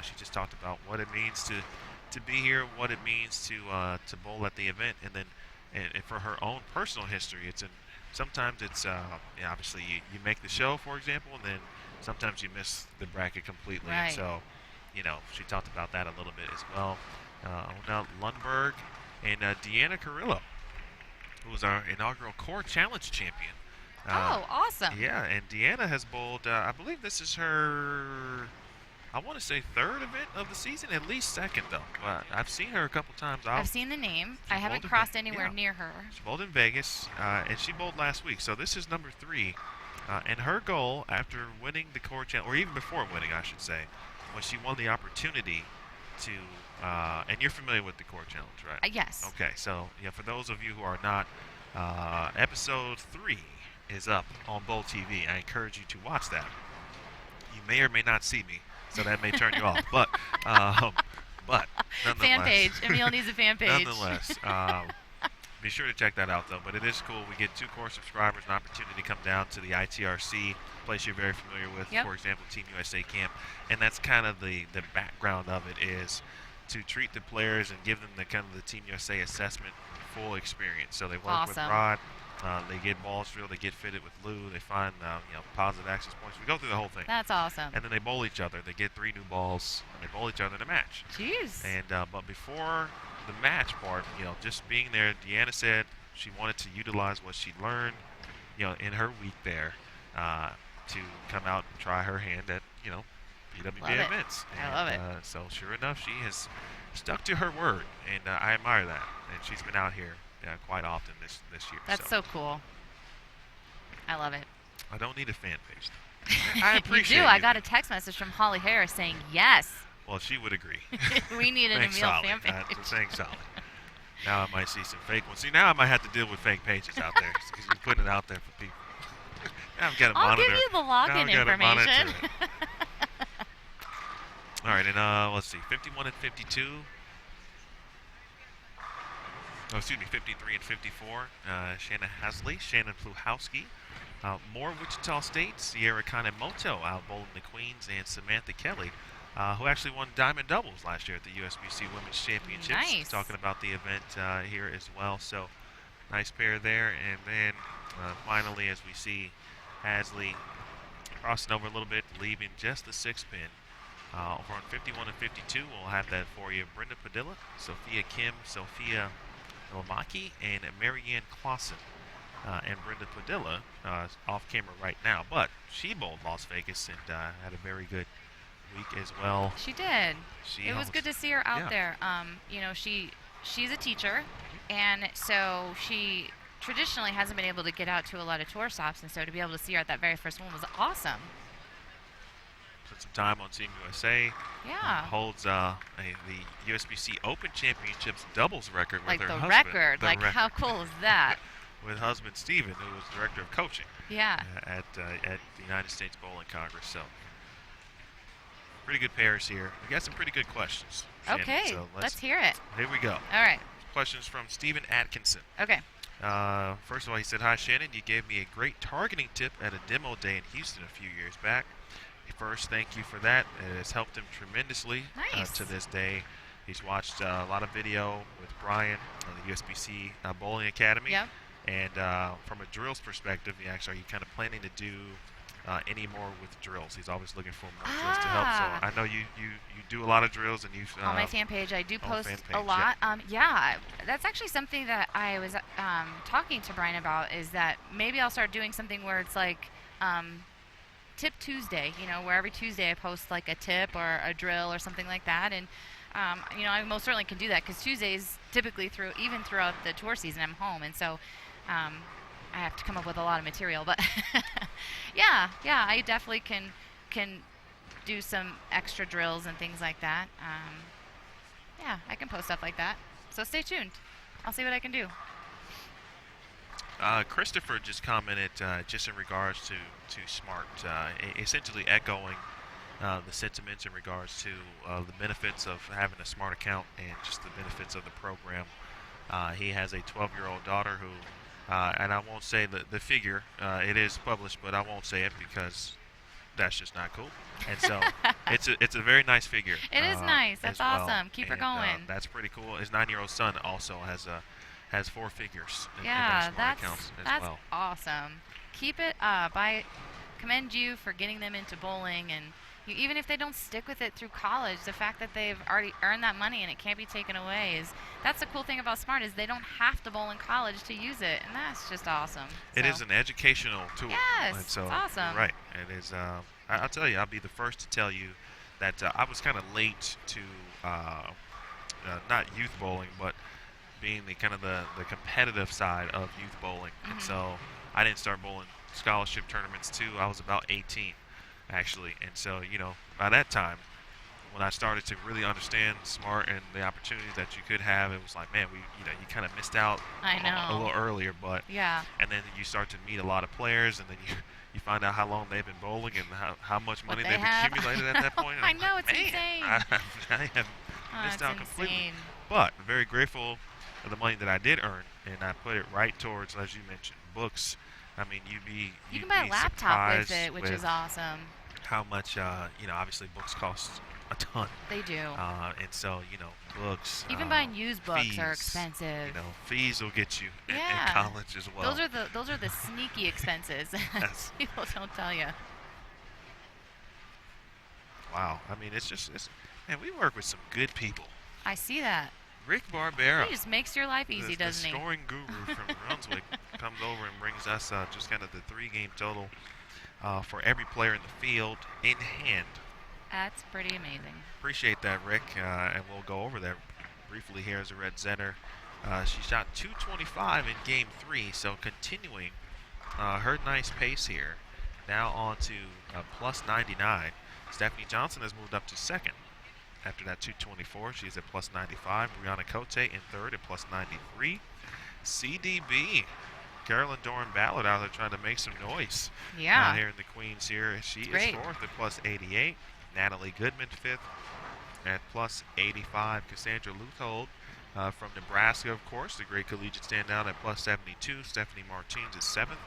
she just talked about what it means to be here, what it means to bowl at the event, and then and for her own personal history, sometimes it's obviously you make the show, for example, and then sometimes you miss the bracket completely. Right. And so, she talked about that a little bit as well. Now Lundberg and Deanna Carrillo, who was our inaugural Core Challenge champion. Awesome. Yeah, and Deanna has bowled, I believe this is her, I want to say 3rd event of the season, at least 2nd, though. I've seen her a couple times. I've seen the name. I haven't crossed anywhere near her. She bowled in Vegas, and she bowled last week, so this is number 3. And her goal after winning the Core Challenge, or even before winning, I should say, when she won the opportunity to, and you're familiar with the Core Challenge, right? Yes. Okay, so for those of you who are not, episode 3 is up on Bowl TV. I encourage you to watch that. You may or may not see me, so that may turn you off. But nonetheless, fan page. Emil needs a fan page. Nonetheless, be sure to check that out, though. But it is cool. We get 2 core subscribers, an opportunity to come down to the ITRC, place you're very familiar with, for example, Team USA Camp. And that's kind of the background of it, is to treat the players and give them the kind of the Team USA assessment full experience. So they work with Rod. They get balls drilled, they get fitted with Lou, they find positive access points. We go through the whole thing. That's awesome. And then they bowl each other. They get 3 new balls, and they bowl each other in a match. Jeez. And but before the match part, just being there, Deanna said she wanted to utilize what she learned, in her week there, to come out and try her hand at, PWBA events. I love it. So sure enough, she has stuck to her word, and I admire that. And she's been out here quite often this year. That's so cool. I love it. I don't need a fan page. I appreciate you do. it. I got a text message from Holly Harris saying yes. Well, she would agree. We need an Emil fan page. Thanks, Holly. Now I might see some fake ones. See, now I might have to deal with fake pages out there because you're putting it out there for people. Now I've got to monitor. I'll give you the login information. All right, and let's see, 51 and 52. Oh, excuse me, 53 and 54. Shannon Hasley, Shannon Pluhowski. More Wichita State, Sierra Kanemoto out bowling the Queens, and Samantha Kelly, who actually won diamond doubles last year at the USBC Women's Championships. Nice. Talking about the event here as well. So nice pair there. And then finally, as we see Hasley crossing over a little bit, leaving just the 6-pin. Over on 51 and 52, we'll have that for you. Brenda Padilla, Sophia Kim, Sophia Lomaki, and Marianne Clausen. And Brenda Padilla off camera right now, but she bowled Las Vegas and had a very good week as well. She did. It was good to see her out Yeah. there. She's a teacher, and so she traditionally hasn't been able to get out to a lot of tour stops, and so to be able to see her at that very first one was awesome. Spent some time on Team USA. Yeah. Holds the USBC Open Championships doubles record with Like her the husband. record. The Like, record. how cool is that? With husband Steven, who was director of coaching Yeah. at the United States Bowling Congress. So pretty good pairs here. We got some pretty good questions, Shannon, Okay, so let's hear it. Here we go. All right. Questions from Stephen Atkinson. Okay. First of all, he said, "Hi, Shannon. You gave me a great targeting tip at a demo day in Houston a few years back. First, thank you for that. It has helped him tremendously Nice. to this day. He's watched a lot of video with Brian on the USBC Bowling Academy. Yep. And from a drills perspective, are you kind of planning to do any more with drills? He's always looking for more drills to help. So I know you do a lot of drills, and you've On my fan page, I do on post fan a page, lot. Yeah, that's actually something that I was talking to Brian about, is that maybe I'll start doing something where it's like Tip Tuesday, where every Tuesday I post like a tip or a drill or something like that. And, I most certainly can do that because Tuesdays typically even throughout the tour season, I'm home. And so I have to come up with a lot of material. But yeah, I definitely can do some extra drills and things like that. Yeah, I can post stuff like that. So stay tuned. I'll see what I can do. Christopher just commented just in regards to Smart, essentially echoing the sentiments in regards to the benefits of having a Smart account and just the benefits of the program. He has a 12-year-old daughter who, and I won't say the figure, it is published, but I won't say it because that's just not cool. And so it's a very nice figure. It is nice. That's awesome. Keep her going. That's pretty cool. His 9-year-old son also has 4 figures in Yeah, their Smart accounts as well. Awesome. Keep it up. I commend you for getting them into bowling, and even if they don't stick with it through college, the fact that they've already earned that money and it can't be taken away that's the cool thing about Smart, is they don't have to bowl in college to use it, and that's just awesome. It is an educational tool. Yes, and so it's awesome. Right. It is. I'll tell you, I'll be the first to tell you that I was kind of late to not youth bowling, but being the competitive side of youth bowling. Mm-hmm. And so I didn't start bowling scholarship tournaments till I was about 18, actually. And so, by that time, when I started to really understand Smart and the opportunities that you could have, it was like, man, you kind of missed out a little earlier. But yeah. And then you start to meet a lot of players, and then you find out how long they've been bowling and how much money they've accumulated at that point. I know, it's insane. I have missed out completely. But very grateful of the money that I did earn, and I put it right towards, as you mentioned, books. I mean, you can buy a laptop with it, which is awesome. How much, obviously books cost a ton. They do. And so, books. Even buying used books fees, are expensive. Fees will get you in college as well. Those are the sneaky expenses. People don't tell you. Wow. I mean, man, we work with some good people. I see that. Rick Barbera. He just makes your life easy, doesn't the he? scoring guru from Brunswick comes over and brings us just kind of the 3-game total for every player in the field in hand. That's pretty amazing. Appreciate that, Rick, and we'll go over that briefly here as a Red Zener. She shot 225 in Game 3, so continuing her nice pace here. Now on to plus 99. Stephanie Johnson has moved up to second. After that 224, she's at plus 95. Brianna Cote in third at plus 93. CDB, Carolyn Doran Ballard out there trying to make some noise. Yeah. Here in the Queens here. She is great. fourth at plus 88. Natalie Goodman fifth at plus 85. Cassandra Luthold from Nebraska, of course, the great collegiate standout at plus 72. Stephanie Martins is seventh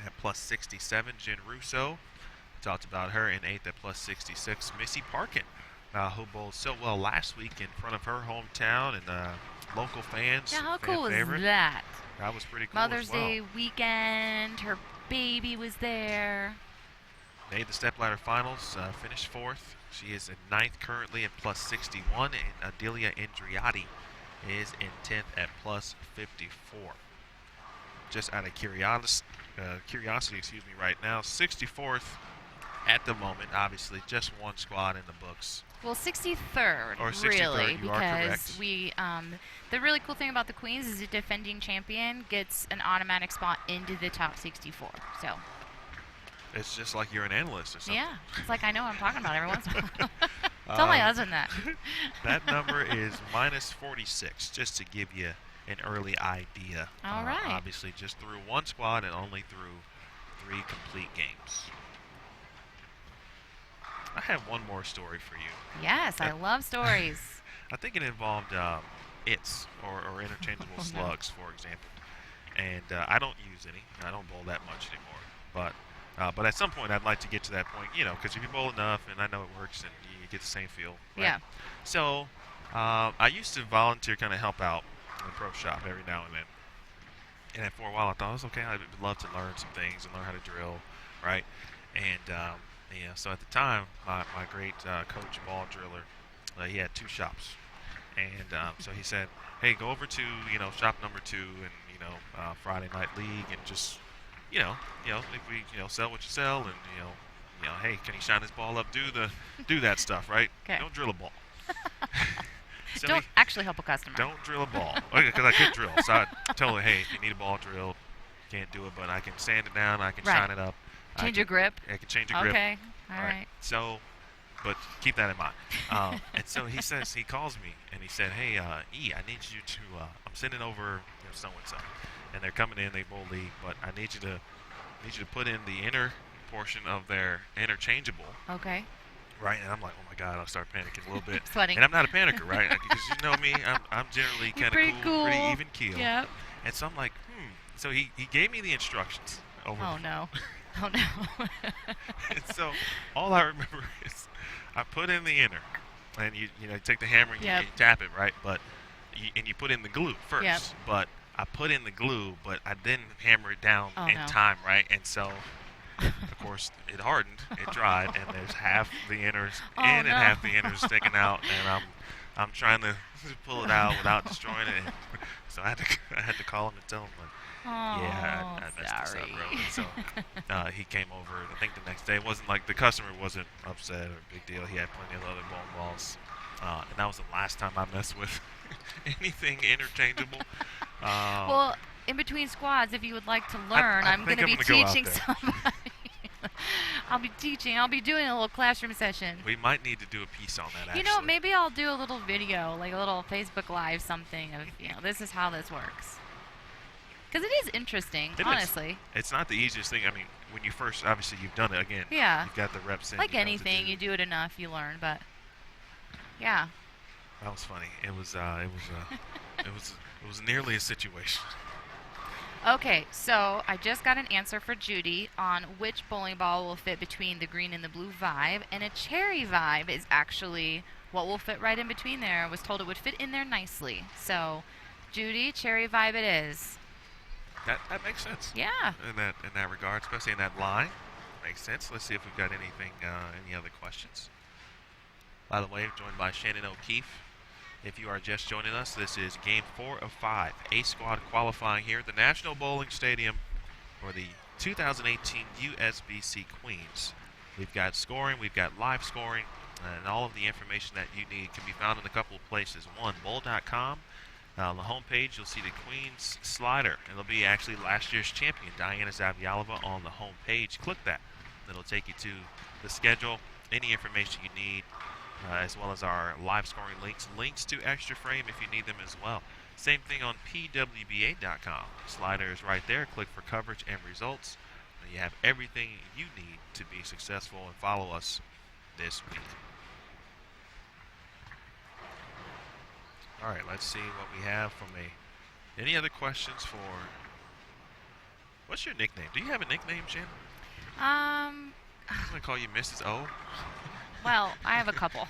at plus 67. Jen Russo, talked about her in eighth at plus 66. Missy Parkin, who bowled so well last week in front of her hometown and local fans. Yeah, how fan cool favorite. is that? That was pretty cool Mother's as well. Day weekend, her baby was there. Made the stepladder finals, finished fourth. She is in ninth currently at plus 61, and Adelia Indriati is in 10th at plus 54. Just out of curiosity, right now, 64th at the moment. Obviously, just one squad in the books. Well, 63rd, Or 63rd, really, you are because correct. we, the really cool thing about the Queens is the defending champion gets an automatic spot into the top 64. So, It's just like you're an analyst or something. yeah, it's like I know what I'm talking about every once in a while. Tell my husband that. That number is minus 46, just to give you an early idea. All right. Obviously, just through one squad and only through 3 complete games. I have one more story for you. Yes, I love stories. I think it involved its or interchangeable slugs, for example. And I don't use any. I don't bowl that much anymore. But at some point, I'd like to get to that point, because if you bowl enough, and I know it works, and you get the same feel. Right? Yeah. So I used to volunteer, kind of help out in the pro shop every now and then. And for a while, I thought it was okay. I'd love to learn some things and learn how to drill, right? And so at the time, my great coach, ball driller, he had 2 shops. And so he said, hey, go over to, shop number 2 and, Friday night league and just, if we, sell what you sell and, hey, can you shine this ball up? Do that stuff, right? Okay. Don't drill a ball. So Don't actually help a customer. don't drill a ball. Because I could drill. So I tell her, hey, if you need a ball drilled, can't do it, but I can sand it down, I can Right. shine it up. Change your grip. I can change your grip. Okay. All right. So, but keep that in mind. And so he calls me and he said, hey, E, I need you to, I'm sending over so-and-so. And they're coming in, they bowl league, but I need you to put in the inner portion of their interchangeable. Okay. Right, and I'm like, oh my God, I'll start panicking a little bit. Sweating. And I'm not a panicker, right? Because you know me, I'm generally You're kind pretty of cool, pretty cool. even keel. Yep. And so I'm like, So he gave me the instructions over. Oh, no. Oh, no. And so all I remember is I put in the inner, and you take the hammer and Yep. you tap it, right? But you put in the glue first. Yep. But I put in the glue, but I didn't hammer it down Oh, in no. time, right? And so, of course, it hardened, it dried, and there's half the inners Oh, in and no. half the inners sticking out, and I'm trying to pull it out without destroying it. And so I had to call him and tell him, like, yeah, I messed this up, bro. And so he came over, I think the next day. It wasn't like the customer wasn't upset or a big deal. He had plenty of other bowling balls. And that was the last time I messed with anything interchangeable. Well, in between squads, if you would like to learn, I I'm think going to I'm be gonna go out teaching there. somebody. I'll be teaching. I'll be doing a little classroom session. We might need to do a piece on that, actually. You know, maybe I'll do a little video, like a little Facebook Live something of, this is how this works. Because it is interesting, It is. honestly. It's not the easiest thing. I mean, when you first, obviously, you've done it again. Yeah. You've got the reps in. Like you know what to anything, do. you do it enough, you learn. But yeah, That was funny. It was nearly a situation. okay. So I just got an answer for Judy on which bowling ball will fit between the green and the blue vibe, and a cherry vibe is actually what will fit right in between there. I was told it would fit in there nicely. So, Judy, cherry vibe it is. That makes sense. Yeah. In that regard, especially in that line, makes sense. Let's see if we've got anything, any other questions. By the way, joined by Shannon O'Keefe If you are just joining us, this is Game 4 of 5, A-Squad qualifying here at the National Bowling Stadium for the 2018 USBC Queens. We've got scoring, we've got live scoring, and all of the information that you need can be found in a couple of places. One, bowl.com. On the homepage, you'll see the Queens slider. It'll be actually last year's champion, Diana Zavialova, on the homepage. Click that. It'll take you to the schedule, any information you need, as well as our live scoring links to Extra Frame if you need them as well. Same thing on pwba.com. Slider is right there. Click for coverage and results. And you have everything you need to be successful and follow us this week. All right, let's see what we have from any other questions for, what's your nickname? Do you have a nickname, Shannon? I'm going to call you Mrs. O. Well, I have a couple.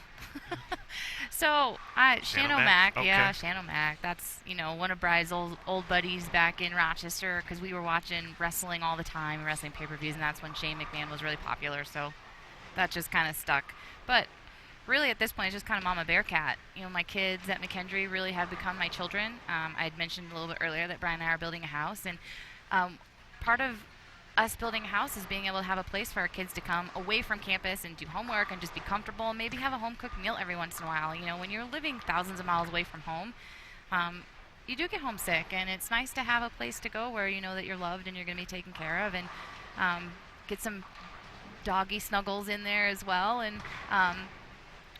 So, Shannon O'Mac, okay. Yeah, Shannon O'Mac. That's, one of Bry's old buddies back in Rochester, because we were watching wrestling all the time, wrestling pay-per-views, and that's when Shane McMahon was really popular, so that just kind of stuck. But really, at this point, it's just kind of Mama Bearcat. My kids at McKendree really have become my children. I had mentioned a little bit earlier that Brian and I are building a house, and part of us building a house is being able to have a place for our kids to come away from campus and do homework and just be comfortable and maybe have a home-cooked meal every once in a while. When you're living thousands of miles away from home, you do get homesick, and it's nice to have a place to go where you know that you're loved and you're going to be taken care of, and get some doggy snuggles in there as well. And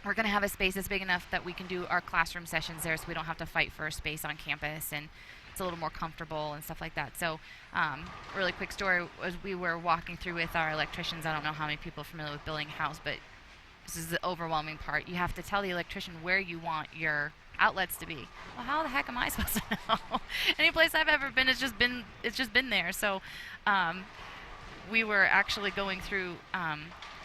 we're going to have a space that's big enough that we can do our classroom sessions there, so we don't have to fight for a space on campus, and it's a little more comfortable and stuff like that. So really quick story was we were walking through with our electricians. I don't know how many people are familiar with building a house, but this is the overwhelming part. You have to tell the electrician where you want your outlets to be. Well, how the heck am I supposed to know? Any place I've ever been, it's just been there. So we were actually going through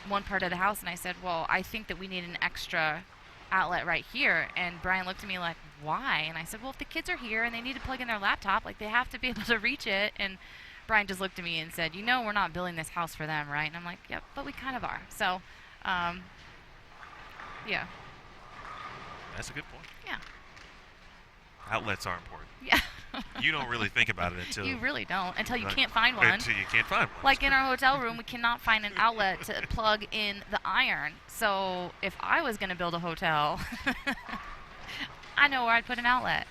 one part of the house, and I said, well, I think that we need an extra outlet right here. And Brian looked at me like, why? And I said, well, if the kids are here and they need to plug in their laptop, they have to be able to reach it. And Brian just looked at me and said, we're not building this house for them, right? And I'm like, yep, but we kind of are. So yeah, that's a good point. Yeah, outlets are important. Yeah. You don't really think about it until you really don't, until you can't find one. Until you can't find one. Like in our hotel room, we cannot find an outlet to plug in the iron. So if I was going to build a hotel, I know where I'd put an outlet.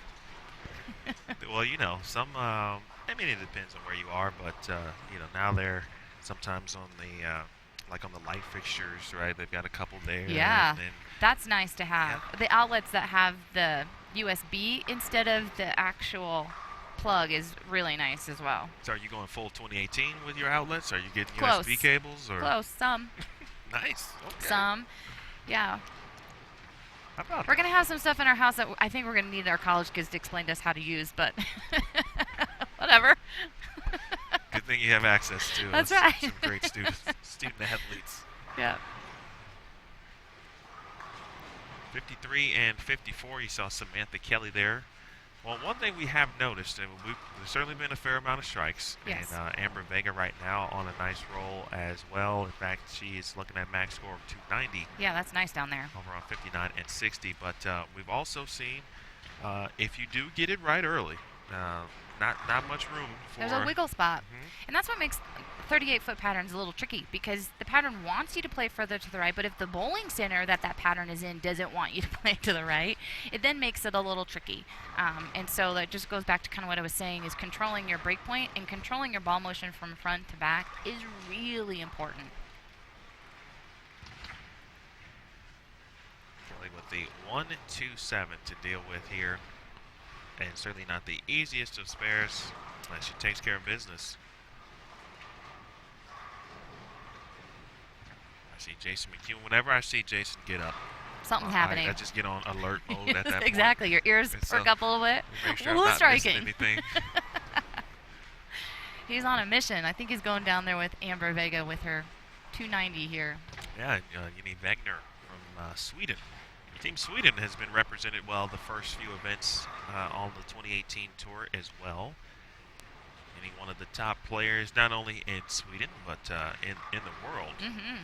Well, some. It depends on where you are, but now they're sometimes on the on the light fixtures, right? They've got a couple there. Yeah, that's nice to have. Yeah. The outlets that have the USB instead of the actual plug is really nice as well. So are you going full 2018 with your outlets? Are you getting Close. USB cables? Or? Close, some. Nice. Okay. Some, yeah. How about We're going to have some stuff in our house that I think we're going to need our college kids to explain to us how to use, but whatever. Good thing you have access to That's right. some great student athletes. Yeah. 53 and 54, you saw Samantha Kelly there. Well, one thing we have noticed, and there's certainly been a fair amount of strikes. Yes. And Amber Vega right now on a nice roll as well. In fact, she is looking at max score of 290. Yeah, that's nice down there. Over on 59 and 60. But we've also seen, if you do get it right early, not much room for... There's a wiggle spot. Mm-hmm. And that's what makes 38-foot patterns a little tricky, because the pattern wants you to play further to the right, but if the bowling center that pattern is in doesn't want you to play to the right, it then makes it a little tricky. And so that just goes back to kind of what I was saying, is controlling your break point and controlling your ball motion from front to back is really important. Kelly with the 1-2-7 to deal with here. And certainly not the easiest of spares. She takes care of business. I see Jason McHugh. Whenever I see Jason get up, Something's happening. I just get on alert mode at that exactly. point. Your ears perk up a little bit. Make sure Who's I'm not striking? missing anything. He's on a mission. I think he's going down there with Amber Vega with her 290 here. Yeah, you need Wagner from Sweden. Team Sweden has been represented well the first few events on the 2018 tour as well. Any one of the top players, not only in Sweden, but in the world. Mm-hmm.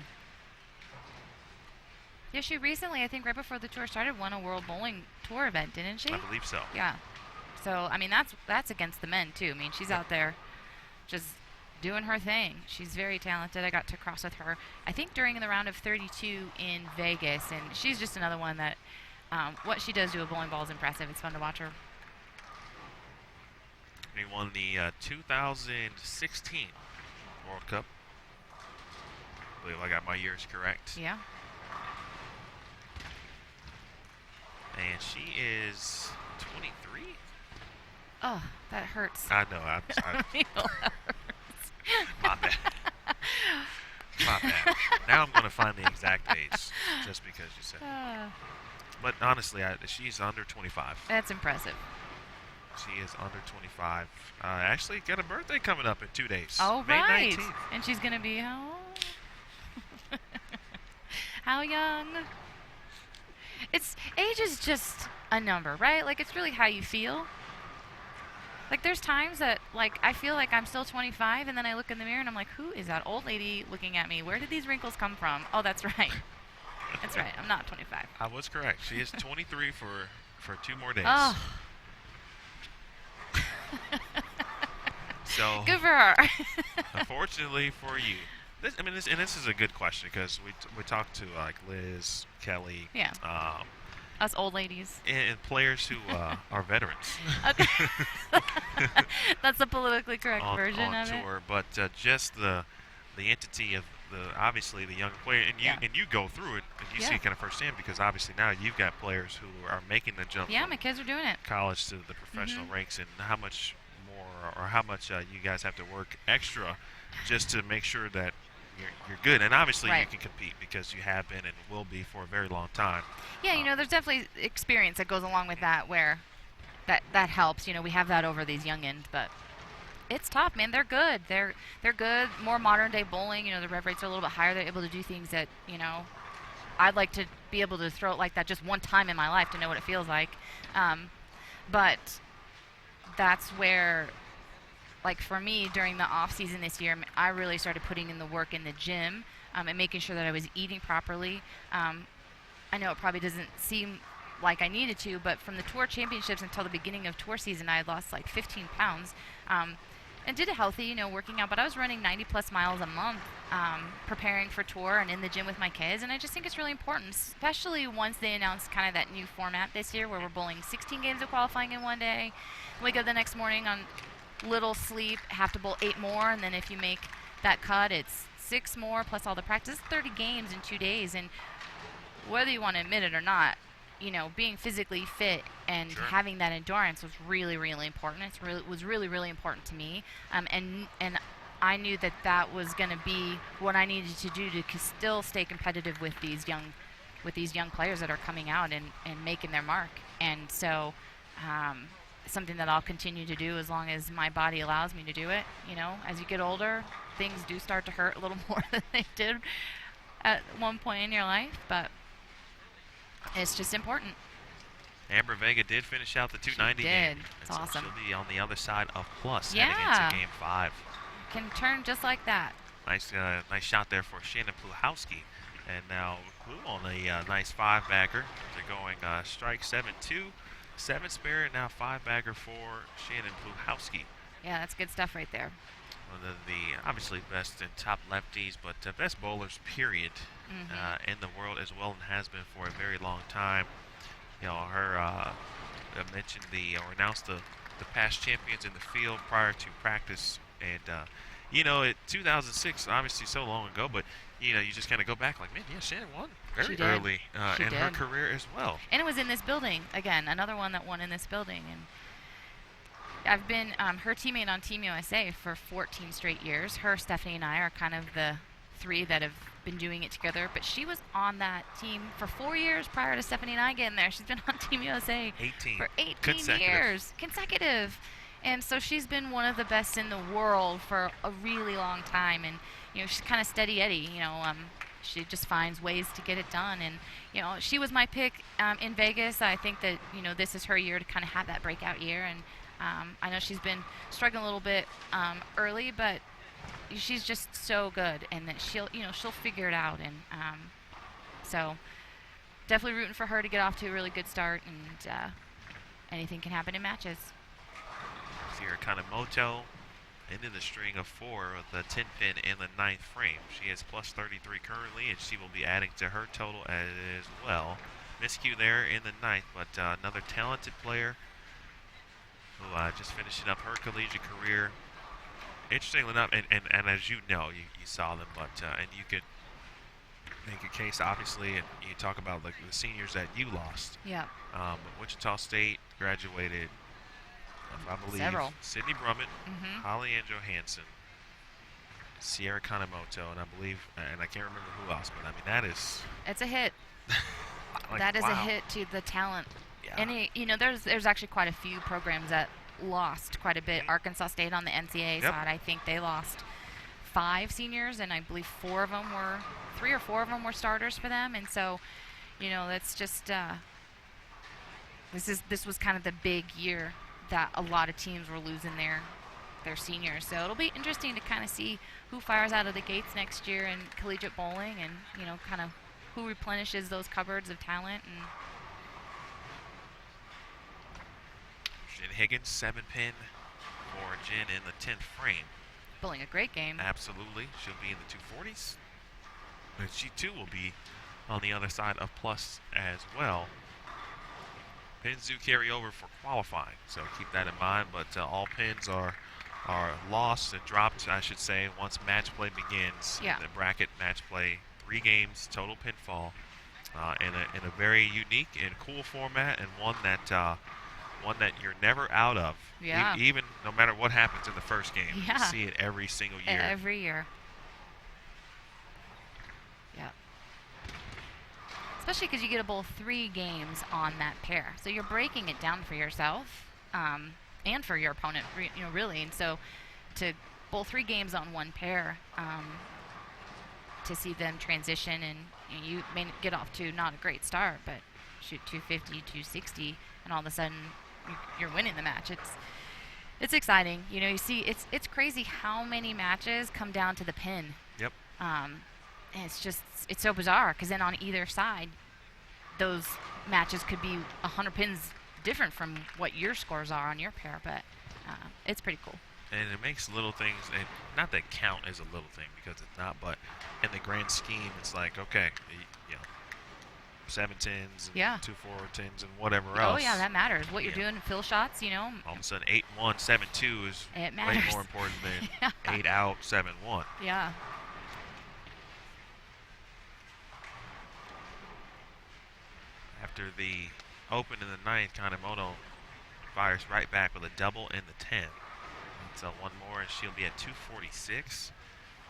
Yeah, she recently, I think right before the tour started, won a World Bowling Tour event, didn't she? I believe so. Yeah. So, I mean, that's against the men, too. I mean, she's out there just doing her thing. She's very talented. I got to cross with her, I think, during the round of 32 in Vegas, and she's just another one that what she does to a bowling ball is impressive. It's fun to watch her. He won the 2016 World Cup. I believe I got my years correct. Yeah. And she is 23? Oh, that hurts. I know. My bad. My bad. Now I'm going to find the exact age just because you said it. But honestly, she's under 25. That's impressive. She is under 25. Actually, got a birthday coming up in 2 days. Oh, May right. 19th. And she's going to be how old? How young? Age is just a number, right? Like, it's really how you feel. Like, there's times that, like, I feel like I'm still 25, and then I look in the mirror and I'm like, who is that old lady looking at me? Where did these wrinkles come from? Oh, that's right. That's right. I'm not 25. I was correct. She is 23 for 2 more days. Oh. So good for her. Unfortunately for you, this is a good question because we talked to like Liz, Kelly, yeah, us old ladies, and players who are veterans. Okay, that's the politically correct version on of tour, it. But just the entity of obviously the young player, and you go through it and you see it kind of firsthand because obviously now you've got players who are making the jump. Yeah, my kids are doing it. College to the professional ranks, and how much more or how much you guys have to work extra just to make sure that you're good. And obviously you can compete because you have been and will be for a very long time. Yeah, there's definitely experience that goes along with that where that helps. We have that over these youngins, but it's tough, man. They're good. They're good. More modern day bowling. The rev rates are a little bit higher. They're able to do things that I'd like to be able to throw it like that just one time in my life to know what it feels like. But that's where, like for me, during the off season this year, I really started putting in the work in the gym and making sure that I was eating properly. I know it probably doesn't seem like I needed to, but from the tour championships until the beginning of tour season, I had lost like 15 pounds. And did it healthy, working out. But I was running 90-plus miles a month, preparing for tour and in the gym with my kids. And I just think it's really important, especially once they announced kind of that new format this year where we're bowling 16 games of qualifying in one day. Wake up the next morning on little sleep, have to bowl 8 more. And then if you make that cut, it's 6 more plus all the practice. 30 games in 2 days. And whether you want to admit it or not, being physically fit and having that endurance was really, really important. It was really, really important to me. And I knew that was going to be what I needed to do to still stay competitive with these young players that are coming out and making their mark. And so something that I'll continue to do as long as my body allows me to do it. As you get older, things do start to hurt a little more than they did at one point in your life, but it's just important. Amber Vega did finish out the 290 game. It's awesome. She'll be on the other side of plus heading into Game 5. Can turn just like that. Nice shot there for Shannon Pluhowski. And now Blue on a nice 5-bagger. They're going strike 7-2, 7 spare, and now 5-bagger for Shannon Pluhowski. Yeah, that's good stuff right there. One of the obviously best and top lefties, but best bowlers, period, in the world as well, and has been for a very long time. Her mentioned or announced the past champions in the field prior to practice, and 2006, obviously so long ago, but you just kind of go back like, man, yeah, Shannon won very early in her career as well. And it was in this building again, another one that won in this building, and I've been her teammate on Team USA for 14 straight years. Her, Stephanie, and I are kind of the 3 that have been doing it together. But she was on that team for 4 years prior to Stephanie and I getting there. She's been on Team USA for 18 years consecutive. And so she's been one of the best in the world for a really long time. And, she's kind of steady Eddie. She just finds ways to get it done. And, she was my pick in Vegas. I think that, this is her year to kind of have that breakout year. And I know she's been struggling a little bit early, but she's just so good, and that she'll figure it out. And so definitely rooting for her to get off to a really good start, and anything can happen in matches. Sierra Kanemoto into the string of 4 with the 10 pin in the 9th frame. She is plus 33 currently, and she will be adding to her total as well. Miscue there in the 9th, but another talented player who just finishing up her collegiate career. Interestingly enough, and as you know, you saw them, but and you could make a case, obviously, and you talk about like the seniors that you lost. Yeah. But Wichita State graduated, I believe, Several. Sydney Brummett, Mm-hmm. Holly Ann Johansson, Sierra Kanemoto, and I believe, and I can't remember who else, but I mean, that is... It's a hit. like, That is wow. a hit to the talent. Yeah. And there's actually quite a few programs that lost quite a bit. Mhm. Arkansas State on the NCAA Yep. side, I think they lost 5 seniors, and I believe 3 or 4 of them were starters for them. And so, that's just this was kind of the big year that a lot of teams were losing their seniors. So it'll be interesting to kind of see who fires out of the gates next year in collegiate bowling, and kind of who replenishes those cupboards of talent. And Jen Higgins, 7 pin for Jen in the 10th frame. bowling a great game. Absolutely. She'll be in the 240s. And she, too, will be on the other side of plus as well. Pins do carry over for qualifying, so keep that in mind. But all pins are lost and dropped, I should say, once match play begins. Yeah. The bracket match play, 3 games, total pinfall, in a very unique and cool format, and one that you're never out of. Yeah. Even no matter what happens in the first game, Yeah. you see it every single year. Every year. Yeah. Especially because you get to bowl 3 games on that pair, so you're breaking it down for yourself, and for your opponent, really. And so, to bowl 3 games on one pair, to see them transition, and you may get off to not a great start, but shoot 250, 260, and all of a sudden you're winning the match. It's exciting. You see, it's crazy how many matches come down to the pin. Yep. And it's so bizarre, because then on either side, those matches could be 100 pins different from what your scores are on your pair, but it's pretty cool. And it makes little things, and not that count as a little thing, because it's not, but in the grand scheme, it's like, okay, 7 tens, and Yeah. 2 4-10s, and whatever else. Oh, yeah, that matters. What you're Yeah. doing in fill shots, All of a sudden, 8-1, 7-2 is It way matters. more important than Yeah. 8 out, 7-1. Yeah. After the open in the 9th, Kanemoto fires right back with a double in the 10th. So one more, and she'll be at 246.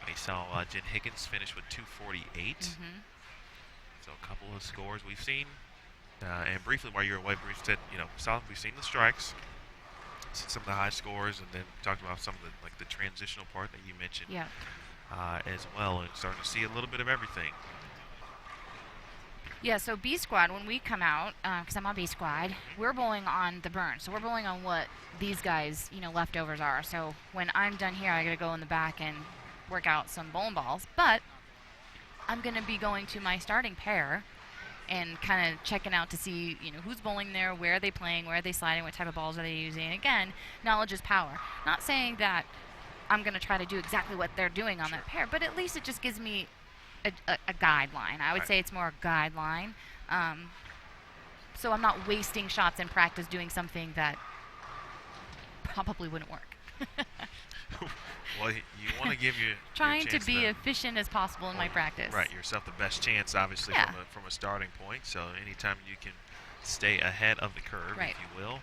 We saw Jen Higgins finish with 248. Mm-hmm. So a couple of scores we've seen. And briefly, while you were away, Bruce said, we've seen the strikes, seen some of the high scores, and then talked about some of the transitional part that you mentioned Yeah. as well, and starting to see a little bit of everything. Yeah, so B squad, when we come out, because I'm on B squad, we're bowling on the burn. So we're bowling on what these guys, leftovers are. So when I'm done here, I got to go in the back and work out some bowling balls. But I'm going to be going to my starting pair and kind of checking out to see, who's bowling there, where are they playing, where are they sliding, what type of balls are they using. And again, knowledge is power. Not saying that I'm going to try to do exactly what they're doing on that pair, but at least it just gives me a guideline. I would say it's more a guideline. So I'm not wasting shots in practice doing something that probably wouldn't work. Well, you want to give your Trying your to chance be efficient as possible in my practice. Right, yourself the best chance, obviously, Yeah. from a starting point. So anytime you can stay ahead of the curve, Right. if you will,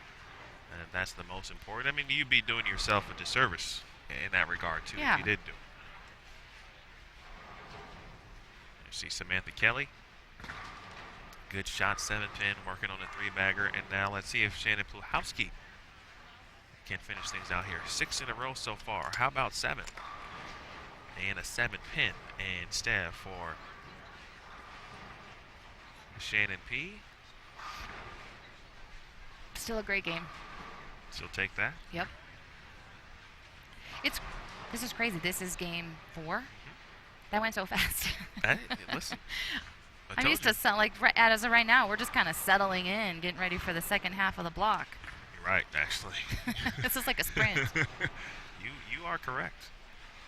and that's the most important. I mean, you'd be doing yourself a disservice in that regard, too, Yeah. if you did do it. You see Samantha Kelly. Good shot, 7-pin, working on a 3-bagger. And now let's see if Shannon Pluhowski can finish things out here. 6 in a row so far. How about 7? And a 7-pin instead for Shannon P. Still a great game. She'll take that. Yep. This is crazy. This is game 4. That went so fast. Hey, listen, I'm used to as of right now, we're just kind of settling in, getting ready for the second half of the block. You're right, actually. This is like a sprint. You are correct.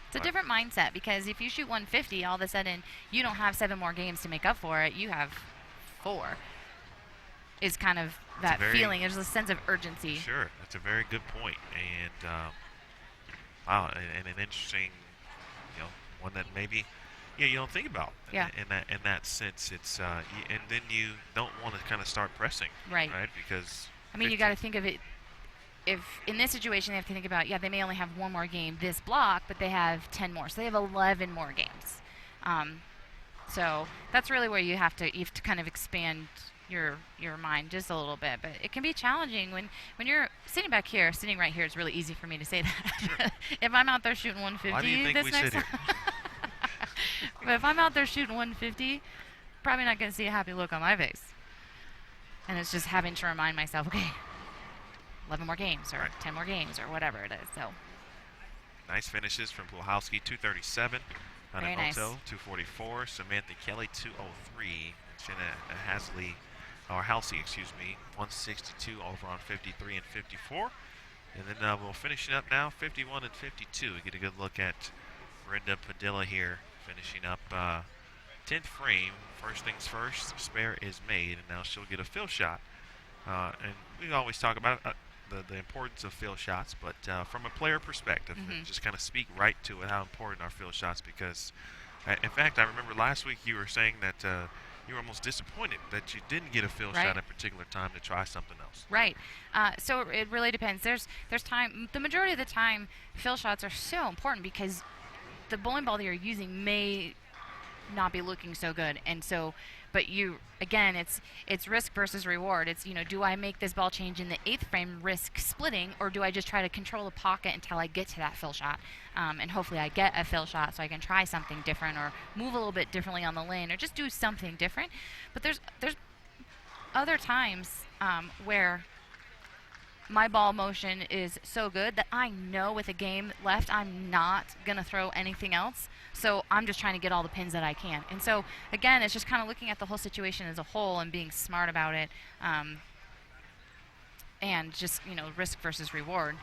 It's a different mindset because if you shoot 150, all of a sudden you don't have 7 more games to make up for it. You have 4. Is kind of that feeling. There's a sense of urgency. Sure, that's a very good point. And wow, and an interesting, one that maybe you don't think about. Yeah. In that sense, it's and then you don't want to kind of start pressing. Right. Right, because I mean, you got to think of it. If in this situation they have to think about, they may only have 1 more game this block, but they have 10 more, so they have 11 more games. So that's really where you have to kind of expand your mind just a little bit. But it can be challenging when you're sitting back here. Sitting right here, it's really easy for me to say that. Sure. If I'm out there shooting 150, why do you think we sit here? But if I'm out there shooting 150, probably not going to see a happy look on my face. And it's just having to remind myself, okay, 11 more games or 10 more games or whatever it is. So nice finishes from Puhalski, 237. Very nice. 244. Samantha Kelly, 203. And Jenna Halsey, 162 over on 53 and 54. And then we'll finish it up now, 51 and 52. We get a good look at Brenda Padilla here, finishing up 10th frame. First things first, spare is made, and now she'll get a fill shot. And we always talk about the importance of fill shots, but from a player perspective, just kind of speak right to it, how important are fill shots, because, in fact, I remember last week you were saying that you were almost disappointed that you didn't get a fill shot at a particular time to try something else. Right. So it really depends. There's time. The majority of the time, fill shots are so important because the bowling ball that you're using may not be looking so good, and so. But it's risk versus reward. It's, do I make this ball change in the 8th frame, risk splitting, or do I just try to control the pocket until I get to that fill shot? And hopefully I get a fill shot so I can try something different or move a little bit differently on the lane or just do something different. But there's other times where my ball motion is so good that I know with a game left I'm not going to throw anything else. So I'm just trying to get all the pins that I can. And so, again, it's just kind of looking at the whole situation as a whole and being smart about it. And just, risk versus reward.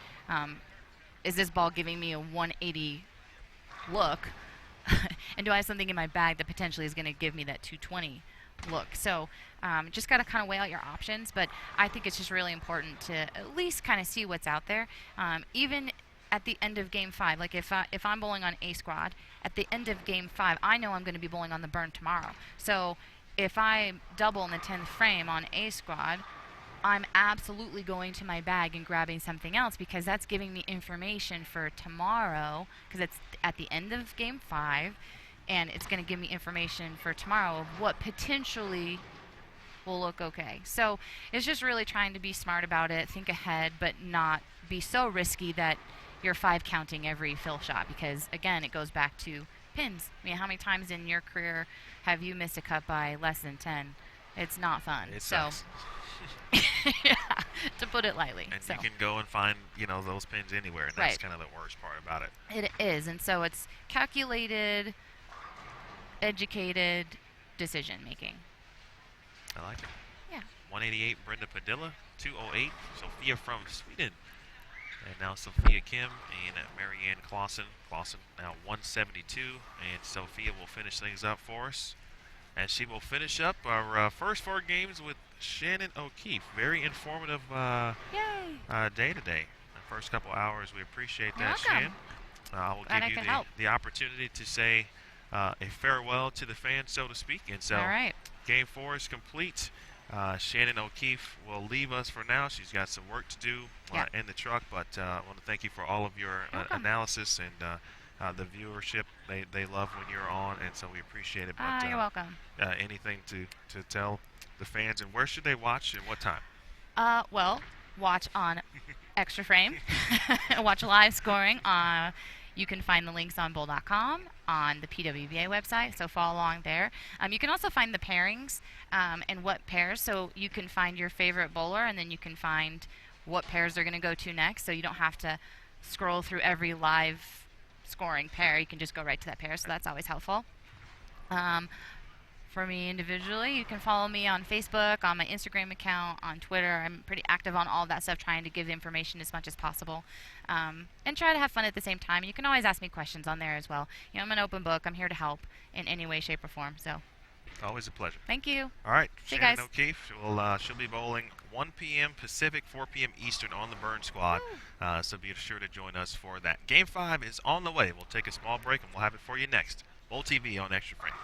Is this ball giving me a 180 look? And do I have something in my bag that potentially is going to give me that 220 look? So just got to kind of weigh out your options. But I think it's just really important to at least kind of see what's out there. Even at the end of Game 5, like if I'm bowling on A squad, at the end of Game 5, I know I'm going to be bowling on the burn tomorrow. So if I double in the 10th frame on A squad, I'm absolutely going to my bag and grabbing something else because that's giving me information for tomorrow, because it's at the end of Game 5, and it's going to give me information for tomorrow of what potentially will look okay. So it's just really trying to be smart about it, think ahead, but not be so risky that you're 5 counting every fill shot, because again, it goes back to pins. I mean, how many times in your career have you missed a cut by less than 10? It's not fun. It sucks. Yeah, to put it lightly. And you can go and find, those pins anywhere, and that's kind of the worst part about it. It is, and so it's calculated, educated decision making. I like it. Yeah. 188, Brenda Padilla. 208, Sophia from Sweden. And now Sophia Kim and Marianne Clausen. Clausen now 172, and Sophia will finish things up for us. And she will finish up our first 4 games with Shannon O'Keefe. Very informative day today. The first couple hours, we appreciate that, Shannon. I will give you the opportunity to say a farewell to the fans, so to speak. And so, all right. Game 4 is complete. Shannon O'Keefe will leave us for now. She's got some work to do in the truck, but I want to thank you for all of your analysis and the viewership. They love when you're on, and so we appreciate it. But, you're welcome. Anything to tell the fans, and where should they watch and what time? Well, watch on Extra Frame. Watch live scoring. You can find the links on bowl.com, on the PWBA website, so follow along there. You can also find the pairings and what pairs, so you can find your favorite bowler, and then you can find what pairs they're going to go to next, so you don't have to scroll through every live scoring pair. You can just go right to that pair, so that's always helpful. for me individually, you can follow me on Facebook, on my Instagram account, on Twitter. I'm pretty active on all of that stuff, trying to give information as much as possible, and try to have fun at the same time. You can always ask me questions on there as well. I'm an open book. I'm here to help in any way, shape, or form. So, always a pleasure. thank you. All right, See you Shannon guys. O'Keefe, she'll be bowling 1 p.m. Pacific, 4 p.m. Eastern on the Burn Squad. So be sure to join us for that. Game 5 is on the way. We'll take a small break, and we'll have it for you next. Bowl TV on Extra Frame.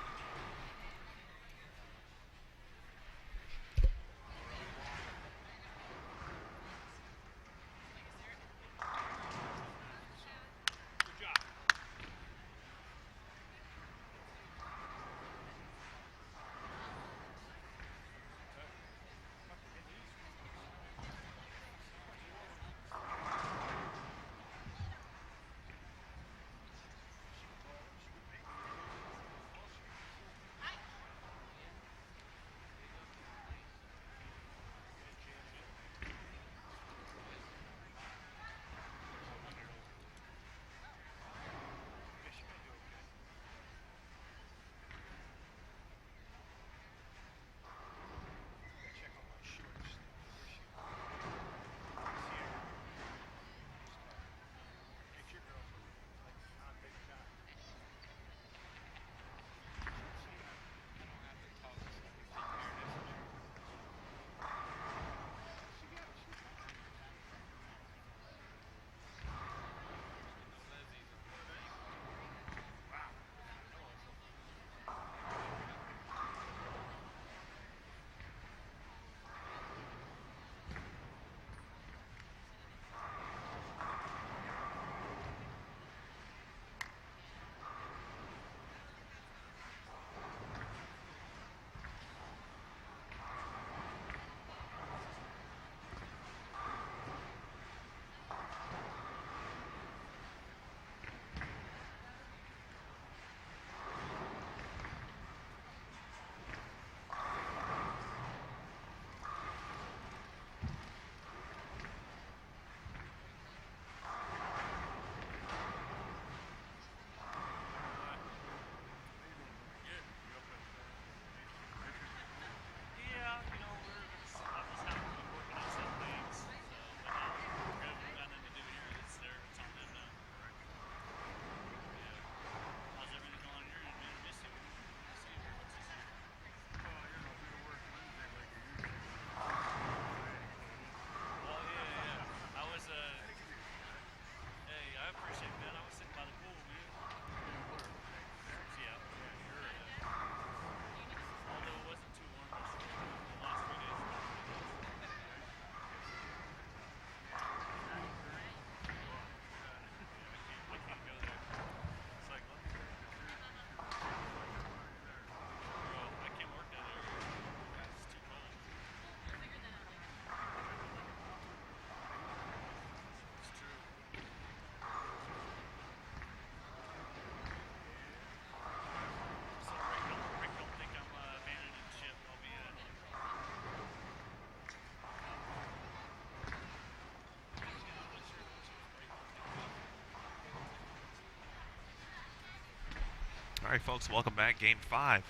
All right, folks, welcome back. Game 5.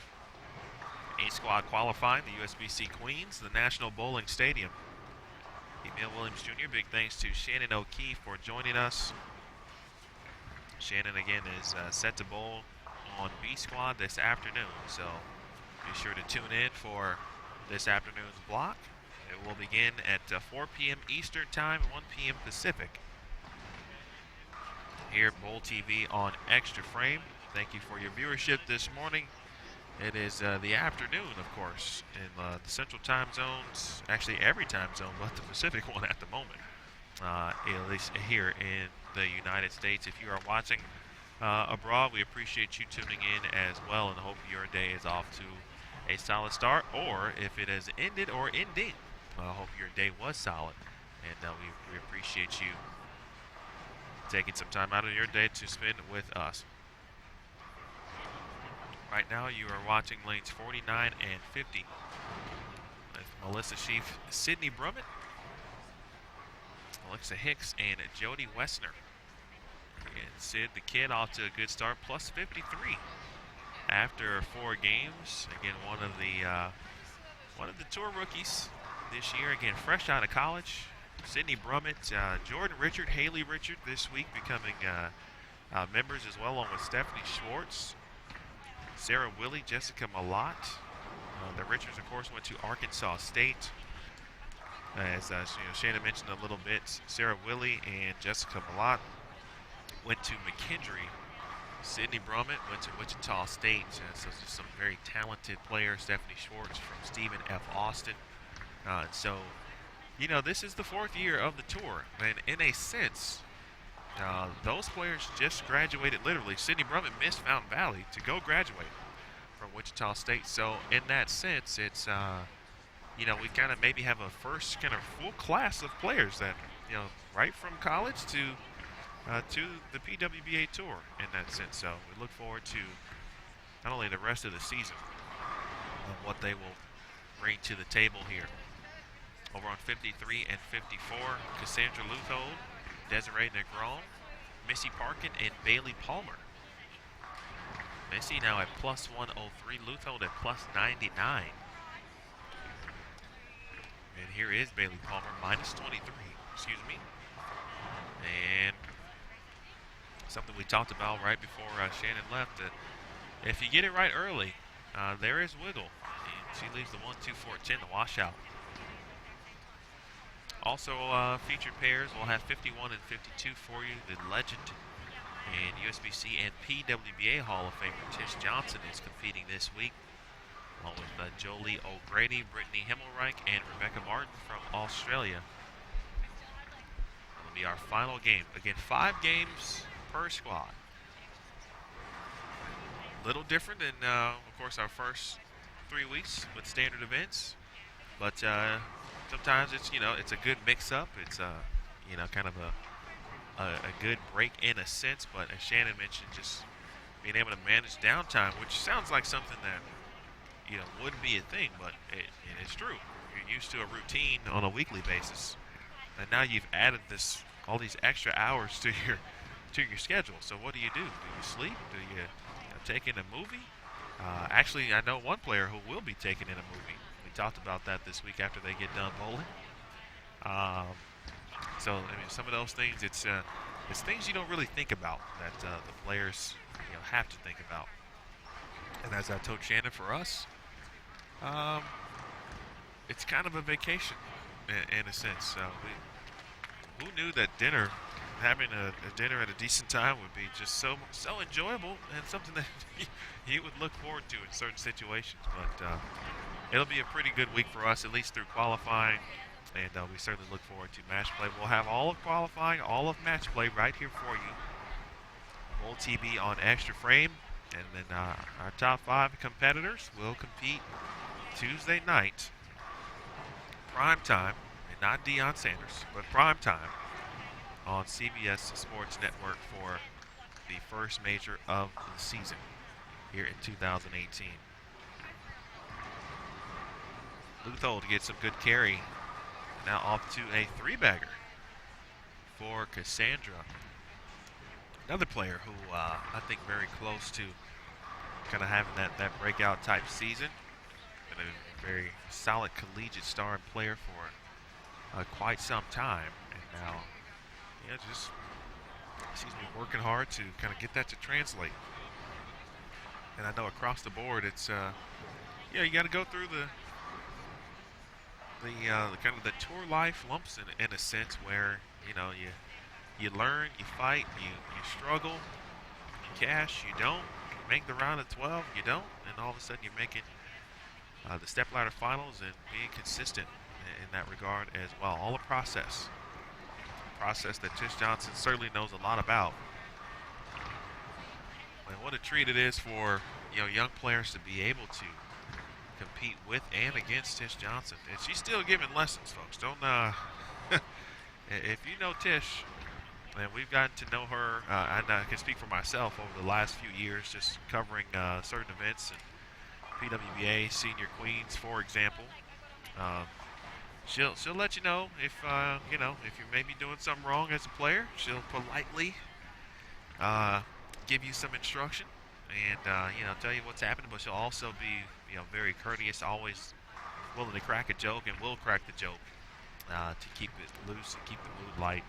A squad qualifying the USBC Queens, the National Bowling Stadium. Emil Williams Jr., big thanks to Shannon O'Keefe for joining us. Shannon, again, is set to bowl on B squad this afternoon, so be sure to tune in for this afternoon's block. It will begin at 4 p.m. Eastern Time, 1 p.m. Pacific. Here at Bowl TV on Extra Frame. Thank you for your viewership this morning. It is the afternoon, of course, in the Central Time Zones, actually every time zone but the Pacific one at the moment, at least here in the United States. If you are watching abroad, we appreciate you tuning in as well and hope your day is off to a solid start, or if it has ended or ending, I hope your day was solid, and we appreciate you taking some time out of your day to spend with us. Right now, you are watching lanes 49 and 50 with Melissa Sheaf, Sydney Brummett, Alexa Hicks, and Jody Wessner. And Sid, the kid, off to a good start, plus 53 after 4 games. Again, one of the tour rookies this year. Again, fresh out of college. Sydney Brummett, Jordan Richard, Haley Richard this week becoming members as well, along with Stephanie Schwartz, Sarah Willie, Jessica Malott. The Richards, of course, went to Arkansas State. As Shannon mentioned a little bit, Sarah Willie and Jessica Malott went to McKendree. Sydney Brummett went to Wichita State. So just some very talented players. Stephanie Schwartz from Stephen F. Austin. So, this is the 4th year of the tour. And in a sense, those players just graduated literally. Sydney Brummett missed Fountain Valley to go graduate from Wichita State. So in that sense, it's, we kind of maybe have a first kind of full class of players that, right from college to the PWBA Tour in that sense. So we look forward to not only the rest of the season, but what they will bring to the table here. Over on 53 and 54, Cassandra Luthold, Desiree Negron, Missy Parkin, and Bailey Palmer. Missy now at plus 103, Luthold at plus 99. And here is Bailey Palmer, minus 23, And something we talked about right before Shannon left, that if you get it right early, there is wiggle. And she leaves the 1-2-4-10, the washout. Also, featured pairs, we'll have 51 and 52 for you. The legend and USBC and PWBA Hall of Famer Tish Johnson is competing this week, along with Jolie O'Grady, Brittany Himmelreich, and Rebecca Martin from Australia. That'll be our final game. Again, 5 games per squad. Little different than, of course, our first 3 weeks with standard events, but sometimes it's it's a good mix-up. It's kind of a good break in a sense. But as Shannon mentioned, just being able to manage downtime, which sounds like something that wouldn't be a thing, but it's true. You're used to a routine on a weekly basis, and now you've added all these extra hours to your schedule. So what do? Do you sleep? Do you take in a movie? Actually, I know one player who will be taking in a movie. We talked about that this week after they get done bowling. So some of those things, it's things you don't really think about that the players have to think about. And as I told Shannon, for us, it's kind of a vacation in a sense. Who knew that having a dinner at a decent time would be just so enjoyable and something that you would look forward to in certain situations. But it'll be a pretty good week for us, at least through qualifying, and we certainly look forward to match play. We'll have all of qualifying, all of match play right here for you. Full TV on Extra Frame, and then our top 5 competitors will compete Tuesday night, prime time, and not Deion Sanders, but prime time on CBS Sports Network for the first major of the season here in 2018. Luthold gets some good carry. Now off to a 3-bagger for Cassandra. Another player who I think very close to kind of having that breakout type season. Been a very solid collegiate star and player for quite some time. And now, just working hard to kind of get that to translate. And I know across the board, it's you got to go through the kind of the tour life lumps in a sense where you learn, you fight, you struggle, you cash, you don't, you make the round of 12, you don't, and all of a sudden you're making the stepladder finals and being consistent in that regard as well. All a process that Tish Johnson certainly knows a lot about. And what a treat it is for young players to be able to compete with and against Tish Johnson. And she's still giving lessons, folks. Don't if you know Tish, and we've gotten to know her, and I can speak for myself over the last few years, just covering certain events and PWBA Senior Queens, for example. She'll let you know if if you may be doing something wrong as a player. She'll politely give you some instruction and tell you what's happening, but she'll also be very courteous, always willing to crack a joke, and will crack the joke to keep it loose and keep the mood light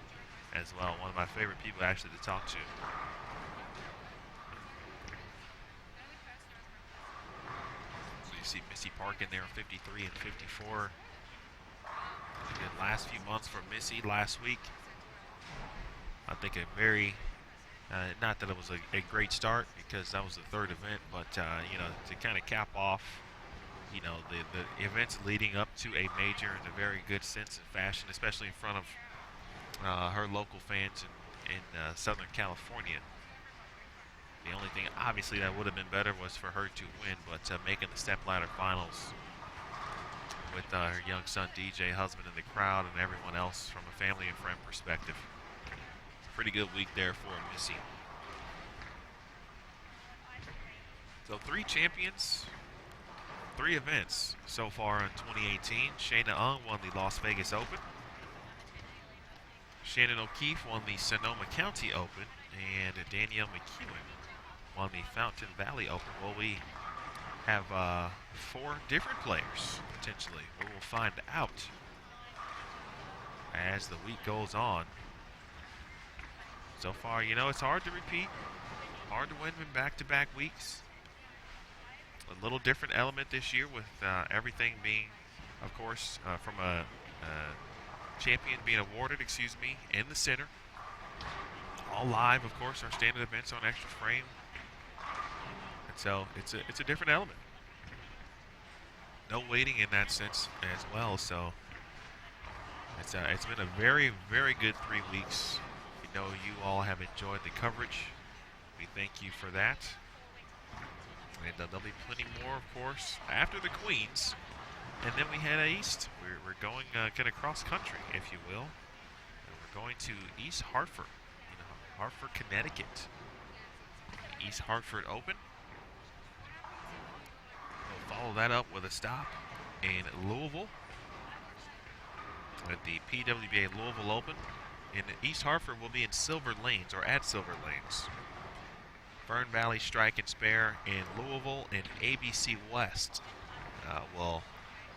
as well. One of my favorite people actually to talk to. So you see Missy Park in there, 53 and 54. The last few months for Missy. Last week, I think a very not that it was a great start because that was the third event, but to kind of cap off the events leading up to a major in a very good sense and fashion, especially in front of her local fans in Southern California. The only thing obviously that would have been better was for her to win, but making the stepladder finals with her young son DJ, husband in the crowd, and everyone else from a family and friend perspective. Pretty good week there for Missy. So 3 champions, 3 events so far in 2018. Shayna Ung won the Las Vegas Open. Shannon O'Keefe won the Sonoma County Open. And Danielle McEwen won the Fountain Valley Open. Well, we have 4 different players, potentially. We will find out as the week goes on. So far, it's hard to repeat, hard to win in back-to-back weeks. A little different element this year with everything being, of course, from a champion being awarded, in the center. All live, of course, our standard events on Extra Frame. And so it's a different element. No waiting in that sense as well. So it's been a very, very good 3 weeks. We know you all have enjoyed the coverage. We thank you for that. And there'll be plenty more, of course, after the Queens. And then we head east. We're going kind of cross country, if you will. And we're going to East Hartford, Hartford, Connecticut. East Hartford Open. We'll follow that up with a stop in Louisville at the PWBA Louisville Open. In East Hartford, will be in Silver Lanes, or at Silver Lanes. Fern Valley Strike and Spare in Louisville, and ABC West will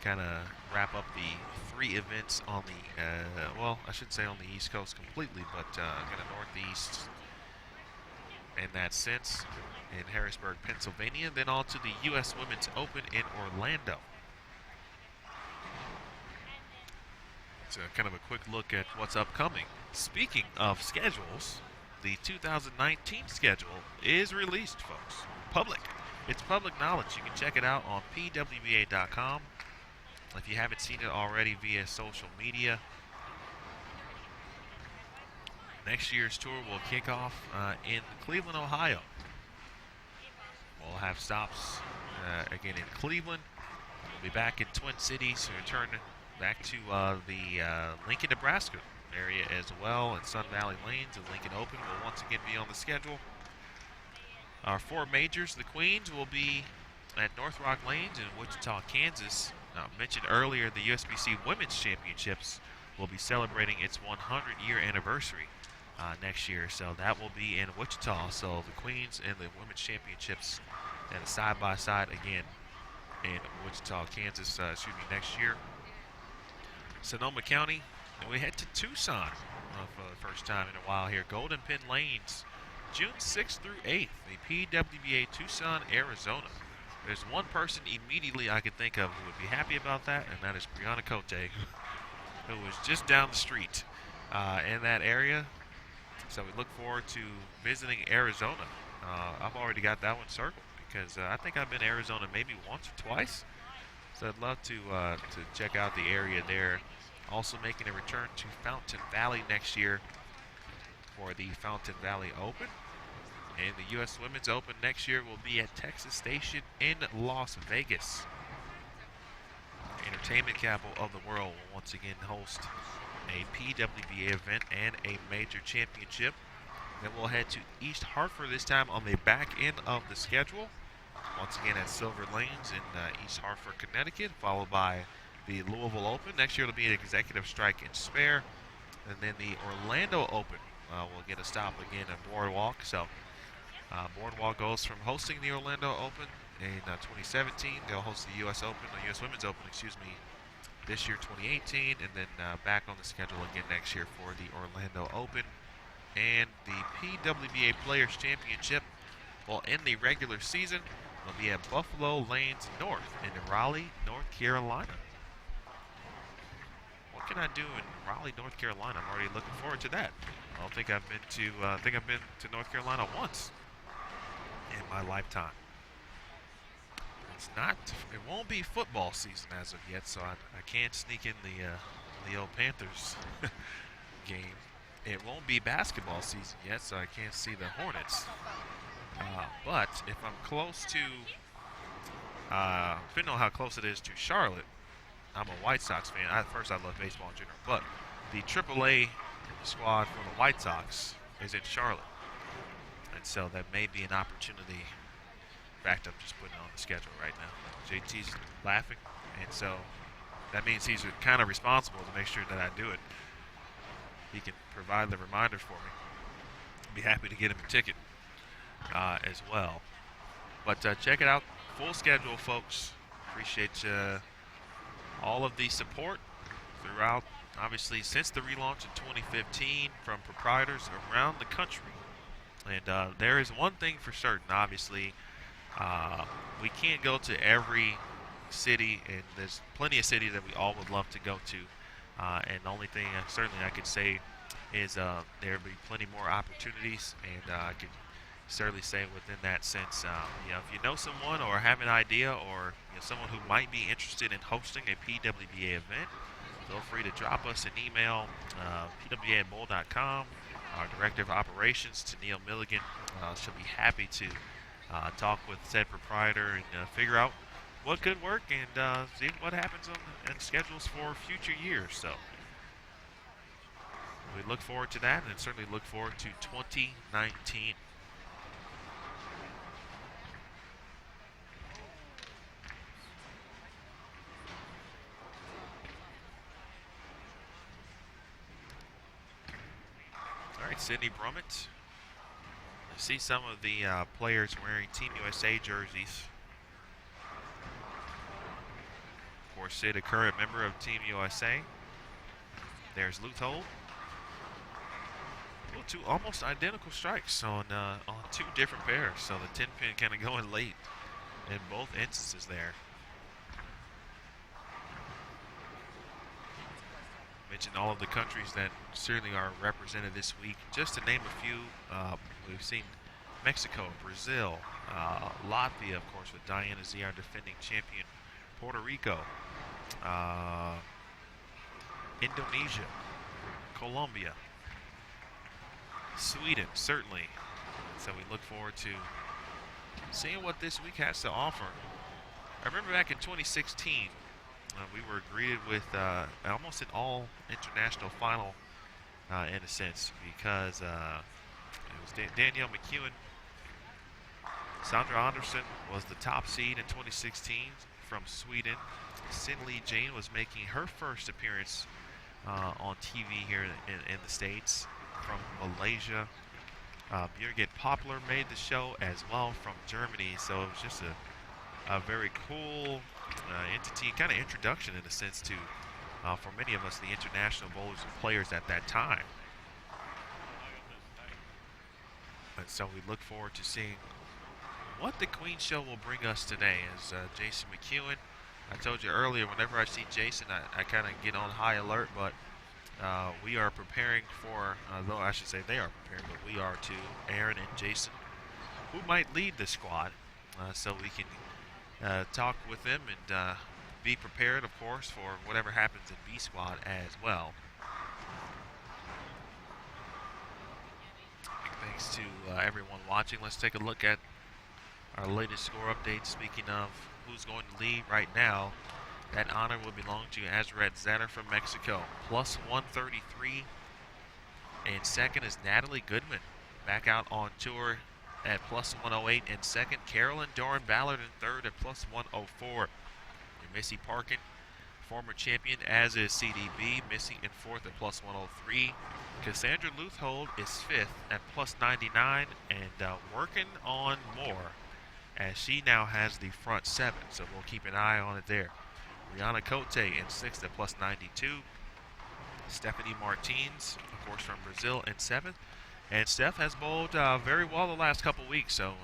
kind of wrap up the 3 events on the, I shouldn't say on the East Coast completely, but kind of Northeast in that sense, in Harrisburg, Pennsylvania. Then on to the U.S. Women's Open in Orlando. It's kind of a quick look at what's upcoming. Speaking of schedules, the 2019 schedule is released, folks. Public. It's public knowledge. You can check it out on pwba.com. If you haven't seen it already via social media. Next year's tour will kick off in Cleveland, Ohio. We'll have stops again in Cleveland. We'll be back in Twin Cities to return back to the Lincoln, Nebraska area as well, and Sun Valley Lanes. The Lincoln Open will once again be on the schedule. Our 4 majors, the Queens, will be at North Rock Lanes in Wichita, Kansas. Mentioned earlier, the USBC Women's Championships will be celebrating its 100-year anniversary next year, so that will be in Wichita. So the Queens and the Women's Championships at a side-by-side again in Wichita, Kansas, next year. Sonoma County, and we head to Tucson for the first time in a while here. Golden Pin Lanes, June 6th through 8th, the PWBA Tucson, Arizona. There's one person immediately I could think of who would be happy about that, and that is Brianna Cote, who was just down the street in that area. So we look forward to visiting Arizona. I've already got that one circled because I think I've been to Arizona maybe once or twice. So I'd love to check out the area there. Also making a return to Fountain Valley next year for the Fountain Valley Open. And the U.S. Women's Open next year will be at Texas Station in Las Vegas. Entertainment capital of the world will once again host a PWBA event and a major championship. Then we'll head to East Hartford, this time on the back end of the schedule. Once again at Silver Lanes in East Hartford, Connecticut, followed by the Louisville Open. Next year it'll be an Executive Strike and Spare. And then the Orlando Open will get a stop again at Boardwalk. So Boardwalk goes from hosting the Orlando Open in 2017. They'll host the U.S. Open, the U.S. Women's Open, this year, 2018, and then back on the schedule again next year for the Orlando Open. And the PWBA Players Championship will end the regular season. Will be at Buffalo Lanes North in Raleigh, North Carolina. What can I do in Raleigh, North Carolina? I'm already looking forward to that. I don't think I've been to. I think I've been to North Carolina once in my lifetime. It's not. It won't be football season as of yet, so I can't sneak in the old Panthers game. It won't be basketball season yet, so I can't see the Hornets. But if I'm close to, depending on how close it is to Charlotte, I'm a White Sox fan. At first, I love baseball in general, but the AAA squad for the White Sox is in Charlotte, and so that may be an opportunity. In fact, I'm just putting it on the schedule right now. JT's laughing, and so that means he's kind of responsible to make sure that I do it. He can provide the reminder for me. I'd be happy to get him a ticket as well. But check it out. Full schedule, folks. Appreciate all of the support throughout, obviously, since the relaunch in 2015 from proprietors around the country. And there is one thing for certain, obviously. We can't go to every city, and there's plenty of cities that we all would love to go to. And the only thing certainly I could say is there will be plenty more opportunities, and I could certainly say within that sense, if you know someone or have an idea, or someone who might be interested in hosting a PWBA event, feel free to drop us an email, pwa@bowl.com. Our Director of Operations, Tennille Milligan, she'll be happy to talk with said proprietor and figure out what could work and see what happens on schedules for future years. So we look forward to that, and certainly look forward to 2019. All right, Sydney Brummett. I see some of the players wearing Team USA jerseys. Of course, Sid, a current member of Team USA. There's Luthold. Well, two almost identical strikes on two different pairs. So the 10-pin kind of going late in both instances there. Mentioned all of the countries that certainly are represented this week. Just to name a few, we've seen Mexico, Brazil, Latvia, of course, with Diana Z, our defending champion, Puerto Rico, Indonesia, Colombia, Sweden, certainly. So we look forward to seeing what this week has to offer. I remember back in 2016, we were greeted with almost an all-international final, in a sense, because it was Danielle McEwen. Sandra Andersson was the top seed in 2016 from Sweden. Sin Lee Jane was making her first appearance on TV here in the States from Malaysia. Birgit Poplar made the show as well from Germany, so it was just a very cool entity, kind of introduction in a sense to, for many of us, the international bowlers and players at that time. And so we look forward to seeing what the Queen Show will bring us today. As Jason McEwen, I told you earlier, whenever I see Jason, I kind of get on high alert, but we are preparing for, though I should say they are preparing, but we are too, Aaron and Jason, who might lead the squad, so we can talk with them and be prepared, of course, for whatever happens in B Squad as well. Big thanks to everyone watching. Let's take a look at our latest score update. Speaking of who's going to lead right now, that honor will belong to Azret Zetter from Mexico, plus 133. And second is Natalie Goodman, back out on tour at plus 108 in second. Carolyn Doran Ballard in third at plus 104. And Missy Parkin former champion, as is CDB, missing in fourth at plus 103. Cassandra Luthold is fifth at plus 99 and working on more as she now has the front seven, so we'll keep an eye on it there. Rihanna Cote in sixth at plus 92. Stephanie Martins, of course, from Brazil in seventh. And Steph has bowled very well the last couple weeks, so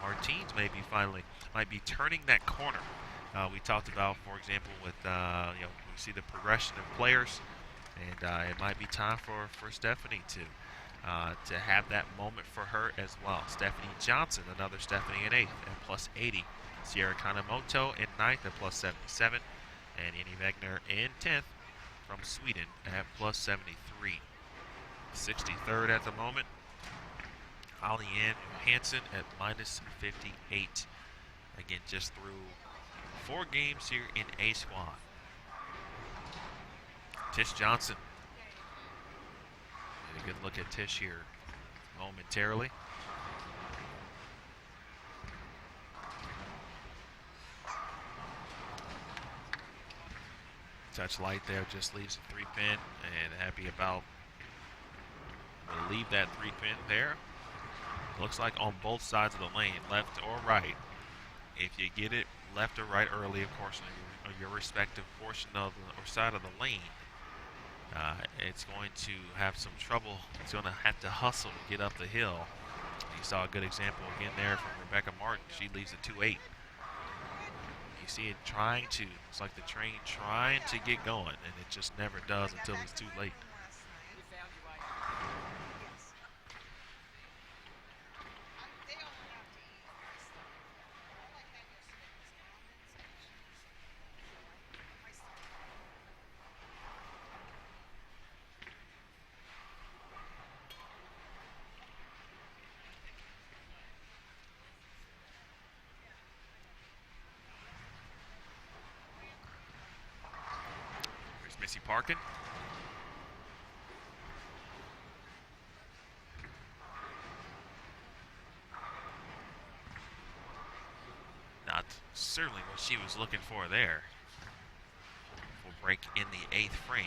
Martins might be turning that corner. We talked about, for example, with we see the progression of players, and it might be time for Stephanie to have that moment for her as well. Stephanie Johnson, another Stephanie in eighth at plus 80. Sierra Kanemoto in ninth at plus 77, and Annie Wegner in 10th from Sweden at plus 73. 63rd at the moment, Holly Ann Johansson at minus 58. Again, just through 4 games here in A squad. Tish Johnson. Get a good look at Tish here momentarily. Touch light there, just leaves a 3-pin, and happy about. We'll leave that 3-pin there. Looks like on both sides of the lane, left or right. If you get it left or right early, of course, on your respective portion of or side of the lane, it's going to have some trouble. It's going to have to hustle to get up the hill. You saw a good example again there from Rebecca Martin. She leaves a 2-8. You see it it's like the train trying to get going, and it just never does until it's too late. Missy Parkin. Not certainly what she was looking for there. Will break in the 8th frame.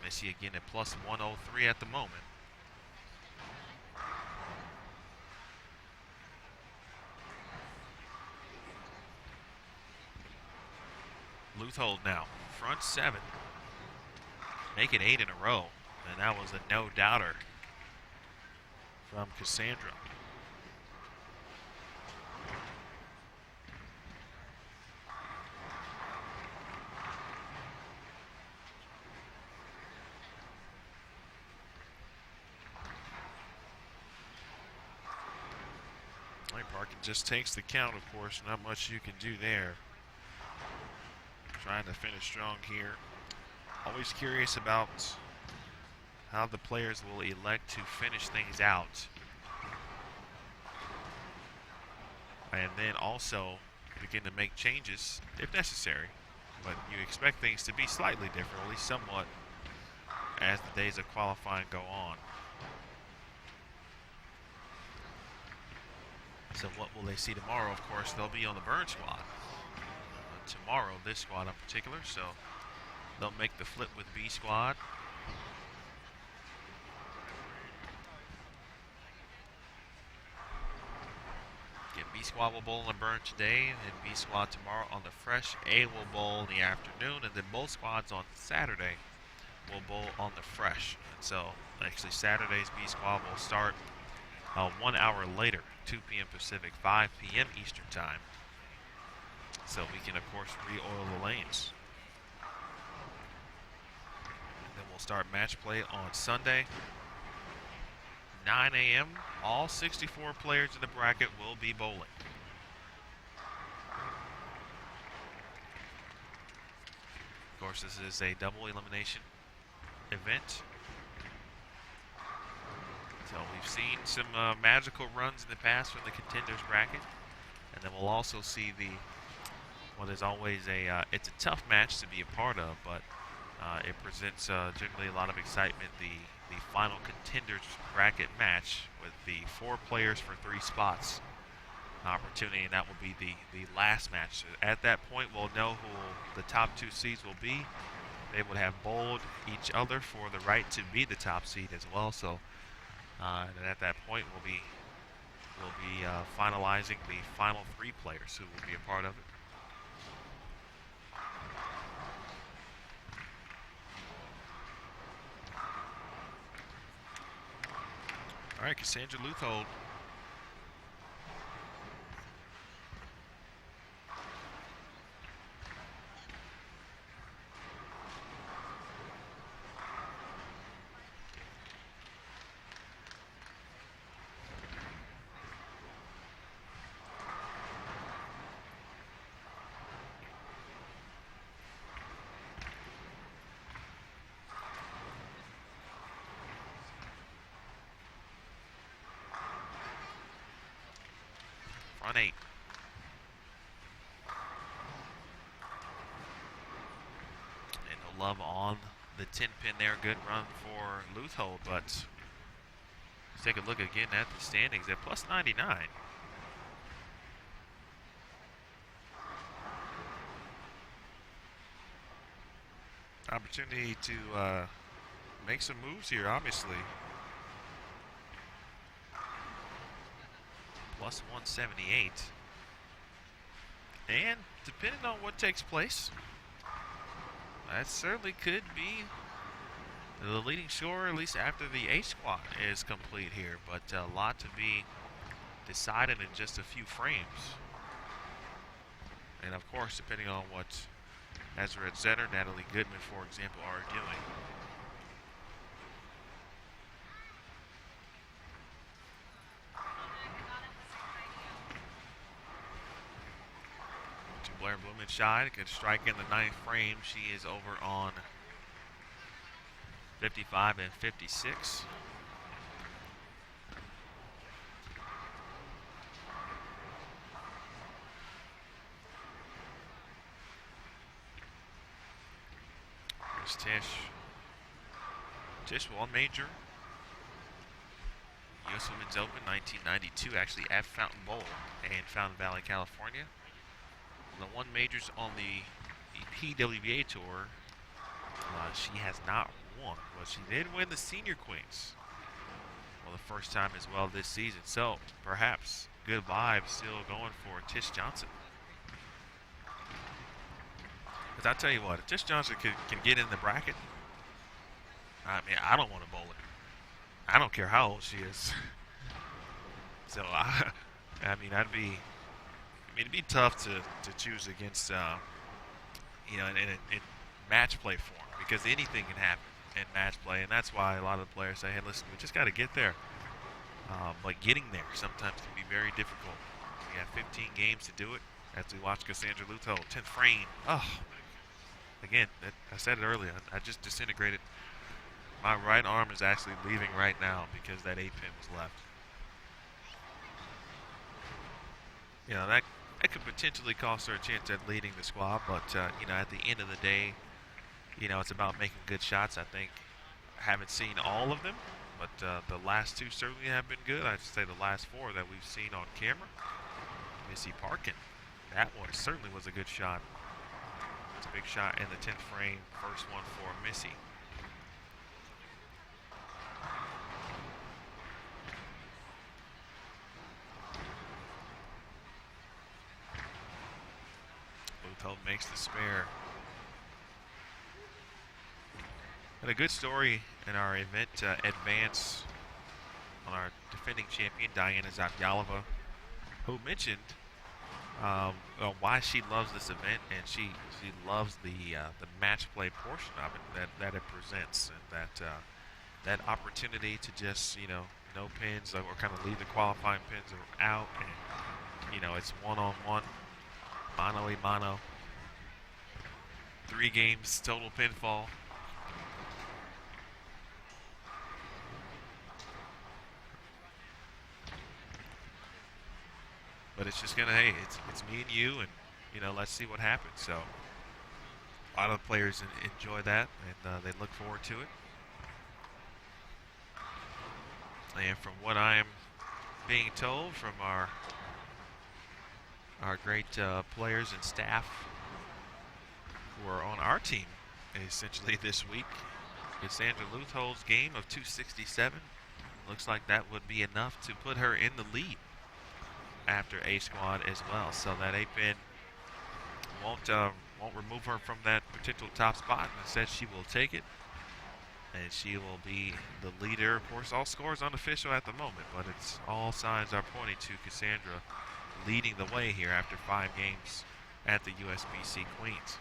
Missy again at plus 103 at the moment. Luthold now, front 7. Make it 8 in a row. And that was a no-doubter from Cassandra. Parkin just takes the count, of course. Not much you can do there. Trying to finish strong here. Always curious about how the players will elect to finish things out. And then also begin to make changes if necessary. But you expect things to be slightly different, at least somewhat, as the days of qualifying go on. So what will they see tomorrow? Of course, they'll be on the burn squad. Tomorrow, this squad in particular, so they'll make the flip with B squad. Again, B squad will bowl on the burn today, and B squad tomorrow on the fresh. A will bowl in the afternoon, and then both squads on Saturday will bowl on the fresh. And so, actually, Saturday's B squad will start 1 hour later, 2 p.m. Pacific, 5 p.m. Eastern time. So we can, of course, re-oil the lanes. And then we'll start match play on Sunday, 9 a.m. All 64 players in the bracket will be bowling. Of course, this is a double elimination event. So we've seen some magical runs in the past from the contenders bracket. And then we'll also see what is always it's a tough match to be a part of, but it presents generally a lot of excitement. The final contenders bracket match with the 4 players for 3 spots opportunity, and that will be the last match. At that point, we'll know who the top 2 seeds will be. They would have bowled each other for the right to be the top seed as well. So, and at that point, we'll be finalizing the final 3 players who will be a part of it. All right, Cassandra Luthold. Front 8. And no love on the 10 pin there. Good run for Luthold, but let's take a look again at the standings at plus 99. Opportunity to make some moves here, obviously. Plus 178. And depending on what takes place, that certainly could be the leading scorer, at least after the A squad is complete here. But a lot to be decided in just a few frames. And of course, depending on what Ezra Zetter, Natalie Goodman, for example, are doing. Blair Blumenscheid can strike in the 9th frame. She is over on 55 and 56. Here's Tish. Tish won major. U.S. Women's Open 1992, actually at Fountain Bowl in Fountain Valley, California. The won majors on the PWBA tour. She has not won, but she did win the Senior Queens for the first time as well this season. So perhaps good vibes still going for Tish Johnson. But I'll tell you what, if Tish Johnson can get in the bracket, I mean, I don't want to bowl her. I don't care how old she is. So I mean, it'd be tough to choose against, in match play form, because anything can happen in match play, and that's why a lot of the players say, hey, listen, we just got to get there. But getting there sometimes can be very difficult. We have 15 games to do it, as we watch Cassandra Luthold, 10th frame. Oh, again, I said it earlier, I just disintegrated. My right arm is actually leaving right now because that 8-pin was left. You know, that could potentially cost her a chance at leading the squad, but, at the end of the day, it's about making good shots. I think I haven't seen all of them, but the last 2 certainly have been good. I'd say the last 4 that we've seen on camera. Missy Parkin, that one certainly was a good shot. It's a big shot in the 10th frame, first one for Missy. Luthold makes the spare. And a good story in our event advance on our defending champion, Diana Zavyalova, who mentioned why she loves this event, and she loves the match play portion of it that it presents, and that opportunity to just no pins or kind of leave the qualifying pins out, and it's one-on-one, mano-a-mano, 3 games total pinfall. But it's just gonna, hey, it's me and you, and let's see what happens. So a lot of the players enjoy that, and they look forward to it. And from what I am being told from our our great players and staff who are on our team essentially this week. Cassandra Luthol's game of 267. Looks like that would be enough to put her in the lead after A squad as well. So that A-pin won't remove her from that potential top spot. Instead, she will take it, and she will be the leader. Of course, all scores unofficial at the moment, but it's all signs are pointing to Cassandra leading the way here after 5 games at the USBC Queens.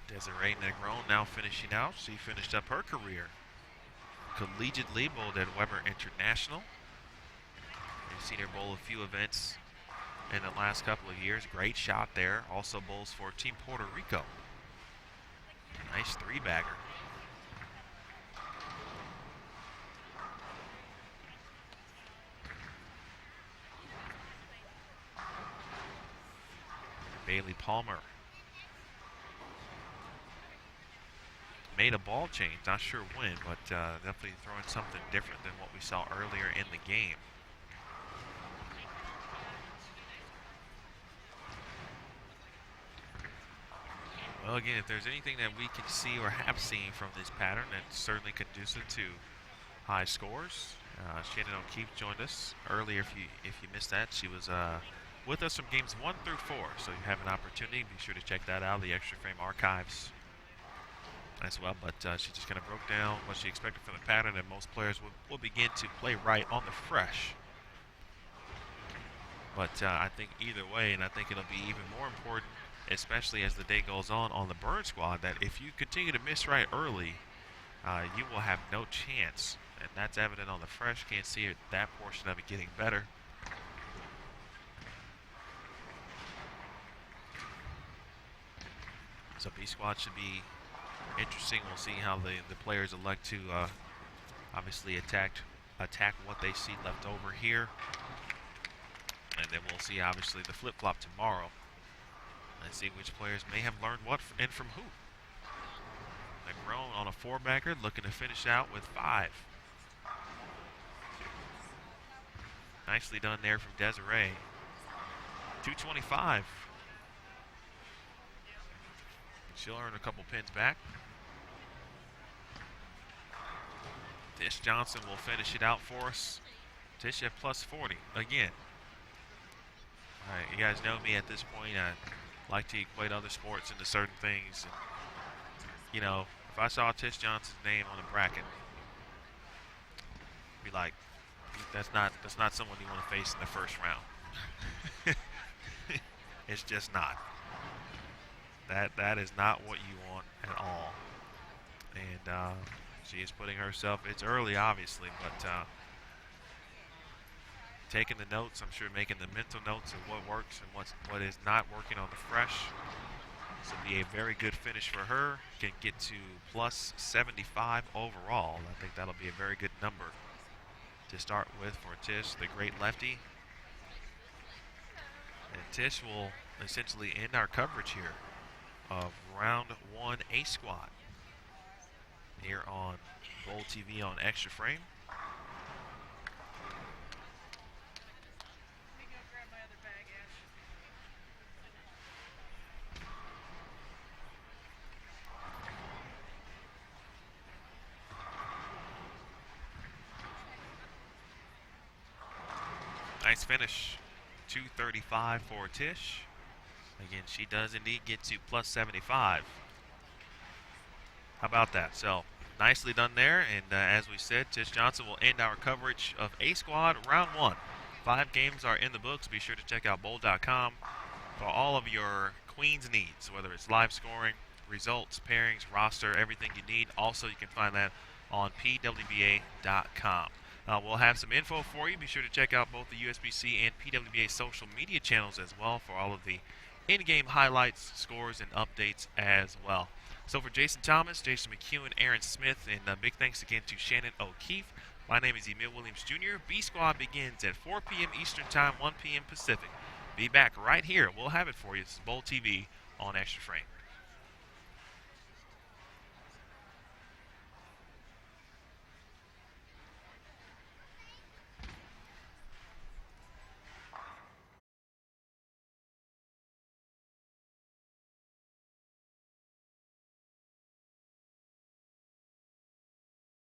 Desiree Negron now finishing out. She finished up her career collegiately, bowled at Weber International. We've seen her bowl a few events in the last couple of years. Great shot there. Also bowls for Team Puerto Rico. Nice 3-bagger. Bailey Palmer made a ball change, not sure when, but definitely throwing something different than what we saw earlier in the game. Well, again, if there's anything that we can see or have seen from this pattern, that's certainly conducive to high scores. Shannon O'Keefe joined us earlier. If you missed that, she was with us from games 1 through 4, so you have an opportunity. Be sure to check that out, the Extra Frame archives as well. But she just kind of broke down what she expected from the pattern, and most players will begin to play right on the fresh. But I think either way, and I think it'll be even more important, especially as the day goes on the burn squad, that if you continue to miss right early, you will have no chance. And that's evident on the fresh. Can't see it, that portion of it getting better. So B squad should be interesting. We'll see how the players elect to obviously attack what they see left over here. And then we'll see obviously the flip-flop tomorrow. And see which players may have learned what and from who. Negron on a 4-bagger, looking to finish out with 5. Nicely done there from Desiree. 225. She'll earn a couple pins back. Tish Johnson will finish it out for us. Tish at plus 40 again. All right, you guys know me at this point. I like to equate other sports into certain things. And, you know, if I saw Tish Johnson's name on the bracket, I'd be like, that's not someone you want to face in the first round. It's just not. That is not what you want at all. And she is putting herself, it's early obviously, but taking the notes, I'm sure making the mental notes of what works and what is not working on the fresh. This will be a very good finish for her. Can get to plus 75 overall. I think that'll be a very good number to start with for Tish, the great lefty. And Tish will essentially end our coverage here of round 1 A squad here on Bowl TV on Extra Frame. Nice finish. 235 for Tish. Again, she does indeed get to plus 75. How about that? So, nicely done there. And as we said, Tish Johnson will end our coverage of A Squad Round 1. 5 games are in the books. Be sure to check out bowl.com for all of your Queens needs, whether it's live scoring, results, pairings, roster, everything you need. Also, you can find that on pwba.com. We'll have some info for you. Be sure to check out both the USBC and PWBA social media channels as well for all of the in-game highlights, scores, and updates as well. So for Jason Thomas, Jason McHugh, Aaron Smith, and big thanks again to Shannon O'Keefe. My name is Emil Williams Jr. B Squad begins at 4 p.m. Eastern Time, 1 p.m. Pacific. Be back right here. We'll have it for you. This is Bowl TV on Extra Frame.